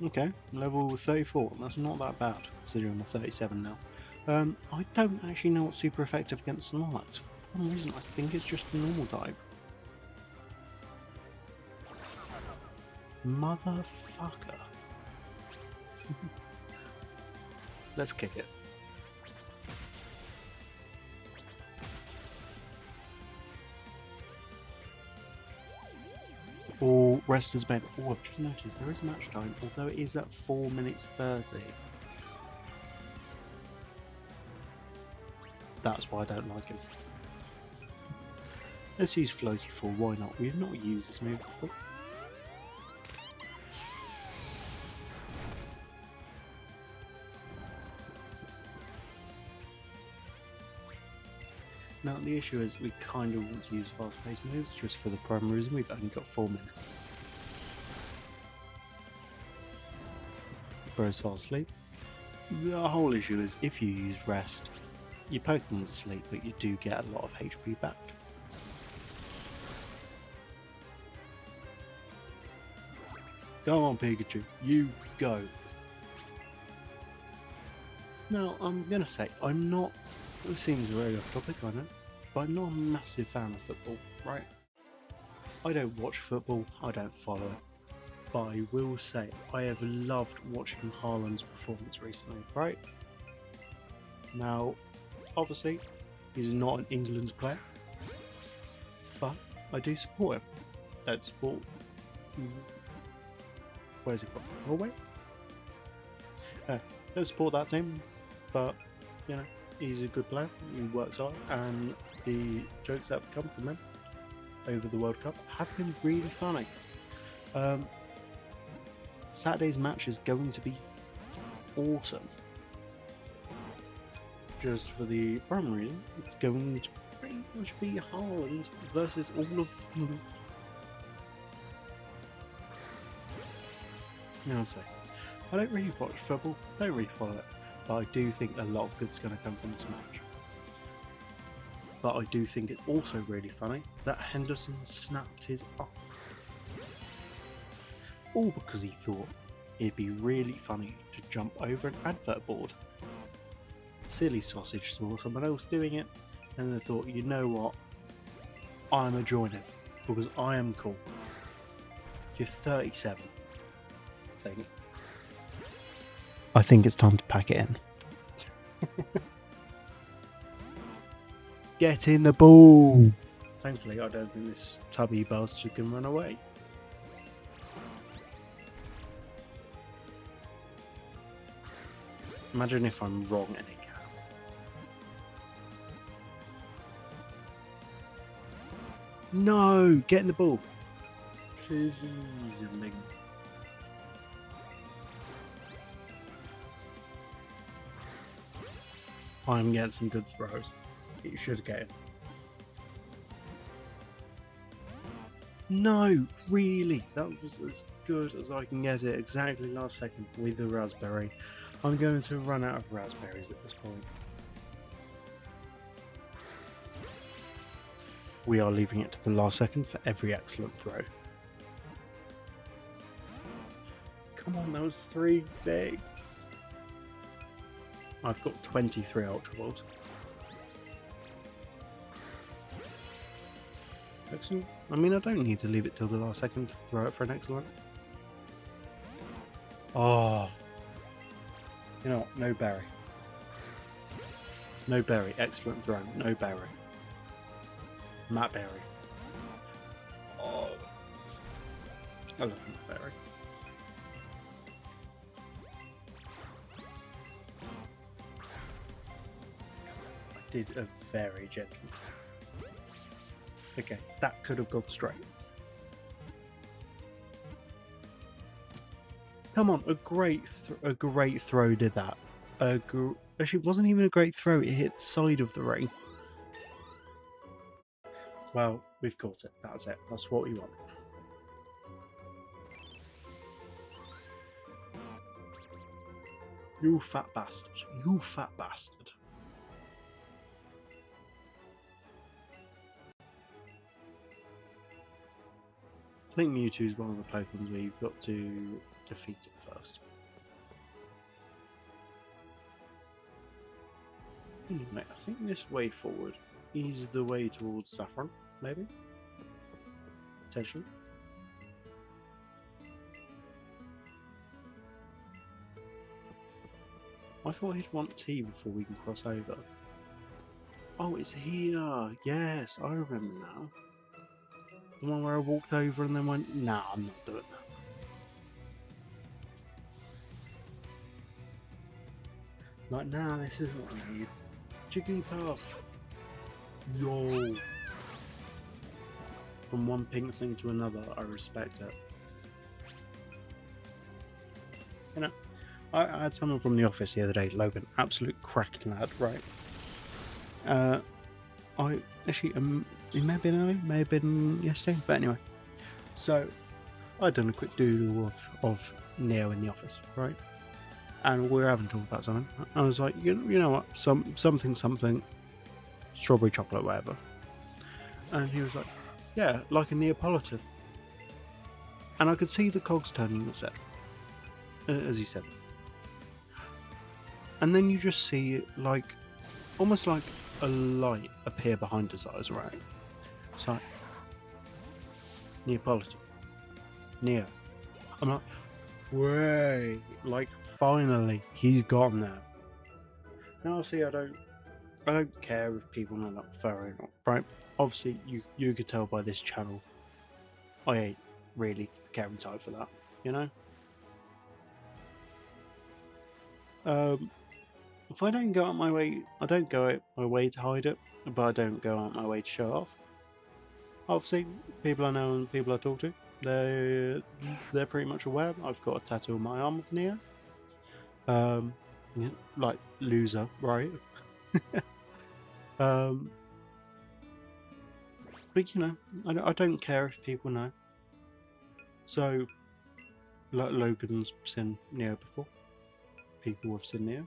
Speaker 1: Okay, level 34, that's not that bad, considering we're 37 now. I don't actually know what's super effective against Snorlax. For some reason, I think it's just the normal type. Motherfucker. Let's kick it. Or rest as bed. Oh, I've just noticed there is match time, although it is at 4 minutes 30. That's why I don't like him. Let's use Floaty 4, why not? We've not used this move before. Now the issue is we kind of want to use fast-paced moves just for the primary reason we've only got 4 minutes. Bro's fast asleep. The whole issue is if you use rest, your Pokemon's asleep, but you do get a lot of HP back. Go on Pikachu, you go! Now I'm gonna say, I'm not, this seems very off topic I know, but I'm not a massive fan of football, right? I don't watch football, I don't follow it, but I will say I have loved watching Haaland's performance recently, right? Now, obviously, he's not an England player, but I do support him. I don't support... Where's he from? Norway? Don't support that team, but, you know, he's a good player, he works hard, and the jokes that have come from him over the World Cup have been really funny. Saturday's match is going to be awesome. Just for the primary reason, it's going to pretty much be Haaland versus all of England. Now I say, I don't really watch football, don't really follow it, but I do think a lot of good's going to come from this match. But I do think it's also really funny that Henderson snapped his arm. All because he thought it'd be really funny to jump over an advert board. Silly sausage saw someone else doing it, and they thought, you know what, I'm a join it, because I am cool. You're 37. I think it's time to pack it in. Get in the ball! Thankfully, I don't think this tubby bastard can run away. Imagine if I'm wrong and it can. No! Get in the ball! Please, Ming. I'm getting some good throws. You should get it. No, really, that was as good as I can get it. Exactly last second with the raspberry. I'm going to run out of raspberries at this point. We are leaving it to the last second for every excellent throw. Come on, that was 3 ticks. I've got 23 Ultra Balls. Excellent. I mean, I don't need to leave it till the last second to throw it for an excellent. Oh. You know what? No berry. No berry. Excellent throw. No berry. Matt Berry. Oh. I love Matt Berry. I did a very gentle. Okay, that could have gone straight. Come on, a great throw did that. Actually, it wasn't even a great throw. It hit the side of the ring. Well, we've caught it. That's it. That's what we want. You fat bastard. You fat bastard. I think Mewtwo is one of the Pokemon where you've got to defeat it first. Anyway, I think this way forward is the way towards Saffron, maybe? Potentially. I thought he'd want tea before we can cross over. Oh, it's here! Yes, I remember now. The one where I walked over and then went, nah, I'm not doing that. Like, nah, this isn't what I need. Jigglypuff! Yo! From one pink thing to another, I respect it. You know, I had someone from the office the other day, Logan, absolute cracking lad, right? I actually, it may have been early, may have been yesterday, but anyway. So, I'd done a quick doodle of Neo in the office, right? And we were having to talk about something. I was like, you know what, something, strawberry chocolate, whatever. And he was like, yeah, like a Neapolitan. And I could see the cogs turning in his head, as he said. And then you just see, like, almost like a light appear behind his eyes, right? It's like, Neapolitan. Neo. I'm like, way, like, finally, he's gotten there. Now, see, I don't care if people know that furry or not, right? Obviously, you could tell by this channel, I ain't really the caring type for that, you know? If I don't go out my way, I don't go out my way to hide it, but I don't go out my way to show off. Obviously, people I know and people I talk to, they're pretty much aware. I've got a tattoo on my arm of Neo. Yeah, like loser, right? But you know, I don't care if people know. So, like Logan's seen Neo before. People have seen Neo.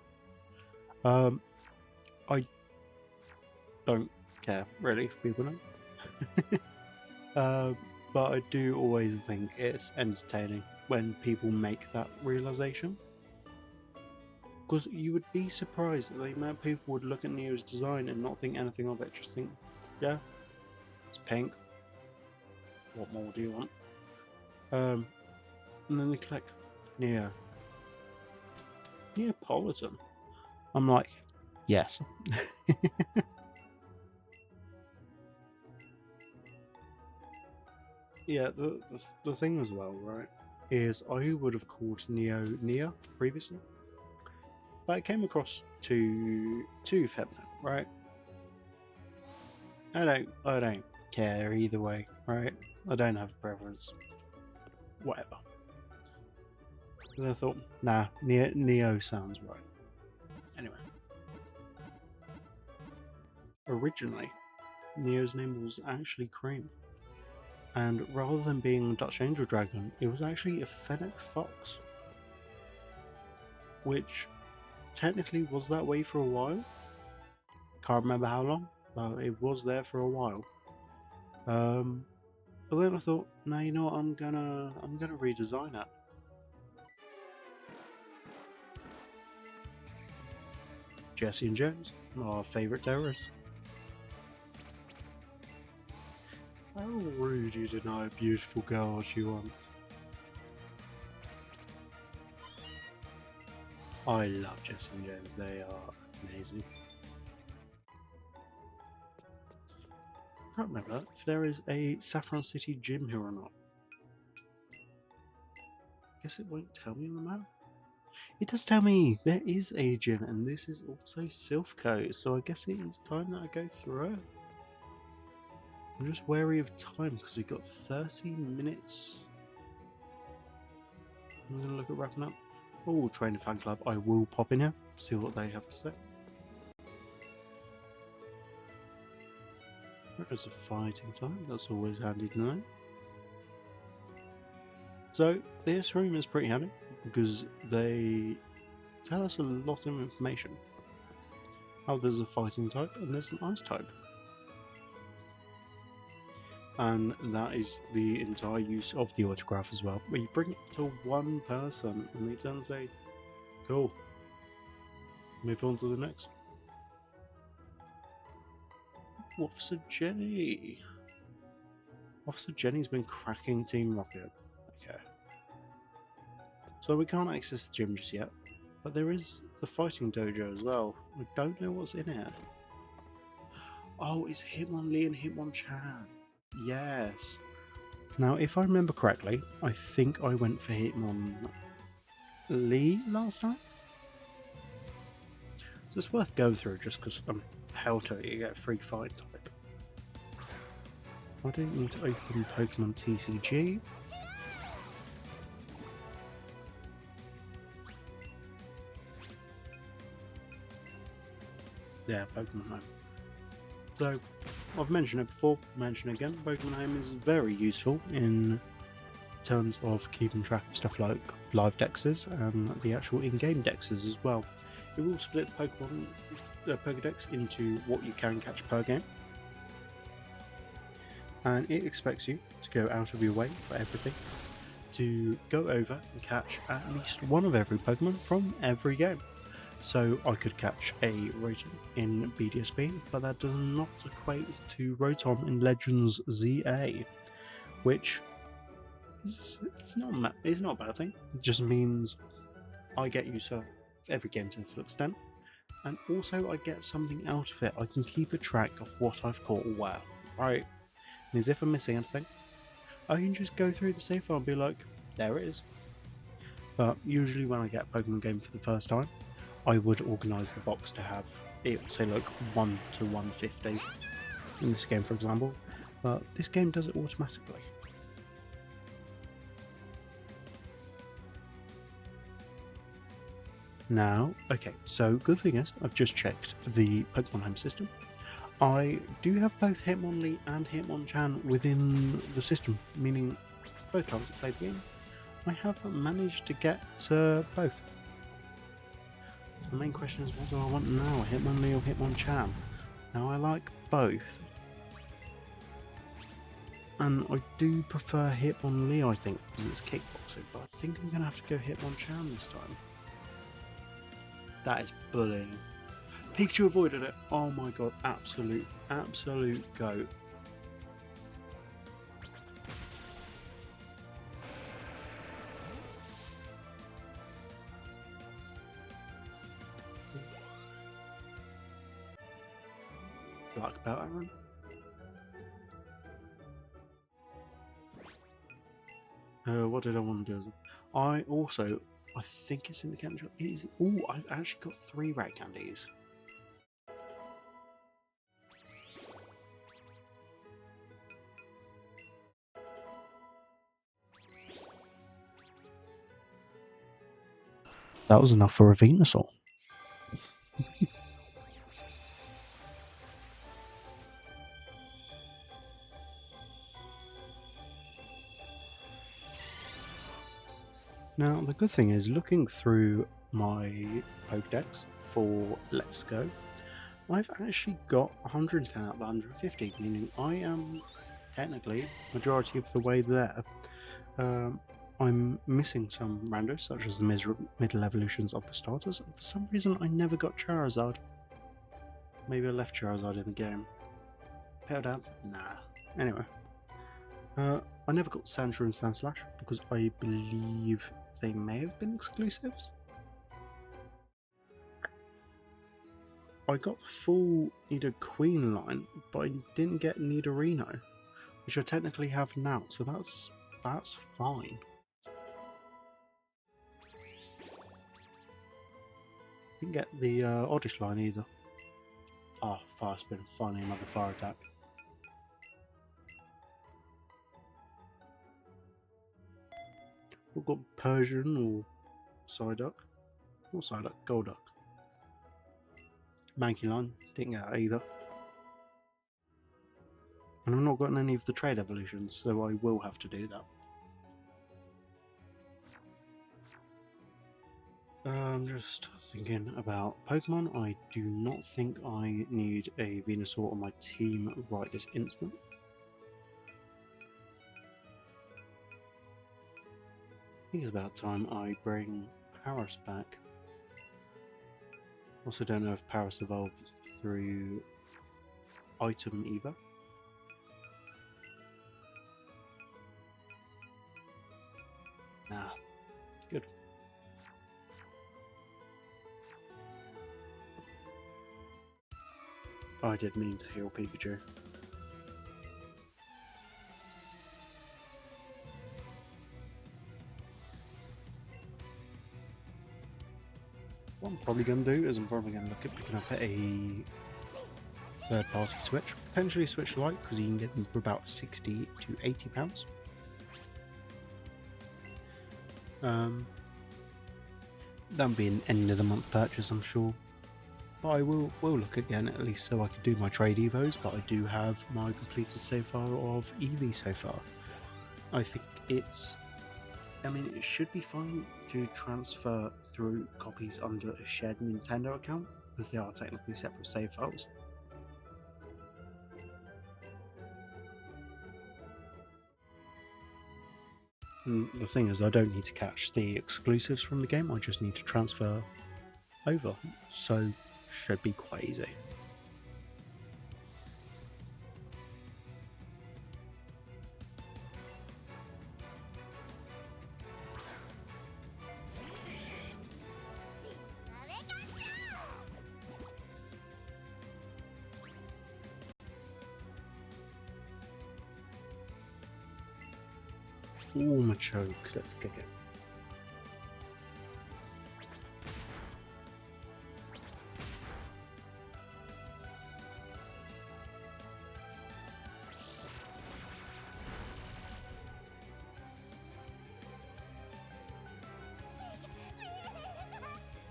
Speaker 1: I don't care really if people know. But I do always think it's entertaining when people make that realization. Because you would be surprised at the amount of people would look at Neo's design and not think anything of it. Just think, yeah, it's pink. What more do you want? And then they click Neo. Neapolitan. I'm like, yes. Yeah, the thing as well, right, is I would have called Neo Nia previously, but it came across too feminine, right? I don't care either way, right? I don't have a preference. whatever. Then I thought, nah, Neo sounds right. Anyway. Originally, Neo's name was actually Cream. And rather than being a Dutch Angel Dragon, it was actually a Fennec Fox. Which technically was that way for a while. Can't remember how long, but it was there for a while. But then I thought, no, you know what, I'm gonna redesign it. Jesse and Jones, our favourite terrorists. How rude you deny a beautiful girl she wants. I love Jesse and Jones, they are amazing. I can't remember if there is a Saffron City gym here or not. Guess it won't tell me on the map. It does tell me there is a gym, and this is also Silphco, so I guess it is time that I go through it. I'm just wary of time because we've got 30 minutes. I'm going to look at wrapping up. Oh, Trainer Fan Club. I will pop in here, see what they have to say. There is a fighting time. That's always handy to know. So, this room is pretty handy because they tell us a lot of information. Oh, there's a fighting type and there's an ice type. And that is the entire use of the autograph as well, where you bring it to one person and they turn and say, cool, move on to the next. Officer Jenny. Officer Jenny's been cracking Team Rocket. Okay. So we can't access the gym just yet, but there is the fighting dojo as well. We don't know what's in it. Oh, it's Hitmonlee and Hitmonchan. Yes. Now, if I remember correctly, I think I went for Hitmonlee last time. So it's worth going through just because I'm hell to it, you get a free fight type. I don't need to open Pokemon TCG. Yeah, Pokemon Home. So, I've mentioned it before, mention it again, Pokemon Home is very useful in terms of keeping track of stuff like live dexes and the actual in-game dexes as well. It will split the Pokedex into what you can catch per game, and it expects you to go out of your way for everything to go over and catch at least one of every Pokemon from every game. So I could catch a Rotom in BDSP, but that does not equate to Rotom in Legends ZA, which is not a bad thing. It just means I get use of every game to the full extent, and also I get something out of it. I can keep a track of what I've caught where, right? And as if I'm missing anything, I can just go through the save file and be like, there it is. But usually when I get a Pokemon game for the first time, I would organise the box to have it say like 1 to 150 in this game, for example, but this game does it automatically. Now, okay, so good thing is I've just checked the Pokemon Home system. I do have both Hitmonlee and Hitmonchan within the system, meaning both times I played the game, I have managed to get both. The main question is, what do I want now, Hitmonlee or Hitmonchan? Now, I like both. And I do prefer Hitmonlee, I think, because it's kickboxing, but I think I'm going to have to go Hitmonchan this time. That is bullying. Pikachu avoided it. Oh my god, absolute goat. Black belt, Aaron. What did I want to do? I think it's in the candy shop. It is. Oh, I've actually got 3 rat candies. That was enough for a Venusaur. Now, the good thing is, looking through my Pokedex for Let's Go, I've actually got 110 out of 150, meaning I am technically majority of the way there. I'm missing some randos, such as the middle evolutions of the starters. For some reason, I never got Charizard. Maybe I left Charizard in the game. Petal Dance? Nah. Anyway. I never got Sandra and Sandslash because I believe they may have been exclusives. I got the full Nidoqueen line, but I didn't get Nidorino, which I technically have now, so that's fine. Didn't get the Oddish line either. Ah, Fire Spin, finally another fire attack. We've got Persian or Psyduck. Or Psyduck, Golduck. Mankey didn't get that either. And I've not gotten any of the trade evolutions, so I will have to do that. I'm just thinking about Pokemon. I do not think I need a Venusaur on my team right this instant. I think it's about time I bring Paris back. Also don't know if Paris evolved through item either. Nah, good. I did mean to heal Pikachu. What I'm probably going to do is I'm probably going to look at picking up a third-party Switch. Potentially Switch Lite, because you can get them for about £60 to £80. That'll be an end-of-the-month purchase, I'm sure. But I will look again, at least so I can do my trade evos, but I do have my completed so far of Eevee so far. I think it should be fine to transfer through copies under a shared Nintendo account, because they are technically separate save files. And the thing is, I don't need to catch the exclusives from the game, I just need to transfer over, so should be quite easy. Ooh, Machoke, let's kick it.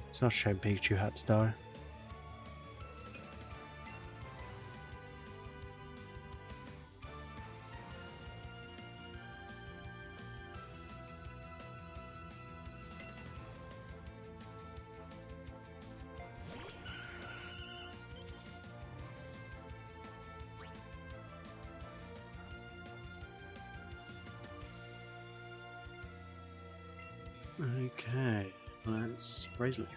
Speaker 1: It's not a shame Pikachu had to die. Okay, let's Razor Leaf.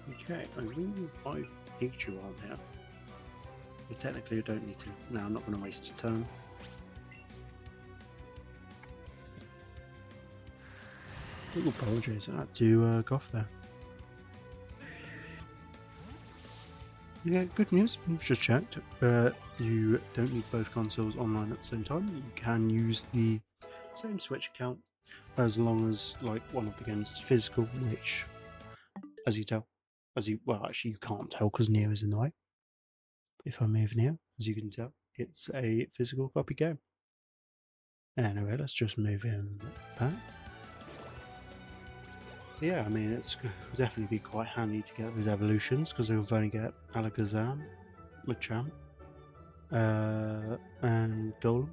Speaker 1: Okay, I believe 5 Pikachu on here. But technically I don't need to. No, I'm not going to waste a turn. Ooh, apologies, I had to go off there. Yeah, good news. Just checked. You don't need both consoles online at the same time. You can use the same Switch account as long as like one of the games is physical, which, as you tell, well, actually you can't tell because Neo is in the way. If I move Neo, as you can tell, it's a physical copy game. Anyway, let's just move him back. Yeah, I mean, it's definitely be quite handy to get those evolutions because they'll only get Alakazam, Machamp, and Golem,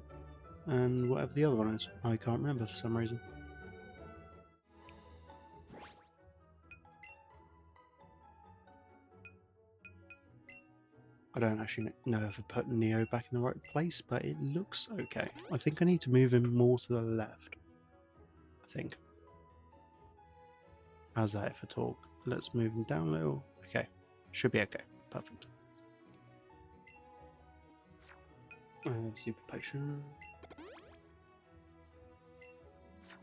Speaker 1: and whatever the other one is. I can't remember for some reason. I don't actually know if I put Neo back in the right place, but it looks okay. I think I need to move him more to the left. I think. How's that if I talk? Let's move him down a little. Okay. Should be okay. Perfect. Super potion.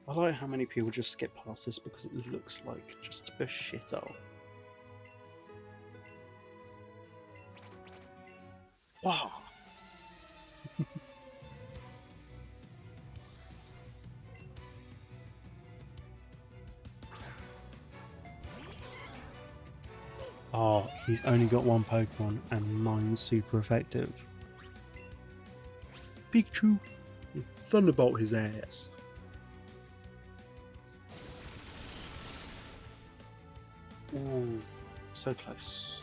Speaker 1: I like how many people just skip past this because it looks like just a shithole. Wow. Oh, he's only got one Pokemon and mine's super effective. Pikachu! Thunderbolt his ass. Ooh, so close.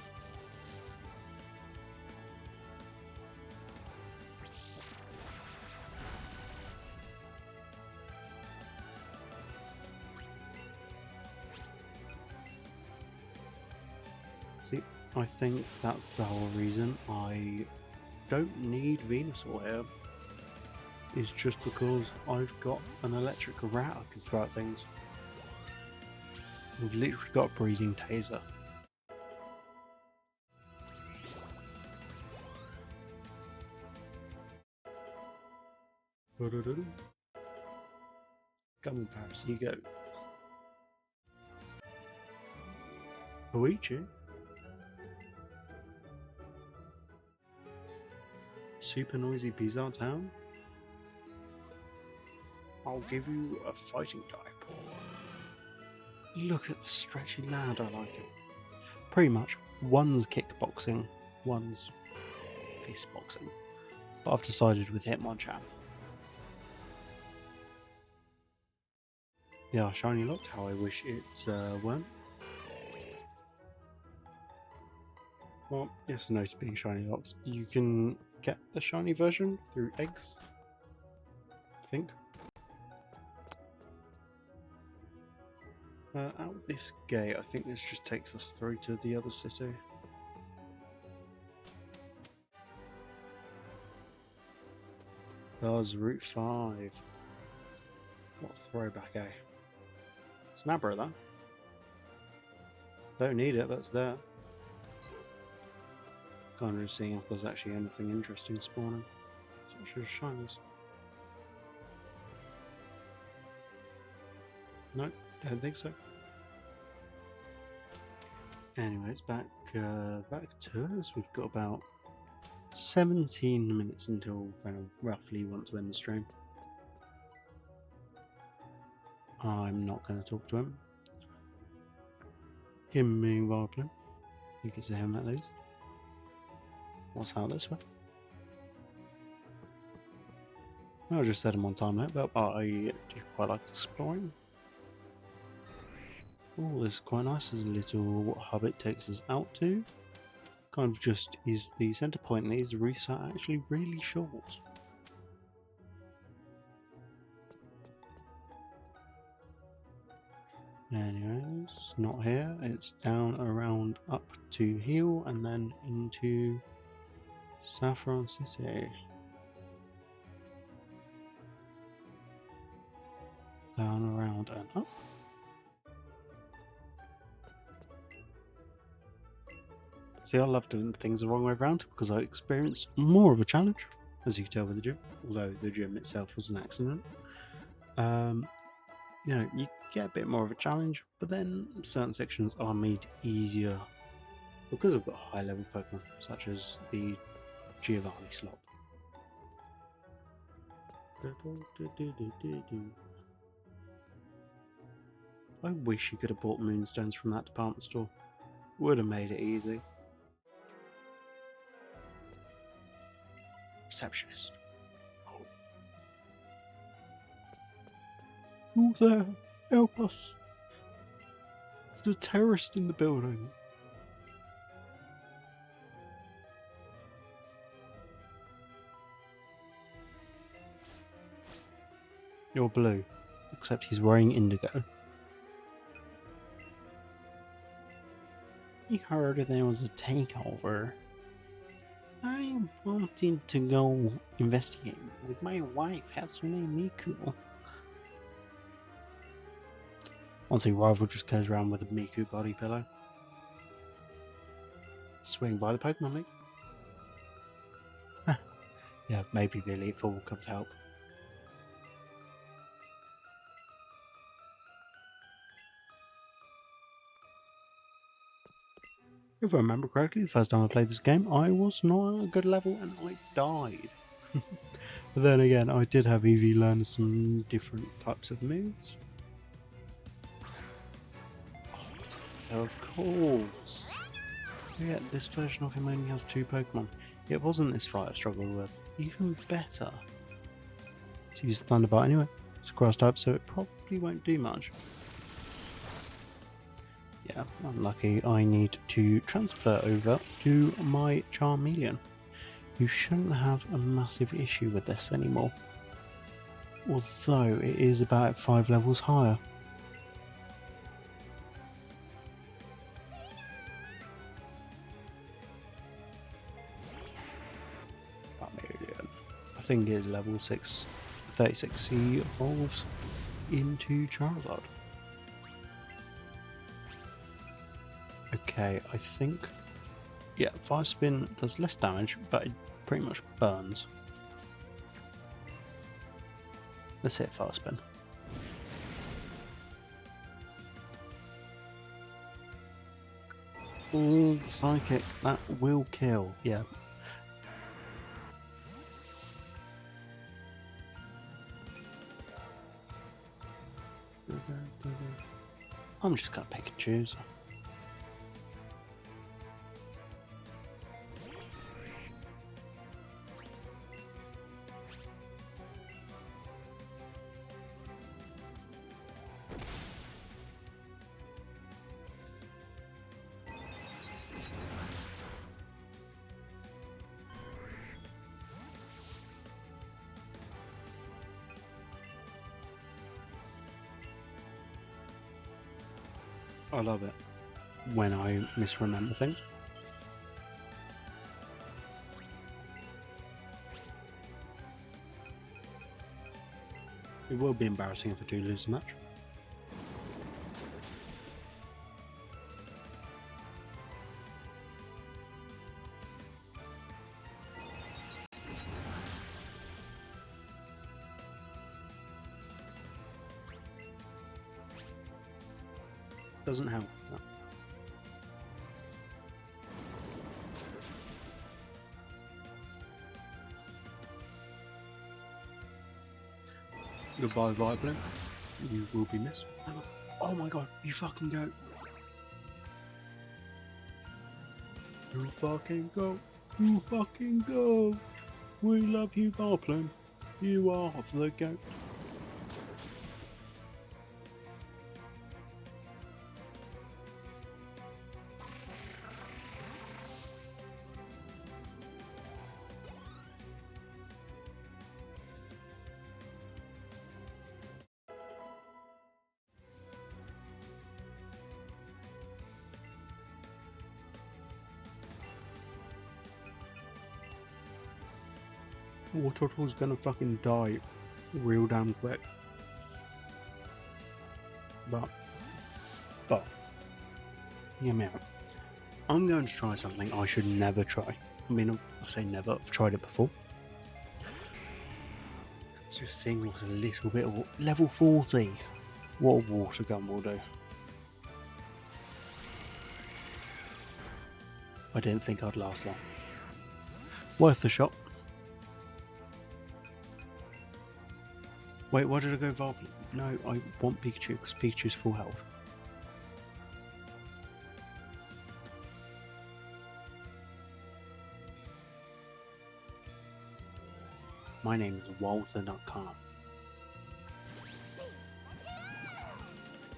Speaker 1: See, I think that's the whole reason I don't need Venusaur here. Is just because I've got an electric rat I can throw at things. I've literally got a breeding taser. Come on, Paris, you go. Luigi? Super noisy Bizarre Town? I'll give you a fighting type. Look at the stretchy lad, I like it. Pretty much, one's kickboxing, one's fistboxing. But I've decided with Hitmonchan. Yeah, shiny locked, how I wish it weren't. Well, yes and no to being shiny locked. You can get the shiny version through eggs, I think. Out this gate, I think this just takes us through to the other city. That was Route 5. What a throwback, eh? Snapper, that. Don't need it, but it's there. Kind of just seeing if there's actually anything interesting spawning, such as shinies. No, don't think so. Anyways, back to us. We've got about 17 minutes until Venom roughly want to end the stream. I'm not going to talk to him. Him being Vileplume. I think it's a him at least. What's out this way? I just said him on time limit, but I do quite like exploring. Oh, this is quite nice. There's a little hub it takes us out to. Kind of just is the centre point, and these routes are actually really short. Anyways, not here. It's down around up to Heal and then into Saffron City. Down, around, and up. See, I love doing things the wrong way around because I experience more of a challenge, as you can tell with the gym, although the gym itself was an accident. You know, you get a bit more of a challenge, but then certain sections are made easier because I've got high level Pokemon, such as the Giovanni Slop. I wish you could have bought moonstones from that department store. Would have made it easy. Receptionist. Who there? Help us! There's a terrorist in the building. You're blue, except he's wearing indigo. We heard there was a takeover. I'm wanting to go investigate with my wife, Hatsune Miku. Honestly, Rival just goes around with a Miku body pillow. Swing by the Pokemon League. Yeah, maybe the Elite Four will come to help. If I remember correctly, the first time I played this game, I was not at a good level and I died. But then again, I did have Eevee learn some different types of moves. Oh, of course. Yeah, this version of him only has 2 Pokemon. It wasn't this fight I struggled with. Even better. To use Thunderbolt anyway. It's a grass type, so it probably won't do much. Yeah, unlucky. I need to transfer over to my Charmeleon. You shouldn't have a massive issue with this anymore. Although it is about 5 levels higher. Charmeleon. I think it is level 6, 36. He evolves into Charizard. Okay, I think, yeah, Fire Spin does less damage, but it pretty much burns. Let's hit Fire Spin. Ooh, Psychic, that will kill, yeah. I'm just gonna pick and choose. I love it when I misremember things. It will be embarrassing if I do lose a match. Doesn't help. No. Goodbye, Vileplume. You will be missed. Oh my god, you fucking go. You fucking go. You fucking go. We love you, Vileplume. You are the goat. Wartortle's gonna fucking die real damn quick. But, hear me out. I'm going to try something I should never try. I mean, I say never, I've tried it before. It's just seeing what a little bit of level 40. What a water gun will do. I didn't think I'd last long. Worth the shot. Wait, why did I go Volbeat? No, I want Pikachu because Pikachu's full health. My name is Walter.com.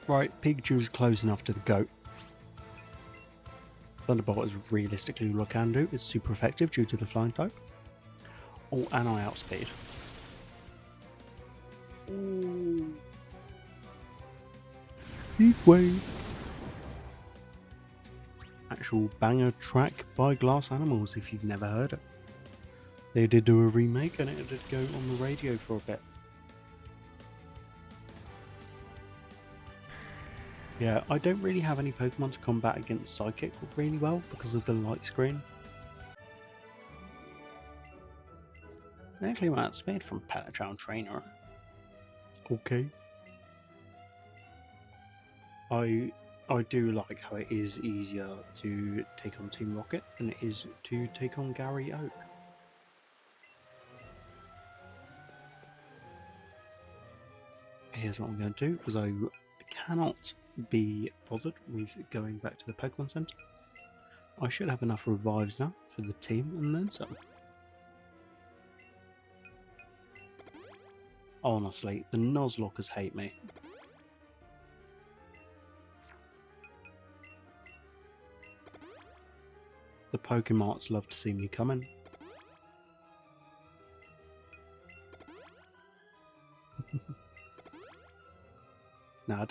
Speaker 1: Right, Pikachu's close enough to the goat. Thunderbolt is realistically all I can do. It's super effective due to the flying type. Oh, and I outspeed. Ooh. Heat wave. Actual banger track by Glass Animals if you've never heard it. They did do a remake and it did go on the radio for a bit. Yeah, I don't really have any Pokemon to combat against Psychic really well because of the light screen. They actually went outspeed from Pikachu Trainer. Okay. I do like how it is easier to take on Team Rocket than it is to take on Gary Oak. Here's what I'm going to do, because I cannot be bothered with going back to the Pokemon Center. I should have enough revives now for the team and then some. Honestly, the Nuzlockers hate me. The Pokemarts love to see me coming. Now, I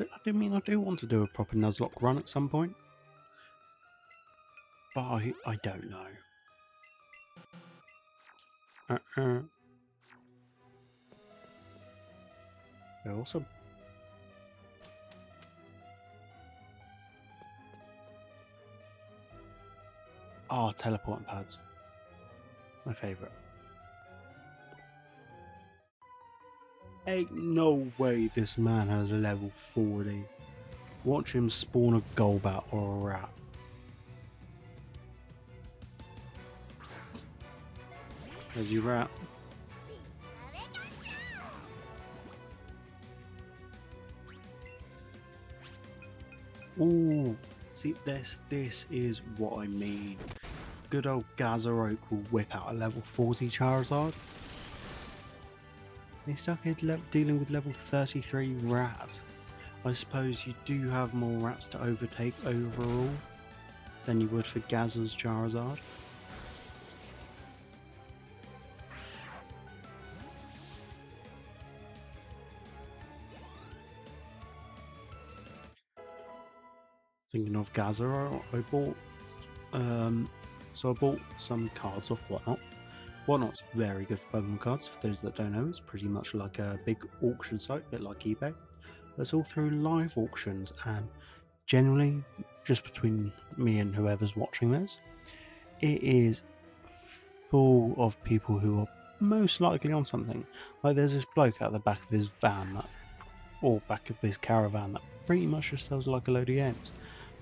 Speaker 1: do want to do a proper Nuzlocke run at some point, but I don't know. Awesome. Ah, teleporting pads. My favourite. Ain't no way this man has a level 40. Watch him spawn a Golbat or a rat. There's your rat. Ooh, see this is what I mean. Good old Gazaroke will whip out a level 40 Charizard. They stuck here dealing with level 33 rats. I suppose you do have more rats to overtake overall than you would for Gaz's Charizard. Thinking of Gaza, I bought I bought some cards off Whatnot. Whatnot's very good for Pokemon cards. For those that don't know, it's pretty much like a big auction site, a bit like eBay. But it's all through live auctions, and generally, just between me and whoever's watching this, it is full of people who are most likely on something. Like there's this bloke out the back of his van, or back of his caravan, that pretty much just sells like a load of games.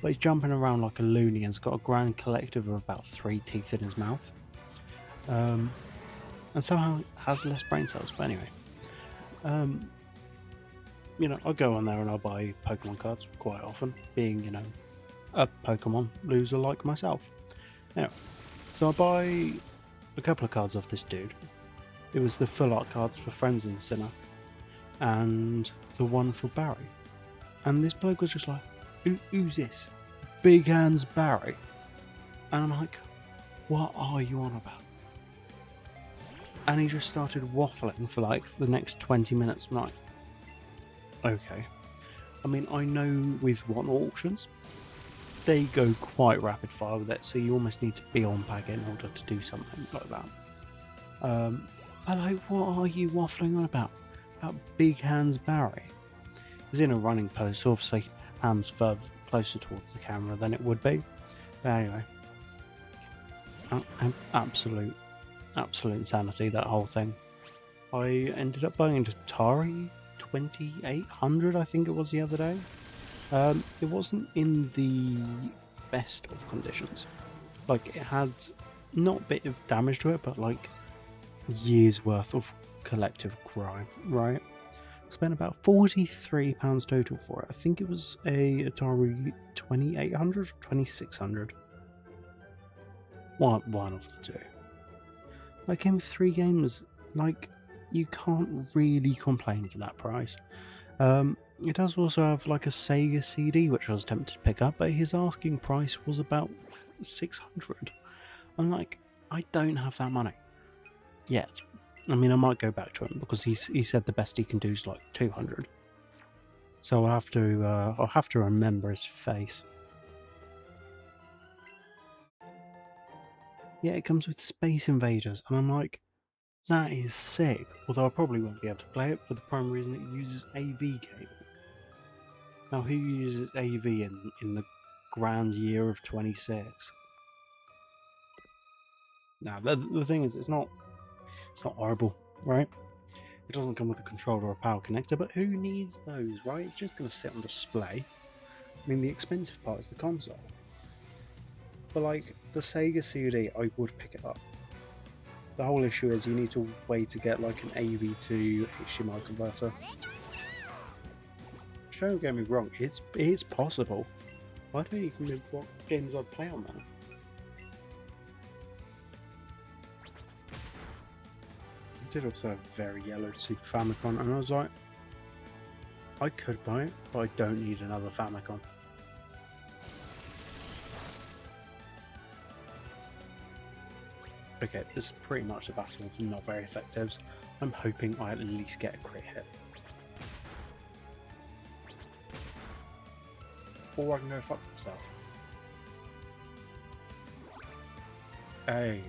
Speaker 1: But he's jumping around like a loony and has got a grand collective of about 3 teeth in his mouth. And somehow has less brain cells. But anyway, you know, I'll go on there and I'll buy Pokemon cards quite often, being, you know, a Pokemon loser like myself. Anyway, so I buy a couple of cards off this dude. It was the full art cards for Friends in Sinner and the one for Barry. And this bloke was just like, who's this? Big Hands Barry. And I'm like, what are you on about? And he just started waffling for like the next 20 minutes. I'm like, okay. I mean, I know with one auctions, they go quite rapid fire with it, so you almost need to be on pack in order to do something like that. But like, what are you waffling on about? About Big Hands Barry? He's in a running pose, so obviously hands further closer towards the camera than it would be. But anyway, absolute insanity, that whole thing. I ended up buying an Atari 2800, I think it was, the other day. It wasn't in the best of conditions. Like, it had not a bit of damage to it, but like years worth of collective crime, right? Spent about £43 total for it. I think it was a Atari 2800 or 2600. One of the two. I came with 3 games. Like, you can't really complain for that price. It does also have like a Sega CD, which I was tempted to pick up, but his asking price was about 600. I'm like, I don't have that money yet. I mean, I might go back to him because he said the best he can do is like 200. So I'll have to remember his face. Yeah, it comes with Space Invaders, and I'm like, that is sick. Although I probably won't be able to play it for the prime reason it uses AV cable. Now, who uses AV in the grand year of 26? Now, the thing is, it's not horrible, right? It doesn't come with a controller or a power connector, but who needs those, right? It's just going to sit on display. I mean, the expensive part is the console. But like, the Sega CD, I would pick it up. The whole issue is you need to wait to get like an AV to HDMI converter. Don't get me wrong, it's possible. I don't even know what games I'd play on there. I did also have a very yellow Super Famicom, and I was like, I could buy it, but I don't need another Famicom. Okay, this is pretty much the battle of the not very effectives. I'm hoping I at least get a crit hit. Or I can go fuck myself. Hey.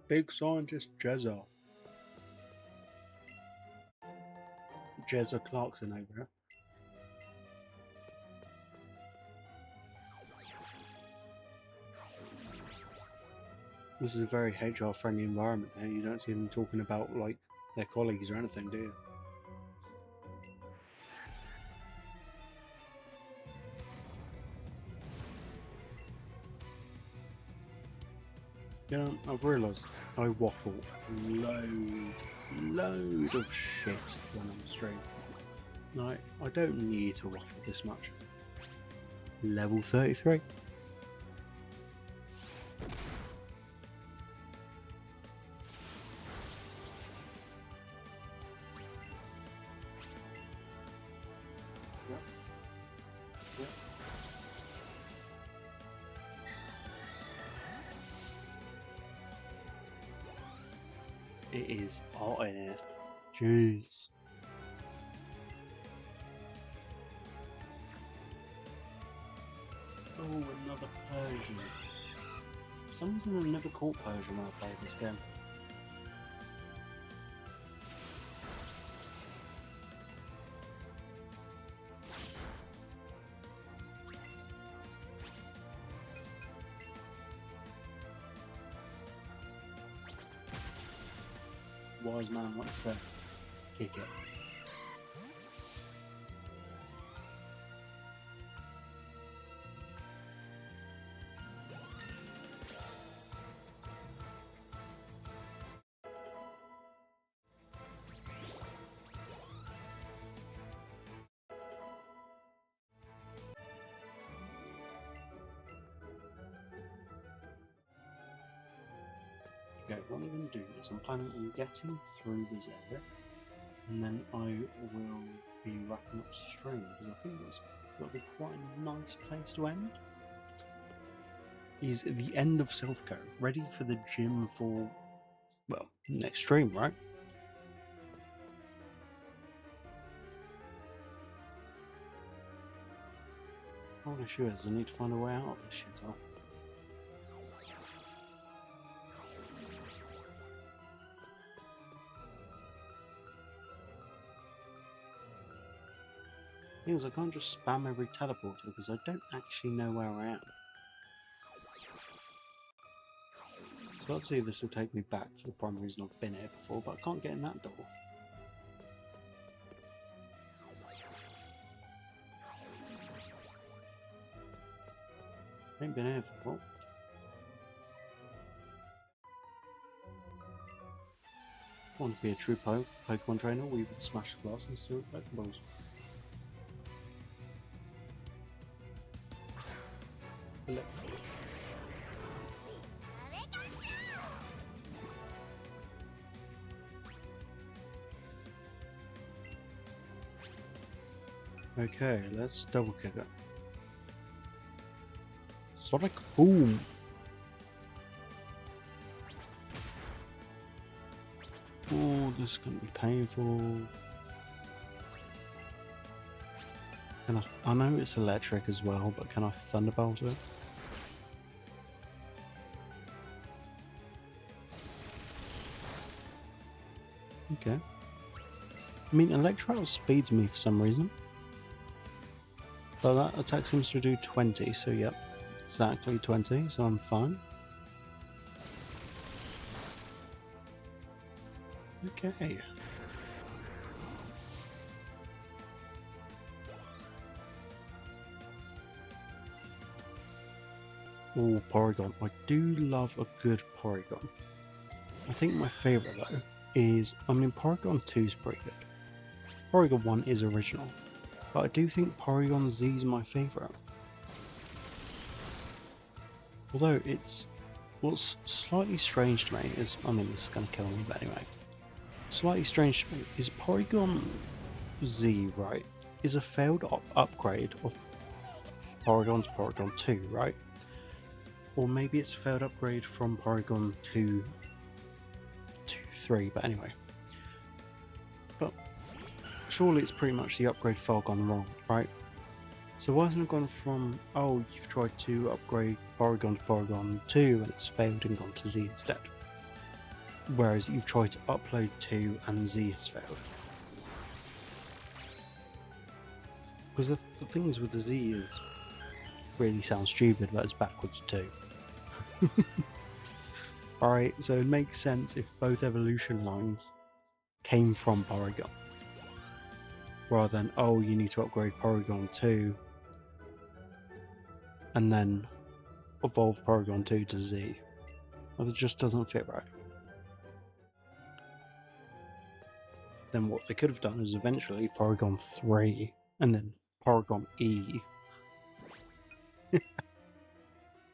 Speaker 1: Big scientist Jezza. Jezza Clarkson over here. This is a very HR friendly environment there. You don't see them talking about like their colleagues or anything, do you? You know, I've realised I waffle a load of shit when I'm streaming. No, I don't need to waffle this much. Level 33. It is hot in here. Jeez. Oh, another Persian. For some reason I've never caught Persian when I played this game. Wise man wants to kick it. Okay, what I'm going to do is I'm planning on getting through this area, and then I will be wrapping up stream because I think that'll be quite a nice place to end. Is the end of Silphco, ready for the gym for, well, next stream, right? All the issue is I need to find a way out of this shithole. Thing is, I can't just spam every teleporter because I don't actually know where I am. So obviously this will take me back for the prime reason I've been here before, but I can't get in that door. I ain't been here before. I want to be a true Pokemon trainer where you would smash the glass and steal Pokeballs. Electro. Okay, let's double kick it. Sonic Boom! Oh, this is going to be painful. And I know it's electric as well, but can I Thunderbolt it? Okay. I mean, Electro outspeeds me for some reason. But that attack seems to do 20, so yep. Exactly 20, so I'm fine. Okay. Oh, Porygon. I do love a good Porygon. I think my favourite though is, I mean, Porygon 2 is pretty good. Porygon 1 is original. But I do think Porygon Z is my favourite. Although what's slightly strange to me is, I mean this is going to kill me, but anyway. Slightly strange to me is Porygon Z, right, is a failed upgrade of Porygon to Porygon 2, right? Or maybe it's a failed upgrade from Porygon 2 to 3, but anyway. But surely it's pretty much the upgrade file gone wrong, right? So why hasn't it gone from, oh, you've tried to upgrade Porygon to Porygon 2 and it's failed and gone to Z instead? Whereas you've tried to upload 2 and Z has failed. Because the things with the Z is, really sounds stupid, but it's backwards too. Alright, so it makes sense if both evolution lines came from Porygon. Rather than, oh, you need to upgrade Porygon 2 and then evolve Porygon 2 to Z. Well, it just doesn't fit right. Then what they could have done is eventually Porygon 3 and then Porygon E.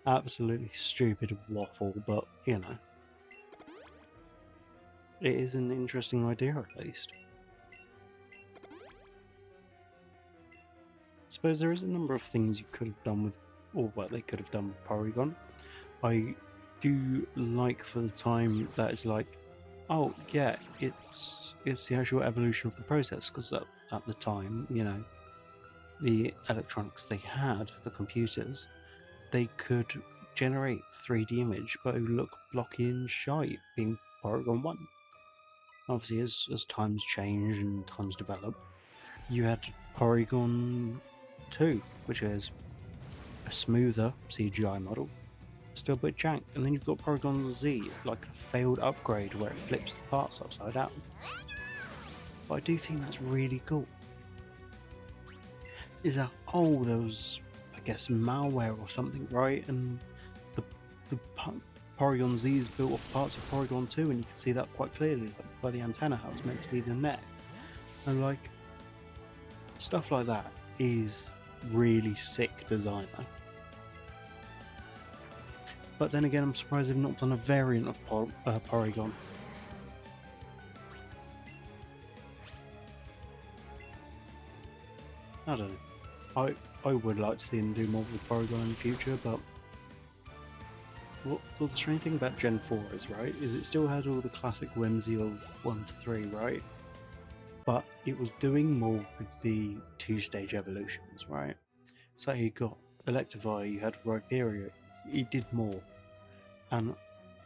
Speaker 1: Absolutely stupid waffle, but you know. It is an interesting idea at least. I suppose there is a number of things you could have done with, or what they could have done with Porygon. I do like for the time that it's like, oh yeah, it's the actual evolution of the process, because at the time, you know, the electronics they had, the computers, they could generate 3D image but it would look blocky and shite, being Porygon 1. Obviously as times change and times develop, you had Porygon 2, which is a smoother CGI model, still a bit jank, and then you've got Porygon Z, like a failed upgrade where it flips the parts upside down. But I do think that's really cool. Is that, oh, there was, I guess, malware or something, right? And the Porygon Z is built off parts of Porygon 2, and you can see that quite clearly, like by the antenna, how it's meant to be the neck. And like, stuff like that is really sick designer. But then again, I'm surprised they've not done a variant of Porygon. I don't know. I would like to see them do more with Porygon in the future, but well, the strange thing about Gen 4 is, right, is it still had all the classic whimsy of 1 to 3, right? But it was doing more with the 2-stage evolutions, right? So you got Electivire, you had Rhyperior, it did more. And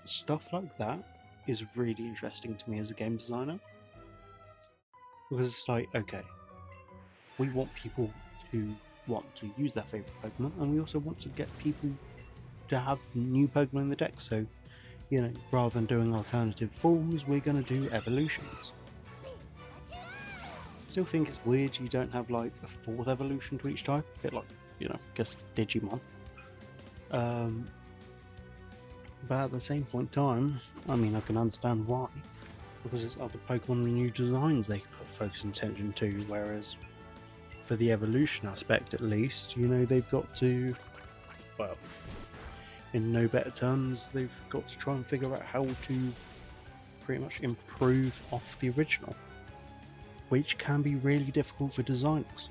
Speaker 1: stuff like that is really interesting to me as a game designer. Because it's like, okay, we want people to want to use their favourite Pokemon, and we also want to get people to have new Pokemon in the deck. So, you know, rather than doing alternative forms, we're going to do evolutions. Still think it's weird you don't have like a fourth evolution to each type, a bit like, you know, I guess Digimon. But at the same point in time, I mean, I can understand why, because there's other Pokemon new designs they can put focus and attention to, whereas for the evolution aspect at least, you know, they've got to, well, in no better terms, they've got to try and figure out how to pretty much improve off the original, which can be really difficult for designers.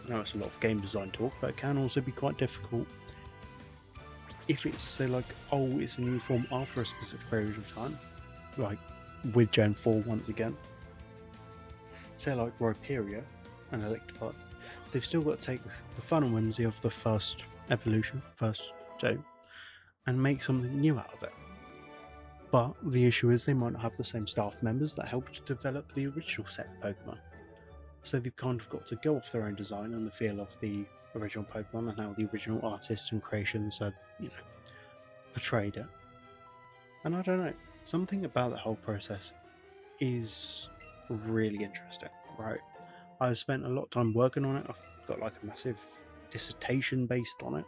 Speaker 1: I know it's a lot of game design talk, but it can also be quite difficult if it's, say, like, oh, it's a new form after a specific period of time, like with Gen 4 once again. Say like Rhyperior and Electivire, they've still got to take the fun and whimsy of the first evolution, first two, and make something new out of it. But the issue is they might not have the same staff members that helped to develop the original set of Pokemon. So they've kind of got to go off their own design and the feel of the original Pokemon and how the original artists and creations had, you know, portrayed it. And I don't know, something about the whole process is really interesting, right? I've spent a lot of time working on it. I've got like a massive dissertation based on it,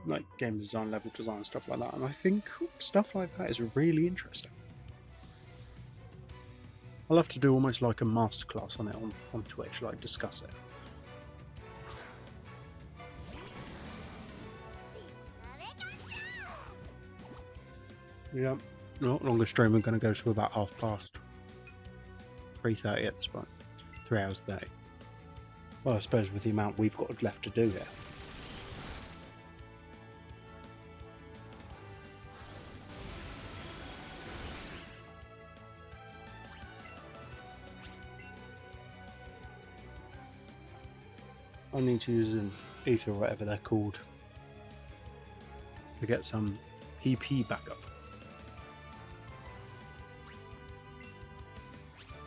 Speaker 1: like game design, level design, stuff like that, and I think stuff like that is really interesting. I'll have to do almost like a masterclass on it on Twitch, like discuss it. Yeah, not longer stream. We're going to go to about 3:30 at this point. 3 hours a day. Well, I suppose with the amount we've got left to do here. I need to use an ether or whatever they're called to get some PP backup.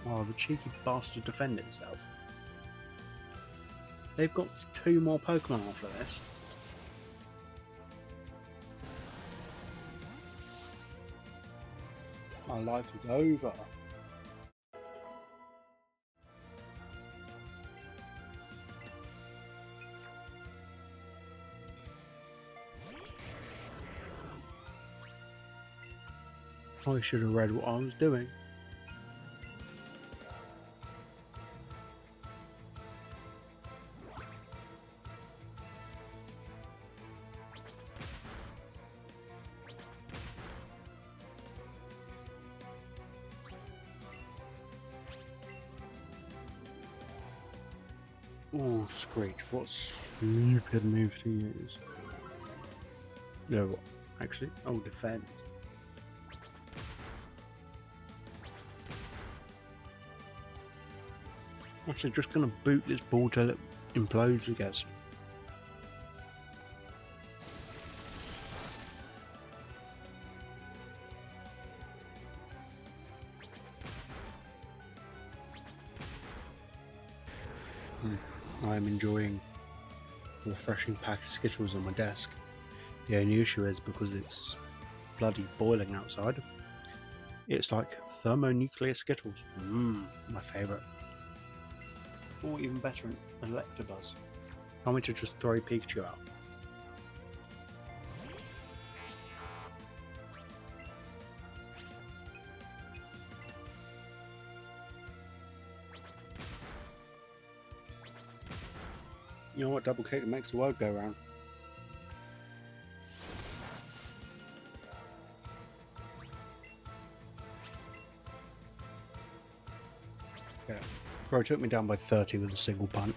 Speaker 1: Oh, the cheeky bastard defended itself. They've got 2 more Pokemon after this. My life is over. I should have read what I was doing. Oh, Screech, what stupid move to use. You know what? Actually, I'll defend. Actually, just gonna boot this ball till it implodes, I guess. I am enjoying a refreshing pack of Skittles on my desk. The only issue is because it's bloody boiling outside. It's like thermonuclear Skittles. My favourite. Or even better, an Electabuzz. Can't wait to just throw Pikachu out. You know what, double kick makes the world go round. Yeah. Bro took me down by 30 with a single punt.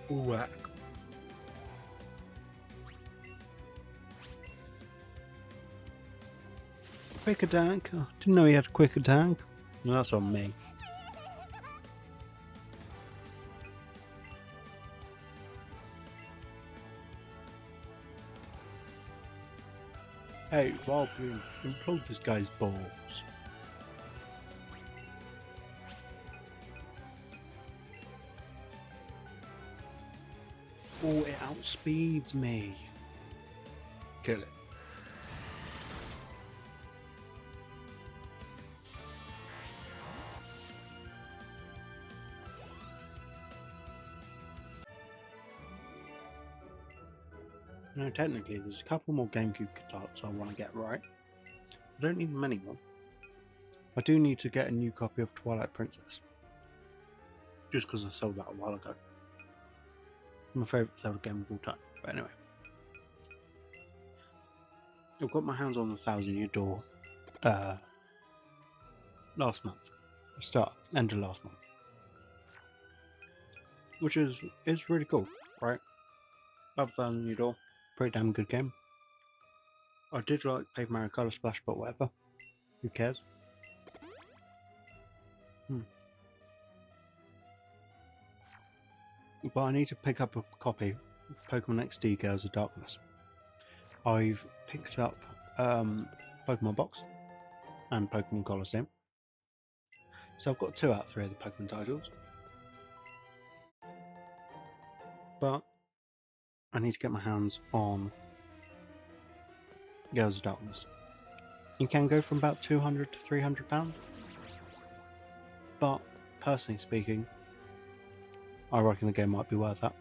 Speaker 1: Whack. Quick attack? Oh, didn't know he had a quick attack. No, that's on me. Hey, Valkyrie, implode this guy's balls. Oh, it outspeeds me. Kill it. Now, technically, there's a couple more GameCube titles I want to get right. I don't need many more. I do need to get a new copy of Twilight Princess. Just because I sold that a while ago. My favourite Zelda game of all time. But anyway. I've got my hands on the 1,000-Year Door last month. End of last month. Which is really cool, right? Love 1,000-Year Door. Pretty damn good game. I did like Paper Mario Color Splash, but whatever. Who cares? But I need to pick up a copy of Pokemon XD Girls of Darkness. I've picked up Pokemon Box and Pokemon Coliseum. So I've got 2 out of 3 of the Pokemon titles. But I need to get my hands on Girls of Darkness. You can go from about £200 to £300. But personally speaking, I reckon the game might be worth that.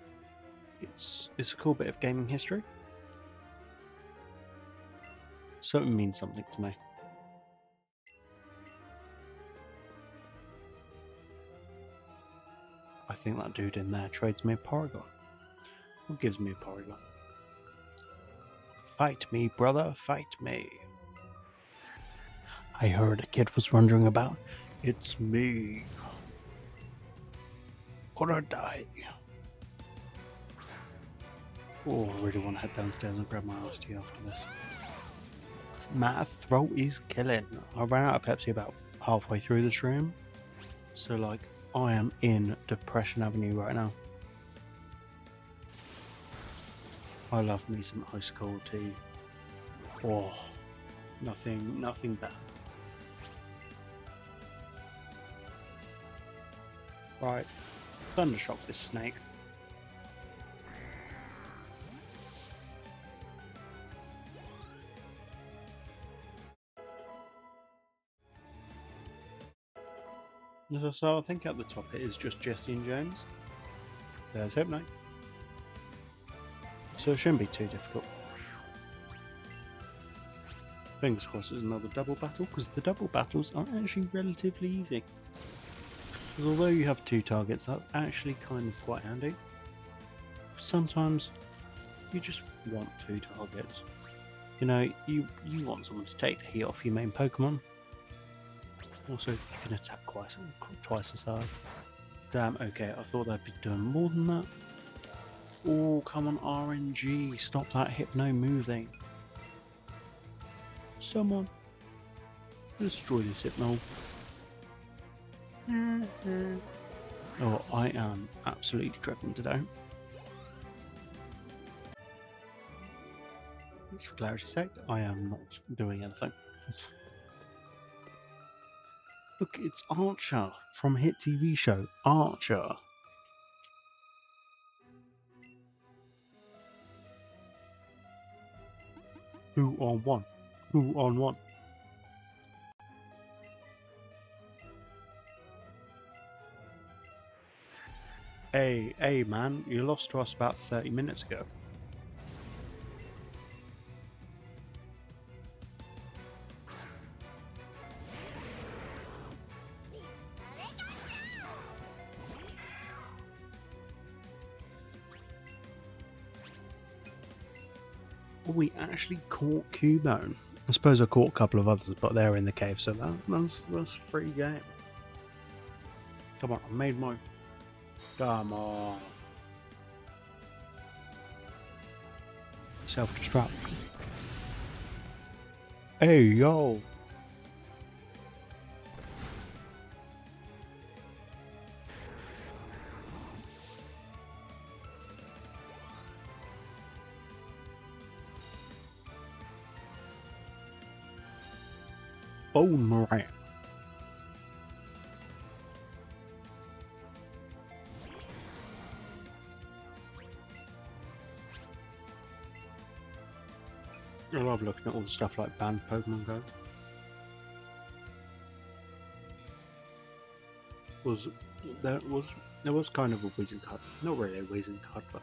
Speaker 1: It's a cool bit of gaming history. So it means something to me. I think that dude in there trades me a Porygon. Or gives me a Porygon. Fight me, brother, fight me. I heard a kid was wondering about. It's me. Gonna die. Oh, I really want to head downstairs and grab my iced tea after this. My throat is killing. I ran out of Pepsi about halfway through this room. So, like, I am in Depression Avenue right now. I love me some ice cold tea. Oh, nothing better. Right, Thundershock this snake. So I think at the top it is just Jesse and James. There's Hypno. So it shouldn't be too difficult. Fingers crossed it's another double battle, because the double battles are actually relatively easy. Because although you have 2 targets, that's actually kind of quite handy. Sometimes you just want 2 targets. You know, you want someone to take the heat off your main Pokemon. Also, you can attack twice as hard. Damn, okay, I thought they'd be doing more than that. Oh, come on, RNG, stop that Hypno moving. Someone destroy this Hypno. Oh, I am absolutely dripping today. For clarity's sake, I am not doing anything. Look, it's Archer from hit TV show Archer. Who on one? Who on one? Hey man, you lost to us about 30 minutes ago. We actually caught Cubone. I suppose I caught a couple of others, but they're in the cave, so that's free game. Come on, I made my... Come on. Self-destruct. Hey, yo. Bone Moran. I love looking at all the stuff like banned Pokemon Go. There was kind of a Weezing card, not really a Weezing card, but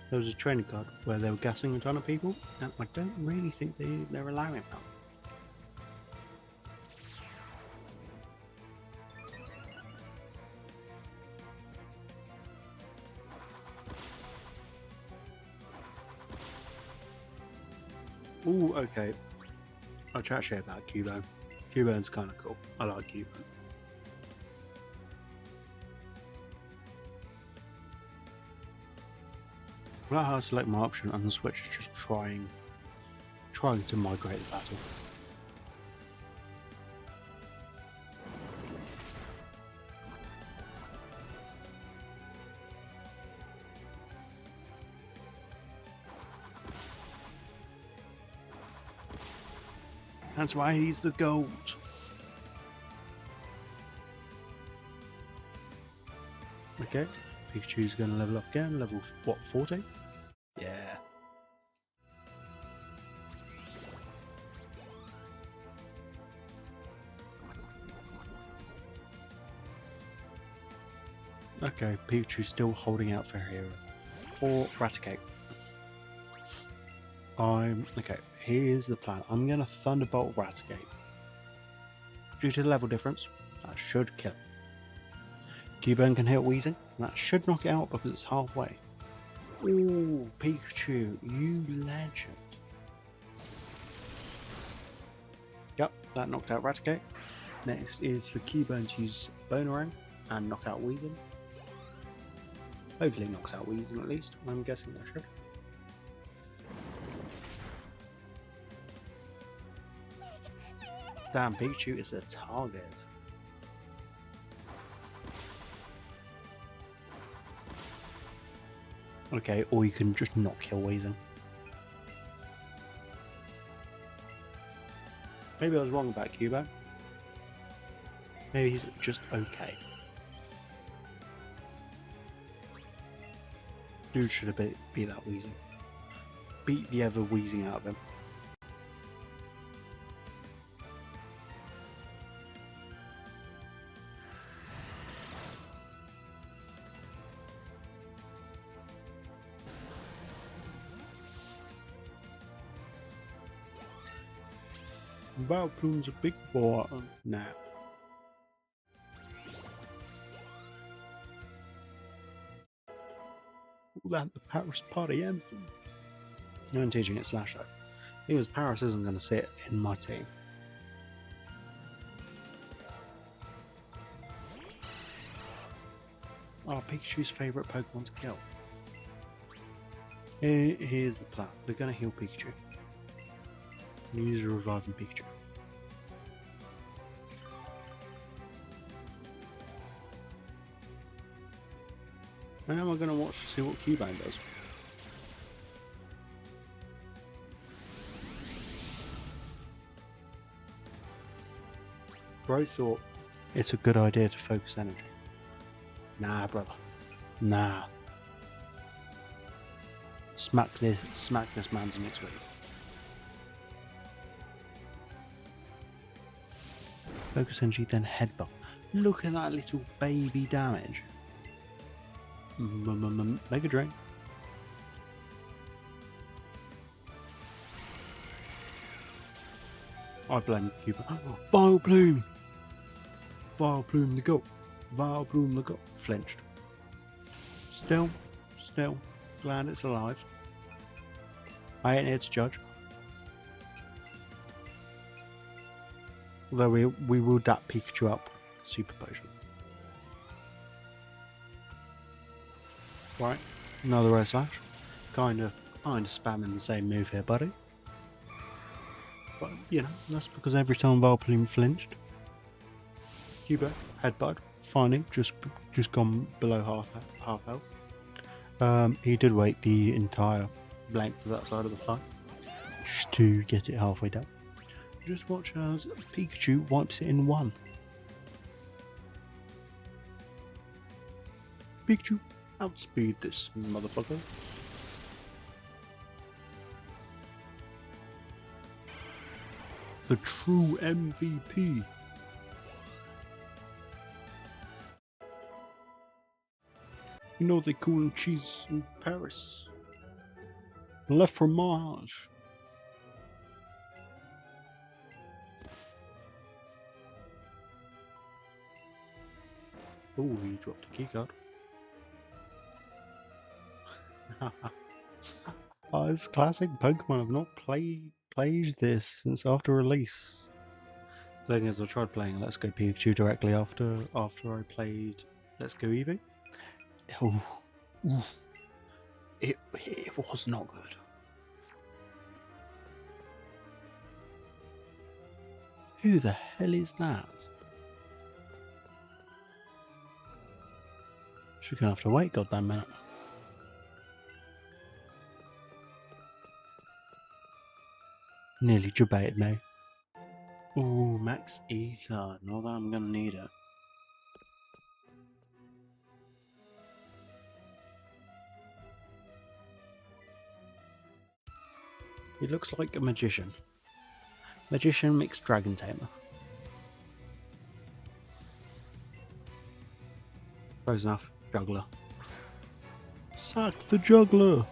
Speaker 1: there was a training card where they were gassing a ton of people, and I don't really think they're allowing that. Ooh, okay. I'll chat shit about Cubone. Cubone's kind of cool. I like Cubone. I like how I select my option and the Switch is just trying to migrate the battle. That's why he's the GOAT. Okay, Pikachu's going to level up again. Level, what, 40? Yeah. Okay, Pikachu's still holding out for Hero. Or Raticate. Okay, here's the plan. I'm going to Thunderbolt Raticate. Due to the level difference, that should kill him. Cubone can hit Weezing, and that should knock it out because it's halfway. Ooh, Pikachu, you legend. Yep, that knocked out Raticate. Next is for Cubone to use Bonerang and knock out Weezing. Hopefully knocks out Weezing at least. I'm guessing that should. Damn, Pikachu is a target. Okay, or you can just not kill Weezing. Maybe I was wrong about Cubone. Maybe he's just okay. Dude should have beat that Weezing. Beat the ever Weezing out of him. Vileplume's a big boy now. All that the Paris party anthem. No one teaching it Slash though. Because Paris isn't going to sit in my team. Oh, Pikachu's favourite Pokemon to kill. Here's the plan. We're going to heal Pikachu. And use a reviving Pikachu. And now we're going to watch to see what Cubone does. Bro thought it's a good idea to focus energy. Nah, brother. Nah. Smack this man's next week. Focus energy, then headbutt. Look at that little baby damage. Mega Drain. I blame Cubone. Vileplume! Vileplume the goat. Vileplume the goat. Flinched. Still glad it's alive. I ain't here to judge. Although we will dap Pikachu up. Super Potion. Right, another air slash. Kinda spamming the same move here, buddy. But, you know, that's because every time Vileplume flinched. Cubone, headbutt, finally, just gone below half health. He did wait the entire length of that side of the fight. Just to get it halfway down. Just watch as Pikachu wipes it in one. Pikachu, outspeed this motherfucker. The true MVP. You know they call them cheese in Paris. Le fromage. Oh, he dropped a keycard. Oh, it's classic Pokemon. I've not played this since after release. The thing is, I tried playing Let's Go Pikachu directly after I played Let's Go Eevee. Oh, it was not good. Who the hell is that? She's gonna have to wait, goddamn minute. Nearly debated me. Ooh, Max Ether. Not that I'm gonna need it. He looks like a magician. Magician mixed dragon tamer. Close enough. Juggler. Sack the juggler!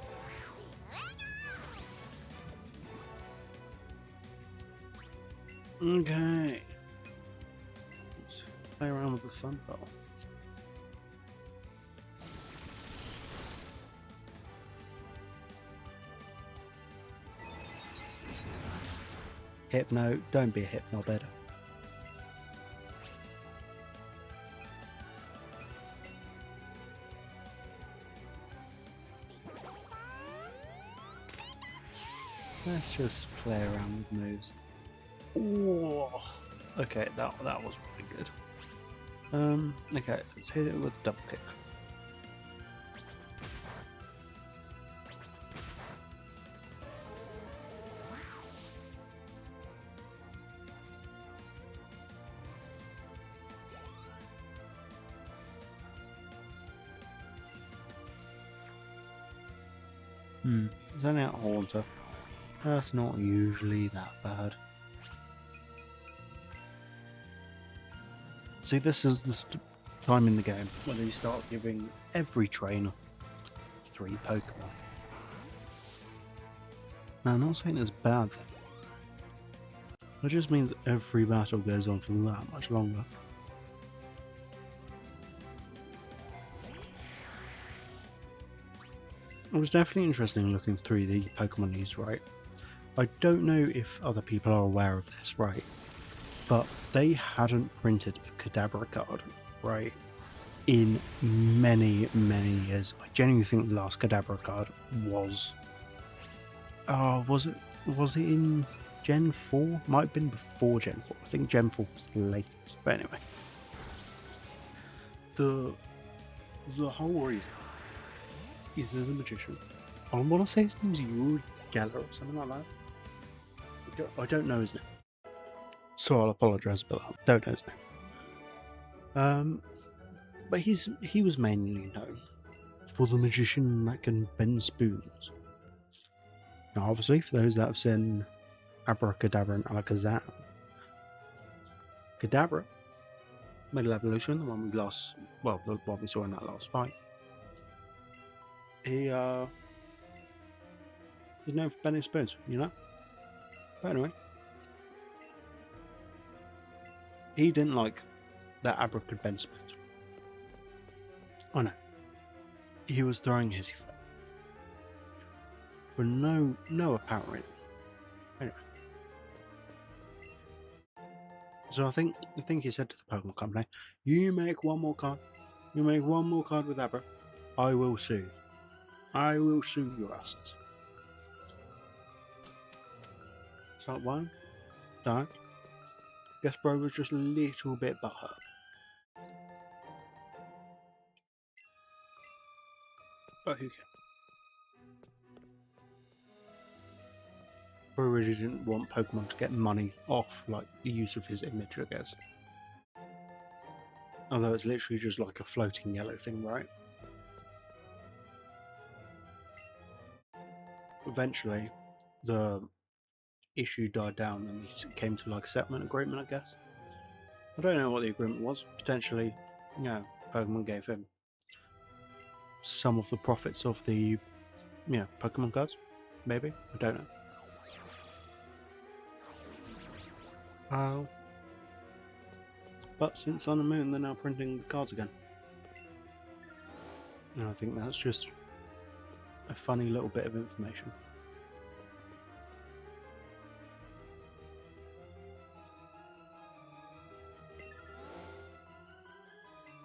Speaker 1: Okay. Let's play around with the Thunderball. Hypno, don't be a Hypno better. Let's just play around with moves. Ooh. Okay, that was pretty good. Okay, let's hit it with a double kick. Send out Haunter. That's not usually that bad. See, this is the time in the game when you start giving every trainer 3 Pokemon. Now, I'm not saying it's a bad thing. It just means every battle goes on for that much longer. It was definitely interesting looking through the Pokemon news, right? I don't know if other people are aware of this, right? But they hadn't printed a Kadabra card, right, in many, many years. I genuinely think the last Kadabra card was... was it in Gen 4? Might have been before Gen 4. I think Gen 4 was the latest. But anyway. The whole reason is there's a magician. I want to say his name's Yuri Geller or something like that. I don't know his name. So I'll apologise about that. Don't know his name. But he was mainly known for the magician that can bend spoons. Now, obviously, for those that have seen Abracadabra and Alakazam, Kadabra, Middle Evolution, the one we saw in that last fight. He's known for bending spoons, you know. But anyway, he didn't like that Abra could bend spoons. Oh no, he was throwing his foot for no apparent reason. Anyway, so I think he said to the Pokemon Company, "You make one more card. You make one more card with Abra, I will sue you. I will sue your asses." So one, don't. Guess bro was just a little bit butthurt. But who cares? Bro really didn't want Pokemon to get money off like the use of his image, I guess. Although it's literally just like a floating yellow thing, right? Eventually, the issue died down and they came to like a settlement agreement, I guess. I don't know what the agreement was. Potentially, Pokemon gave him some of the profits of the Pokemon cards. Maybe. I don't know. But since Sun and Moon, they're now printing the cards again. And I think that's just a funny little bit of information.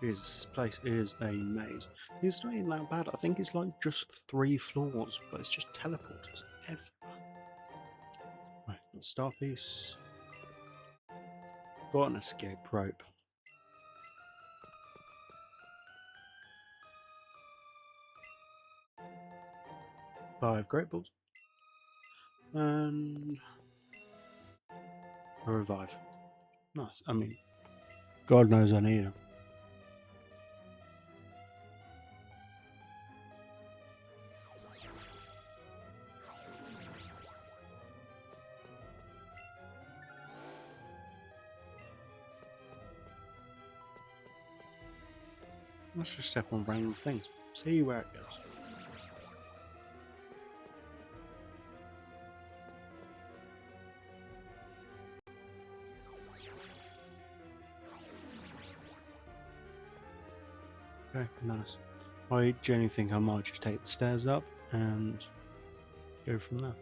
Speaker 1: Jesus, this place is a maze. It's not even that bad. I think it's like just 3 floors, but it's just teleporters everywhere. Right, star piece. Got an escape rope. Five great balls. And a revive. Nice. I mean, God knows I need them. Let's just step on random things. See where it goes. Okay, nice. I genuinely think I might just take the stairs up and go from there.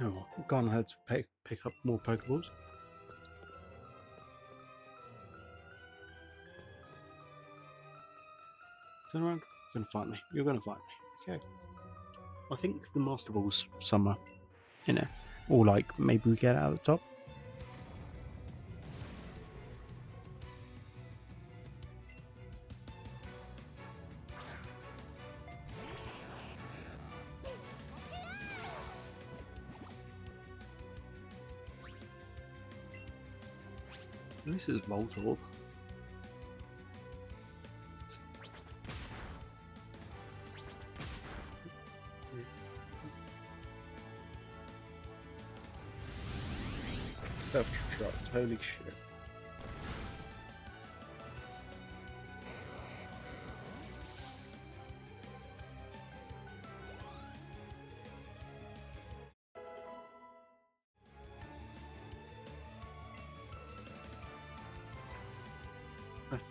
Speaker 1: Oh, I've gone ahead to pick up more Pokeballs. Turn around. You're gonna fight me. You're gonna fight me. Okay. I think the Master Ball's somewhere in it. Or like maybe we get it out of the top. This is Voltorb. Self-destruct, holy shit.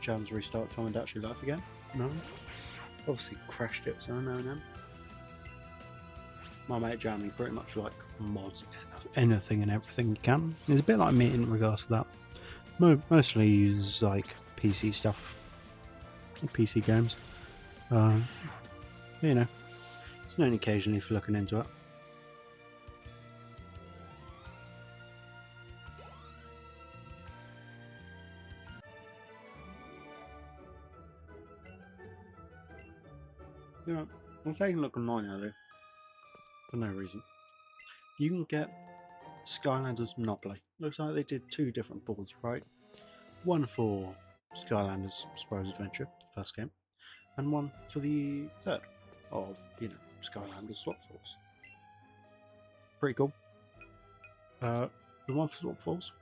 Speaker 1: Jam's restart time and actually life again? No. Obviously crashed it, so no. My mate Jam, he pretty much like mods anything and everything he can. He's a bit like me in regards to that. Mostly use like PC stuff, PC games. It's known occasionally for looking into it. Yeah, I'm taking a look online earlier for no reason. You can get Skylanders Monopoly. Looks like they did 2 different boards, right? One for Skylanders Spyro's Adventure, the first game, and one for the third of, Skylanders Swap Force. Pretty cool. The one for Swap Force,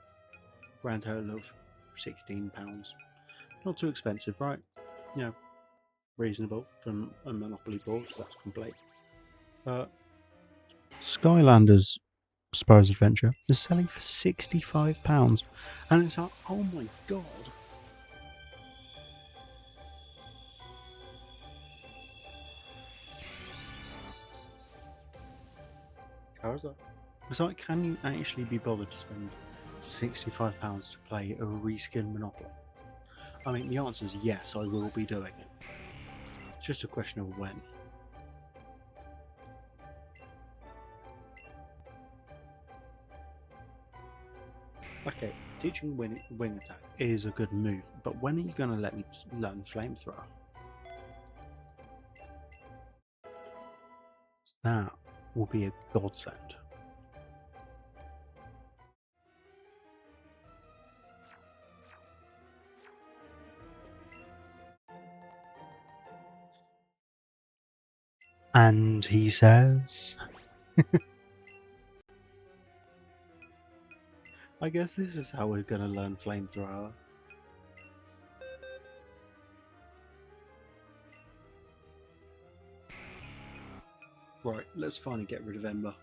Speaker 1: grand total of £16. Not too expensive, right? Reasonable from a Monopoly board, so that's complete. Skylanders Spyro's Adventure is selling for £65, and it's like, oh my god. How is that? It's like, can you actually be bothered to spend £65 to play a reskin Monopoly? I mean, the answer is yes, I will be doing it. It's just a question of when. Okay, teaching wing attack is a good move, but when are you going to let me learn flamethrower? That will be a godsend. And he says, I guess this is how we're going to learn Flamethrower. Right, let's finally get rid of Ember.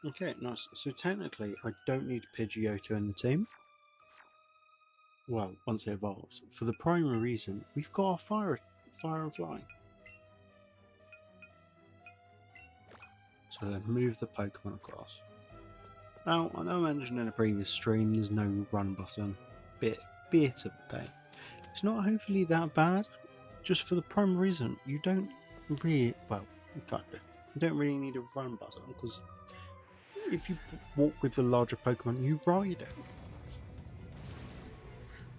Speaker 1: Okay, nice. So technically, I don't need Pidgeotto in the team. Well, once it evolves. For the primary reason, we've got our fire and flying. So then move the Pokemon across. Now, I know I mentioned in a previous stream there's no run button. Bit of a pain. It's not hopefully that bad. Just for the primary reason, you don't really, well, you can't do. You don't really need a run button because if you walk with the larger Pokemon, you ride it.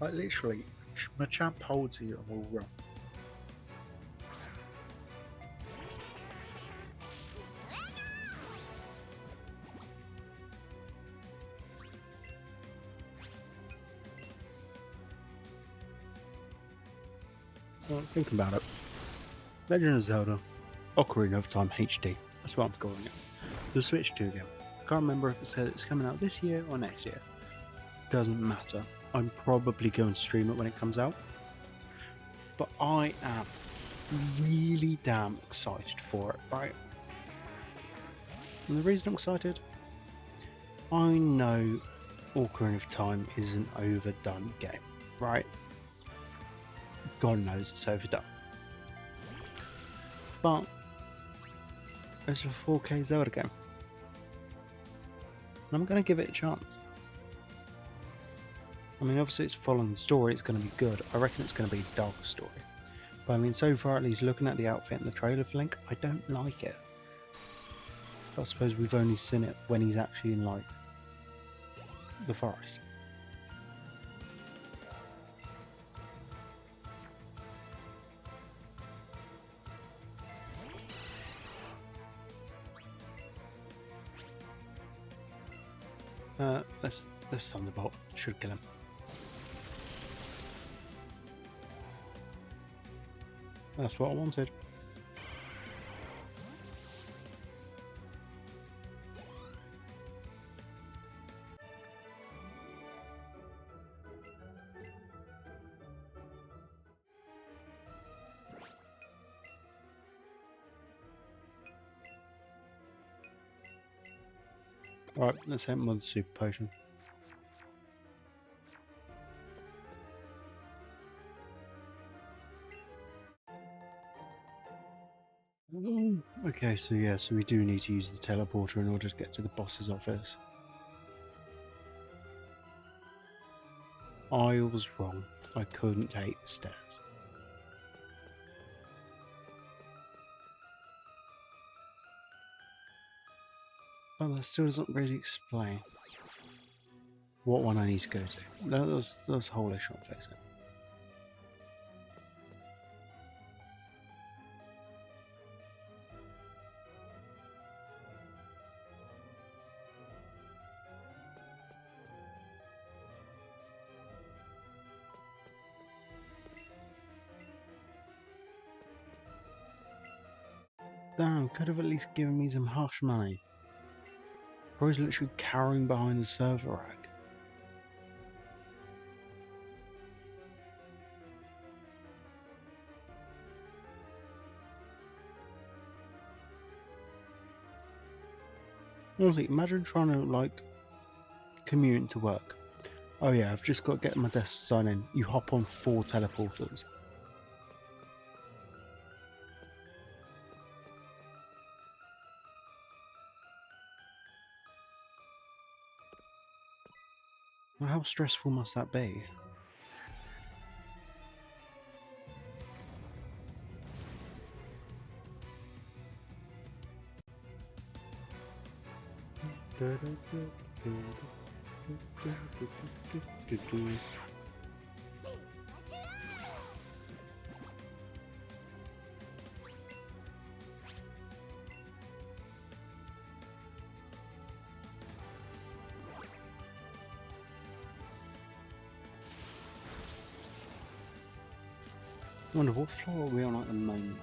Speaker 1: Like literally, Machamp holds you and will run. Well, think about it. Legend of Zelda, Ocarina of Time HD. That's what I'm calling it. The Switch 2 game. I can't remember if it said it's coming out this year or next year. Doesn't matter. I'm probably going to stream it when it comes out. But I am really damn excited for it, right? And the reason I'm excited, I know Ocarina of Time is an overdone game, right? God knows it's overdone. But it's a 4K Zelda game. And I'm going to give it a chance. I mean, obviously it's following the story, it's going to be good. I reckon it's going to be a dark story. But I mean, so far at least, looking at the outfit and the trailer for Link, I don't like it. But I suppose we've only seen it when he's actually in, like, the forest. This Thunderbolt should kill him. That's what I wanted. Right, let's hit him with the super potion. Okay, so yeah, so we do need to use the teleporter in order to get to the boss's office. I was wrong. I couldn't take the stairs. But that still doesn't really explain what one I need to go to. That's the whole issue I'm facing. Damn, could have at least given me some hush money. Bro's literally cowering behind the server rack. Honestly, imagine trying to, like, commute to work. Oh yeah, I've just got to get my desk to sign in. You hop on 4 teleporters. Well, how stressful must that be? I wonder what floor are we on at the moment?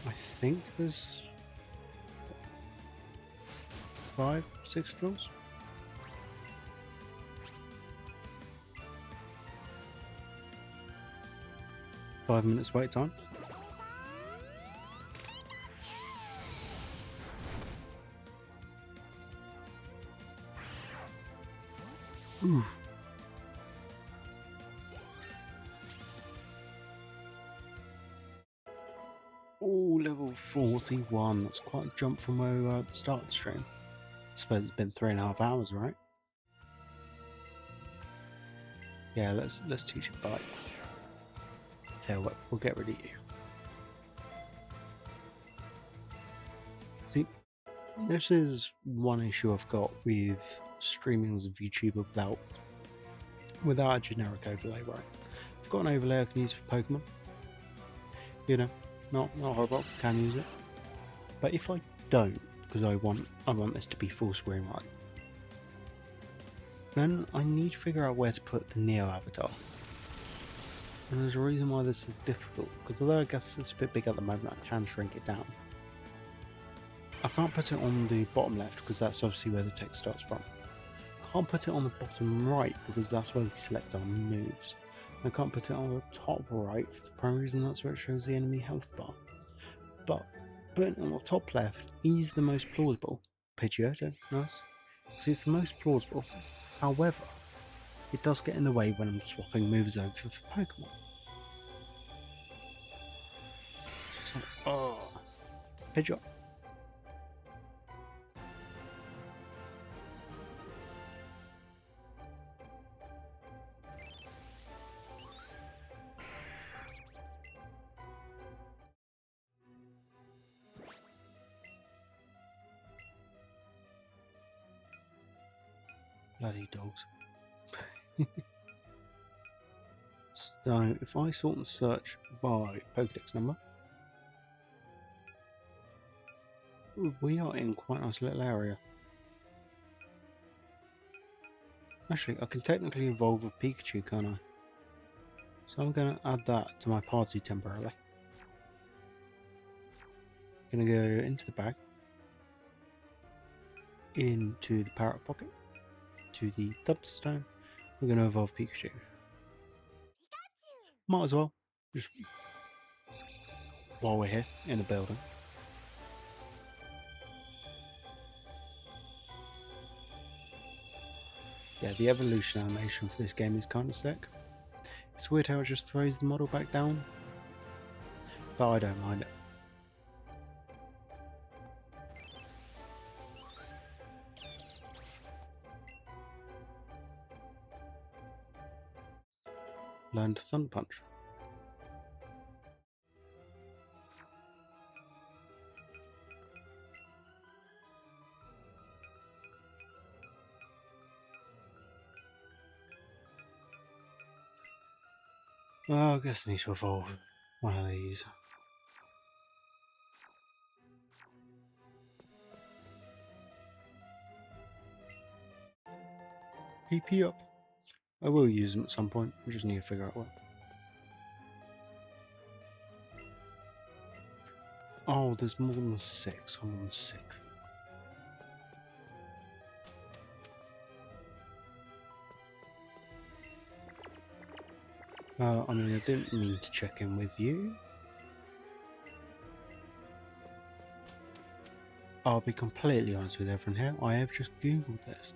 Speaker 1: I think there's 5, 6 floors. Five minutes wait time. Ooh. Oh, level 41. That's quite a jump from where we were at the start of the stream. I suppose it's been 3.5 hours, right? Yeah, let's teach it bite. Tell you what, we'll get rid of you. See, this is one issue I've got with streaming as a VTuber without a generic overlay, right? I've got an overlay I can use for Pokemon. You know, not horrible, can use it. But if I don't, because I want this to be full screen, right? Then I need to figure out where to put the Neo avatar. And there's a reason why this is difficult, because although I guess it's a bit big at the moment, I can shrink it down. I can't put it on the bottom left, because that's obviously where the text starts from. I can't put it on the bottom right, because that's where we select our moves. I can't put it on the top right, for the primary reason that's where it shows the enemy health bar. But putting it on the top left is the most plausible. Pidgeotto, nice. See, it's the most plausible. However, it does get in the way when I'm swapping moves over for Pokemon. So, oh, Pidgeot. Bloody dogs. So, if I sort and search by Pokedex number, we are in quite a nice little area. Actually, I can technically evolve with Pikachu, can't I? So I'm going to add that to my party temporarily. Going to go into the bag, into the Parrot Pocket, to the Thunderstone. We're going to evolve Pikachu. Might as well, just while we're here in the building. Yeah, the evolution animation for this game is kind of sick. It's weird how it just throws the model back down, but I don't mind it. Learned Thunder Punch. Well, I guess I need to evolve one of these. PP up. I will use them at some point, we just need to figure out where. Oh, there's more than 6. I'm on 6. I mean, I didn't mean to check in with you. I'll be completely honest with everyone here, I have just googled this.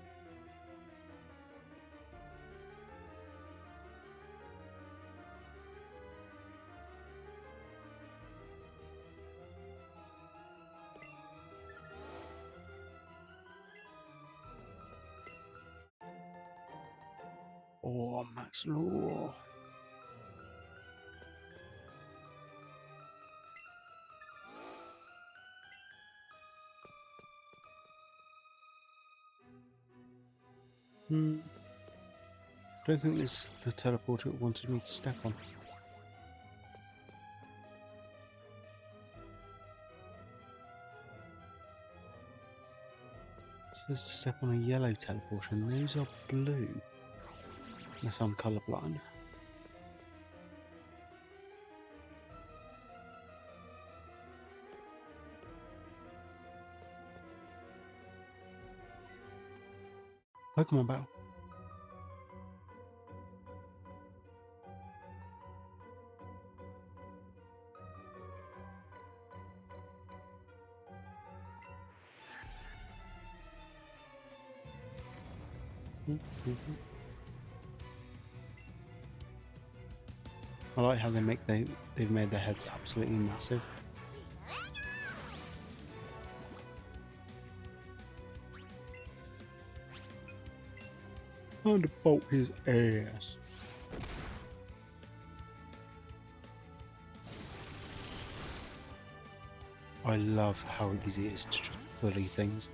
Speaker 1: Oh, Max Law. Don't think this is the teleporter it wanted me to step on. says to step on a yellow teleporter, and those are blue. Unless I'm colourblind. Pokemon battle. I like how they've made their heads absolutely massive. And bolt his ass. I love how easy it is to just bully things.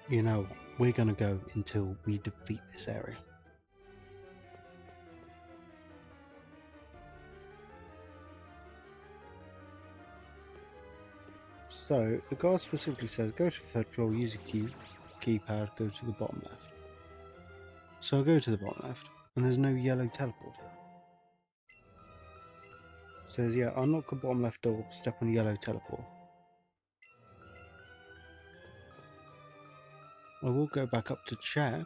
Speaker 1: You know, we're gonna go until we defeat this area. So, the guard specifically says, go to the third floor, use a keypad, go to the bottom left. So I go to the bottom left, and there's no yellow teleporter. It says, yeah, unlock the bottom left door, step on yellow teleport. I will go back up to check.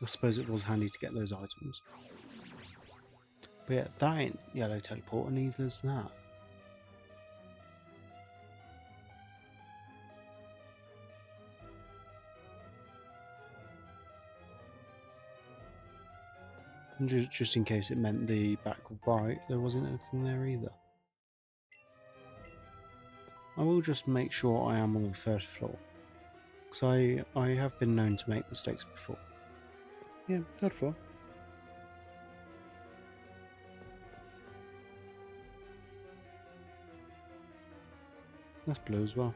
Speaker 1: I suppose it was handy to get those items. But yeah, that ain't yellow teleport, and neither's that. And just in case it meant the back right, there wasn't anything there either. I will just make sure I am on the third floor, because I have been known to make mistakes before. Yeah, third floor. That's blue as well.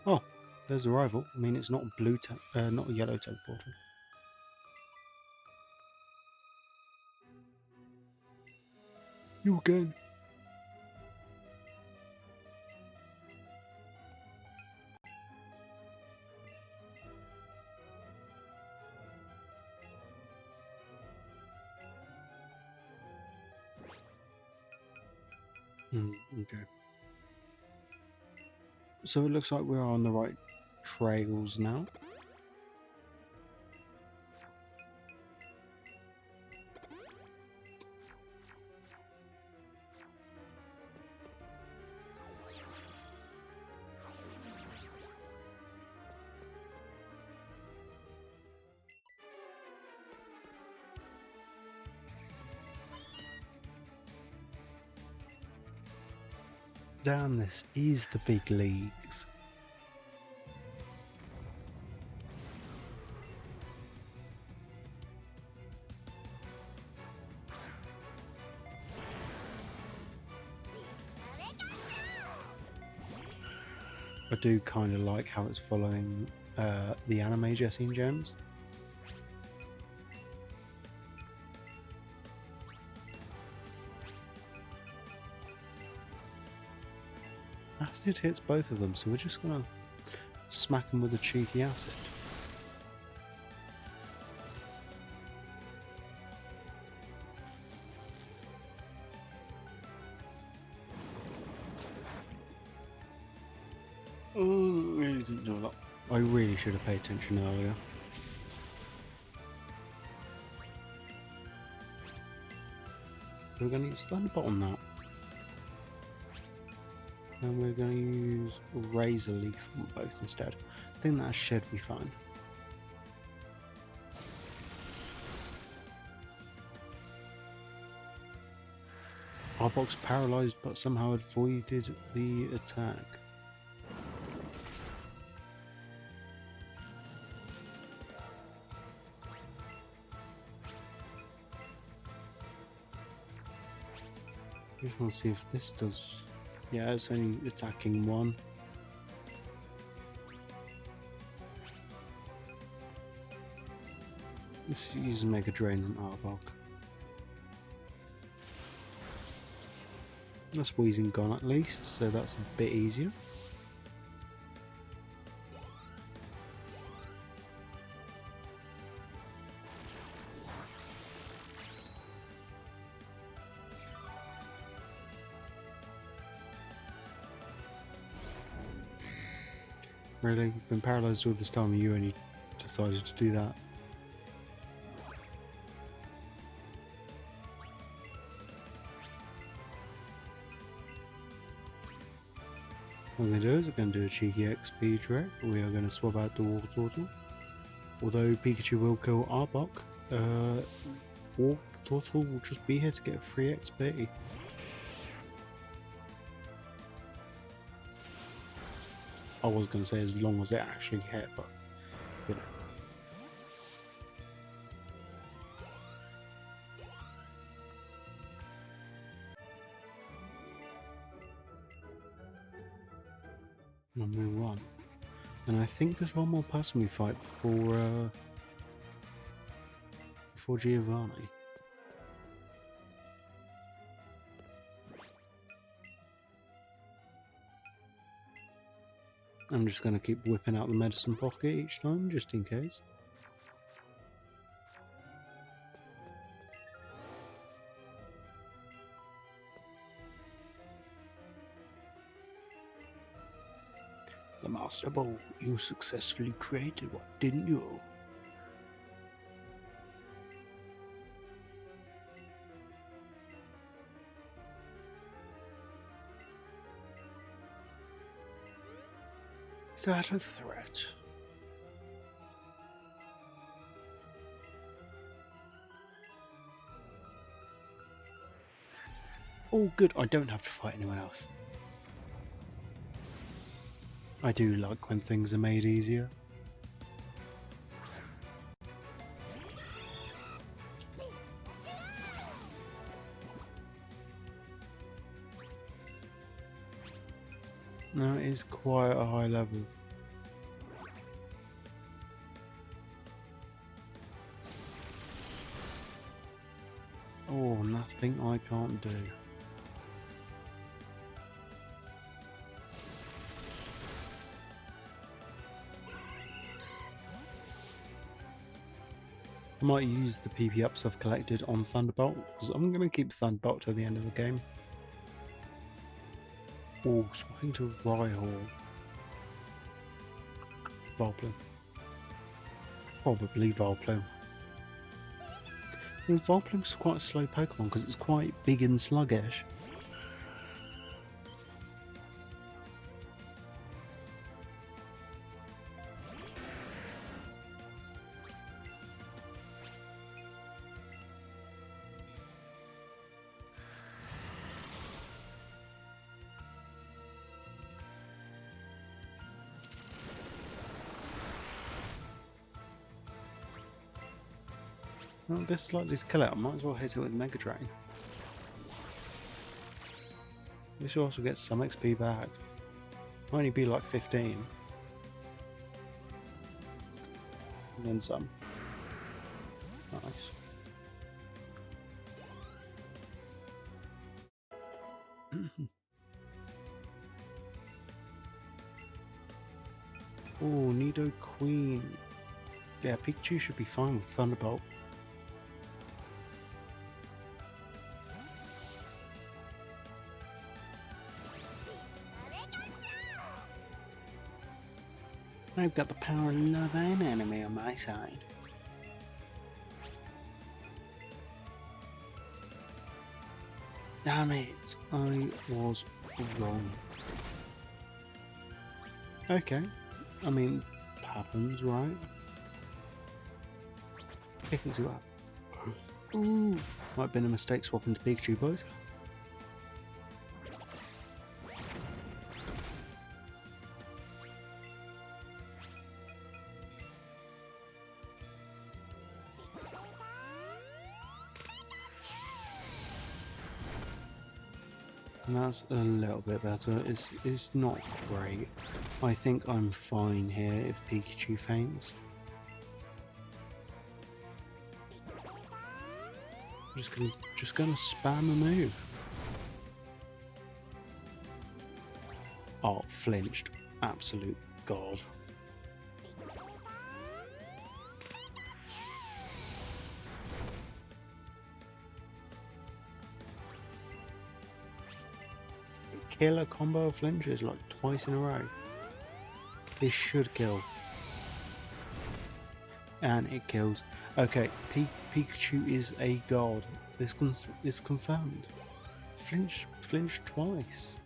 Speaker 1: Oh, there's a rival. I mean, it's not a not a yellow teleporter. You again. Okay. So it looks like we're on the right trails now. Damn, this is the big leagues. I do kind of like how it's following the anime Jesse and James. Acid hits both of them, so we're just gonna smack them with a cheeky acid. Oh, I really didn't do that. I really should have paid attention earlier. So we're going to use Thunderbolt on that. And we're going to use Razor Leaf on both instead. I think that should be fine. Arbok's paralysed but somehow avoided the attack. Just want to see if this does. Yeah, it's only attacking one. Let's use Mega Drain on Arbok. That's Wheezing gone at least, so that's a bit easier. Really? You've been paralysed all this time and you only decided to do that? What we're going to do is we're going to do a cheeky XP trick. We are going to swap out the Water Turtle. Although Pikachu will kill Arbok, Water Turtle will just be here to get free XP. I was going to say as long as it actually hit, but you know. Number 1. And I think there's one more person we fight before Giovanni. I'm just going to keep whipping out the medicine pocket each time, just in case. The Master Ball, you successfully created one, didn't you? Is that a threat? Oh good, I don't have to fight anyone else. I do like when things are made easier. No, it is quite a high level. Oh, nothing I can't do. I might use the PP ups I've collected on Thunderbolt, because I'm going to keep Thunderbolt till the end of the game. Oh, swapping to Rhyhorn. Volplum. Probably Volplum. I think Volplum's quite a slow Pokemon because it's quite big and sluggish. Well, this is likely to kill it. I might as well hit it with Mega Drain. We should also get some XP back. Might only be like 15. And then some. Nice. Oh, Nido Queen. Yeah, Pikachu should be fine with Thunderbolt. I've got the power of love and anime on my side. Damn it, I was wrong. Okay, I mean, it happens, right? I can see that. Ooh, might have been a mistake swapping to Pikachu, boys. That's a little bit better. It's not great. I think I'm fine here if Pikachu faints. Just gonna spam a move. Oh, flinched. Absolute god. Killer combo of flinches like twice in a row. This should kill. And it kills. Okay, Pikachu is a god. This confirmed. Flinch twice.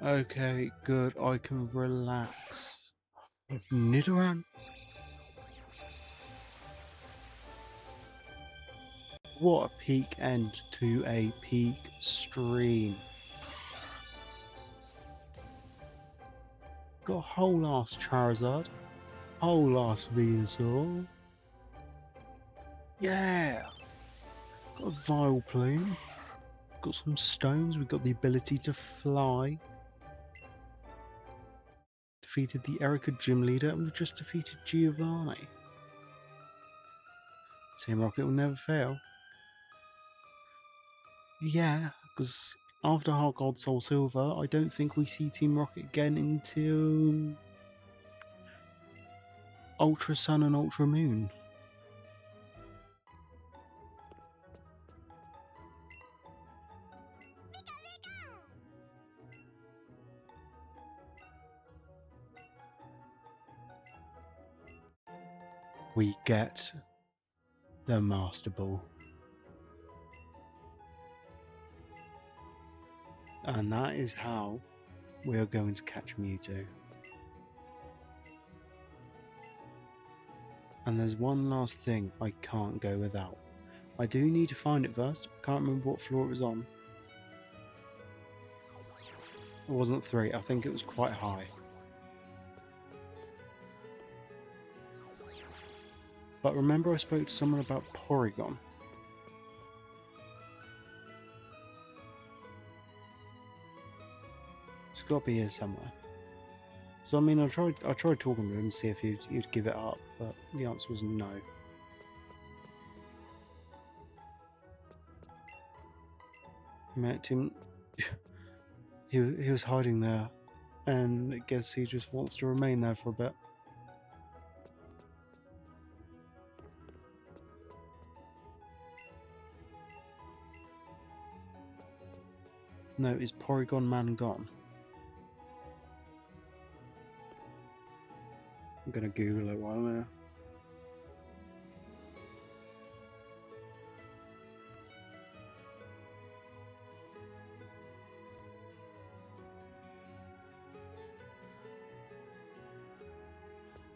Speaker 1: Okay, good. I can relax. Nidoran. What a peak end to a peak stream. Got a whole ass Charizard. Whole ass Venusaur. Yeah! Got a Vileplume. Got some stones. We've got the ability to fly. Defeated the Erica gym leader, and we've just defeated Giovanni. Team Rocket will never fail. Yeah, because after Heart Gold Soul Silver, I don't think we see Team Rocket again until Ultra Sun and Ultra Moon. We get the Master Ball. And that is how we are going to catch Mewtwo. And there's one last thing I can't go without. I do need to find it first. I can't remember what floor it was on. It wasn't 3, I think it was quite high. But remember I spoke to someone about Porygon. It's got to be here somewhere. So I mean, I tried talking to him to see if he'd give it up, but the answer was no. I met him. he was hiding there, and I guess he just wants to remain there for a bit. No, is Porygon Man gone? I'm gonna Google it while I'm here.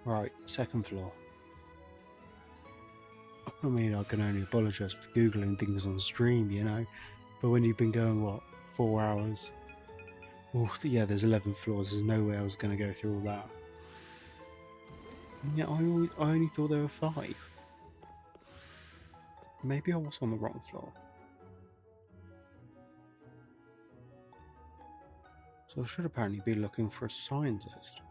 Speaker 1: Right, second floor. I mean, I can only apologise for Googling things on stream, you know, but when you've been going, what, 4 hours? Oh, yeah, there's 11 floors, there's no way I was going to go through all that. Yeah, I only thought there were 5. Maybe I was on the wrong floor. So I should apparently be looking for a scientist.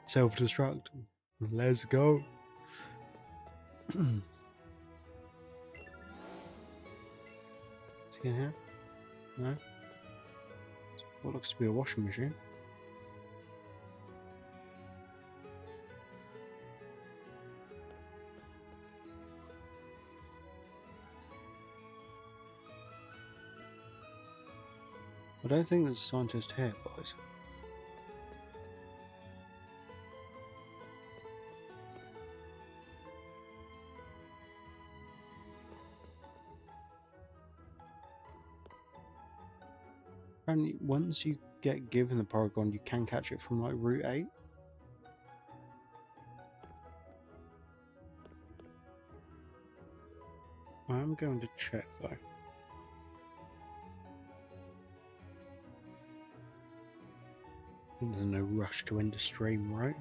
Speaker 1: Self-destruct. Let's go. Is he in here? No? What looks to be a washing machine. I don't think there's a scientist here, boys. Apparently, once you get given the Porygon, you can catch it from like Route 8. I am going to check though. There's no rush to end the stream, right?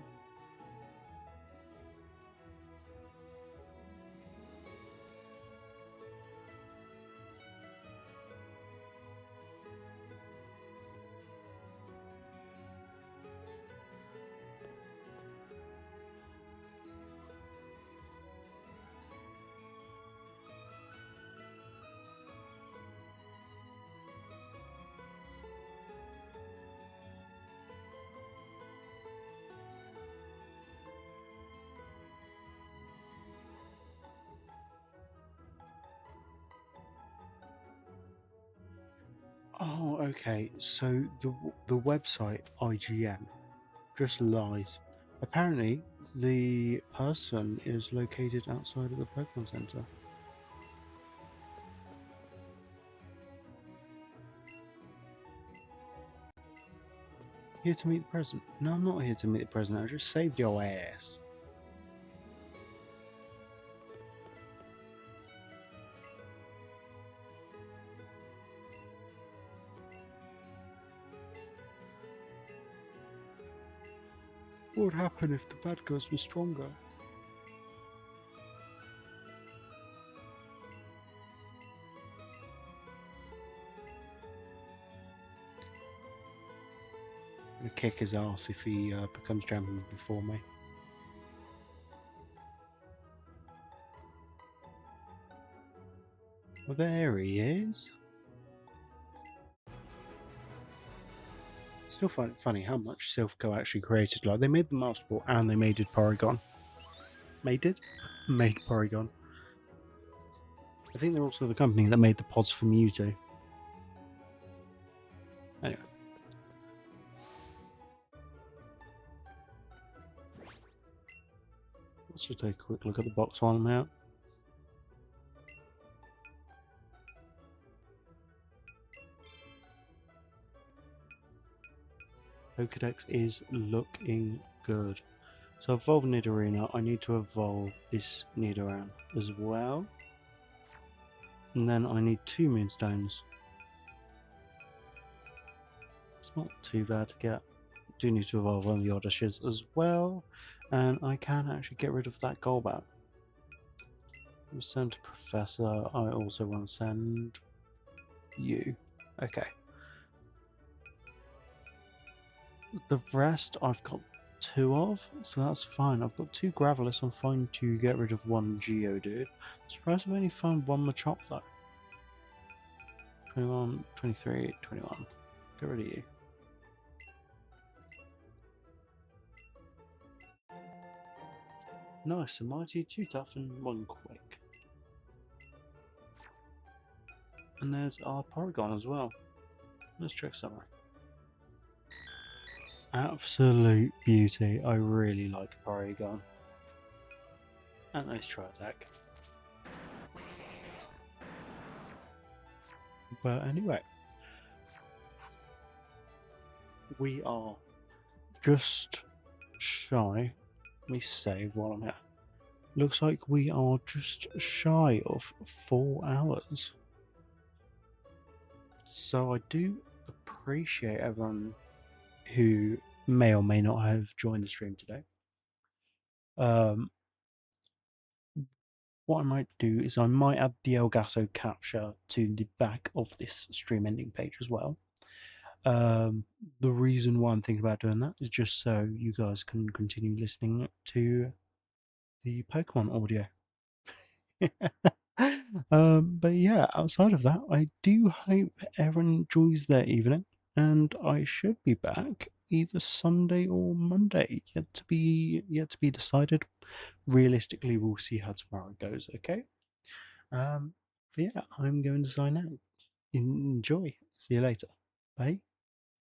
Speaker 1: Oh, okay. So the website IGN just lies. Apparently, the person is located outside of the Pokemon Center. Here to meet the president? No, I'm not here to meet the president. I just saved your ass. What would happen if the bad guys were stronger? I'm gonna kick his ass if he becomes champion before me. Well, there he is. Still find it funny how much Silphco actually created. Like, they made the Master Ball and they made it Porygon. Made Porygon. I think they're also the company that made the pods for Mewtwo. Anyway. Let's just take a quick look at the box while I'm out. Pokedex is looking good. So evolve Nidorina, I need to evolve this Nidoran as well. And then I need 2 Moonstones. It's not too bad to get. I do need to evolve one of the Oddishes as well. And I can actually get rid of that Golbat. I'll send to Professor. I also want to send you. Okay. The rest I've got 2 of, so that's fine. I've got 2 Gravelis. I'm fine to get rid of 1 Geodude. Surprised I've only found 1 Machop though. 21, 23, 21. Get rid of you. Nice, a mighty, 2 tough, and 1 quick. And there's our Porygon as well. Let's check somewhere. Absolute beauty. I really like Porygon. And nice try attack. But anyway, we are just shy. Let me save while I'm here. Looks like we are just shy of 4 hours. So I do appreciate everyone who may or may not have joined the stream today. What I might do is I might add the Elgato capture to the back of this stream ending page as well. The reason why I'm thinking about doing that is just so you guys can continue listening to the Pokemon audio. But yeah, outside of that, I do hope everyone enjoys their evening, and I should be back either Sunday or Monday. Yet to be decided. Realistically, we'll see how tomorrow goes. Okay. But yeah, I'm going to sign out. Enjoy. See you later. Bye.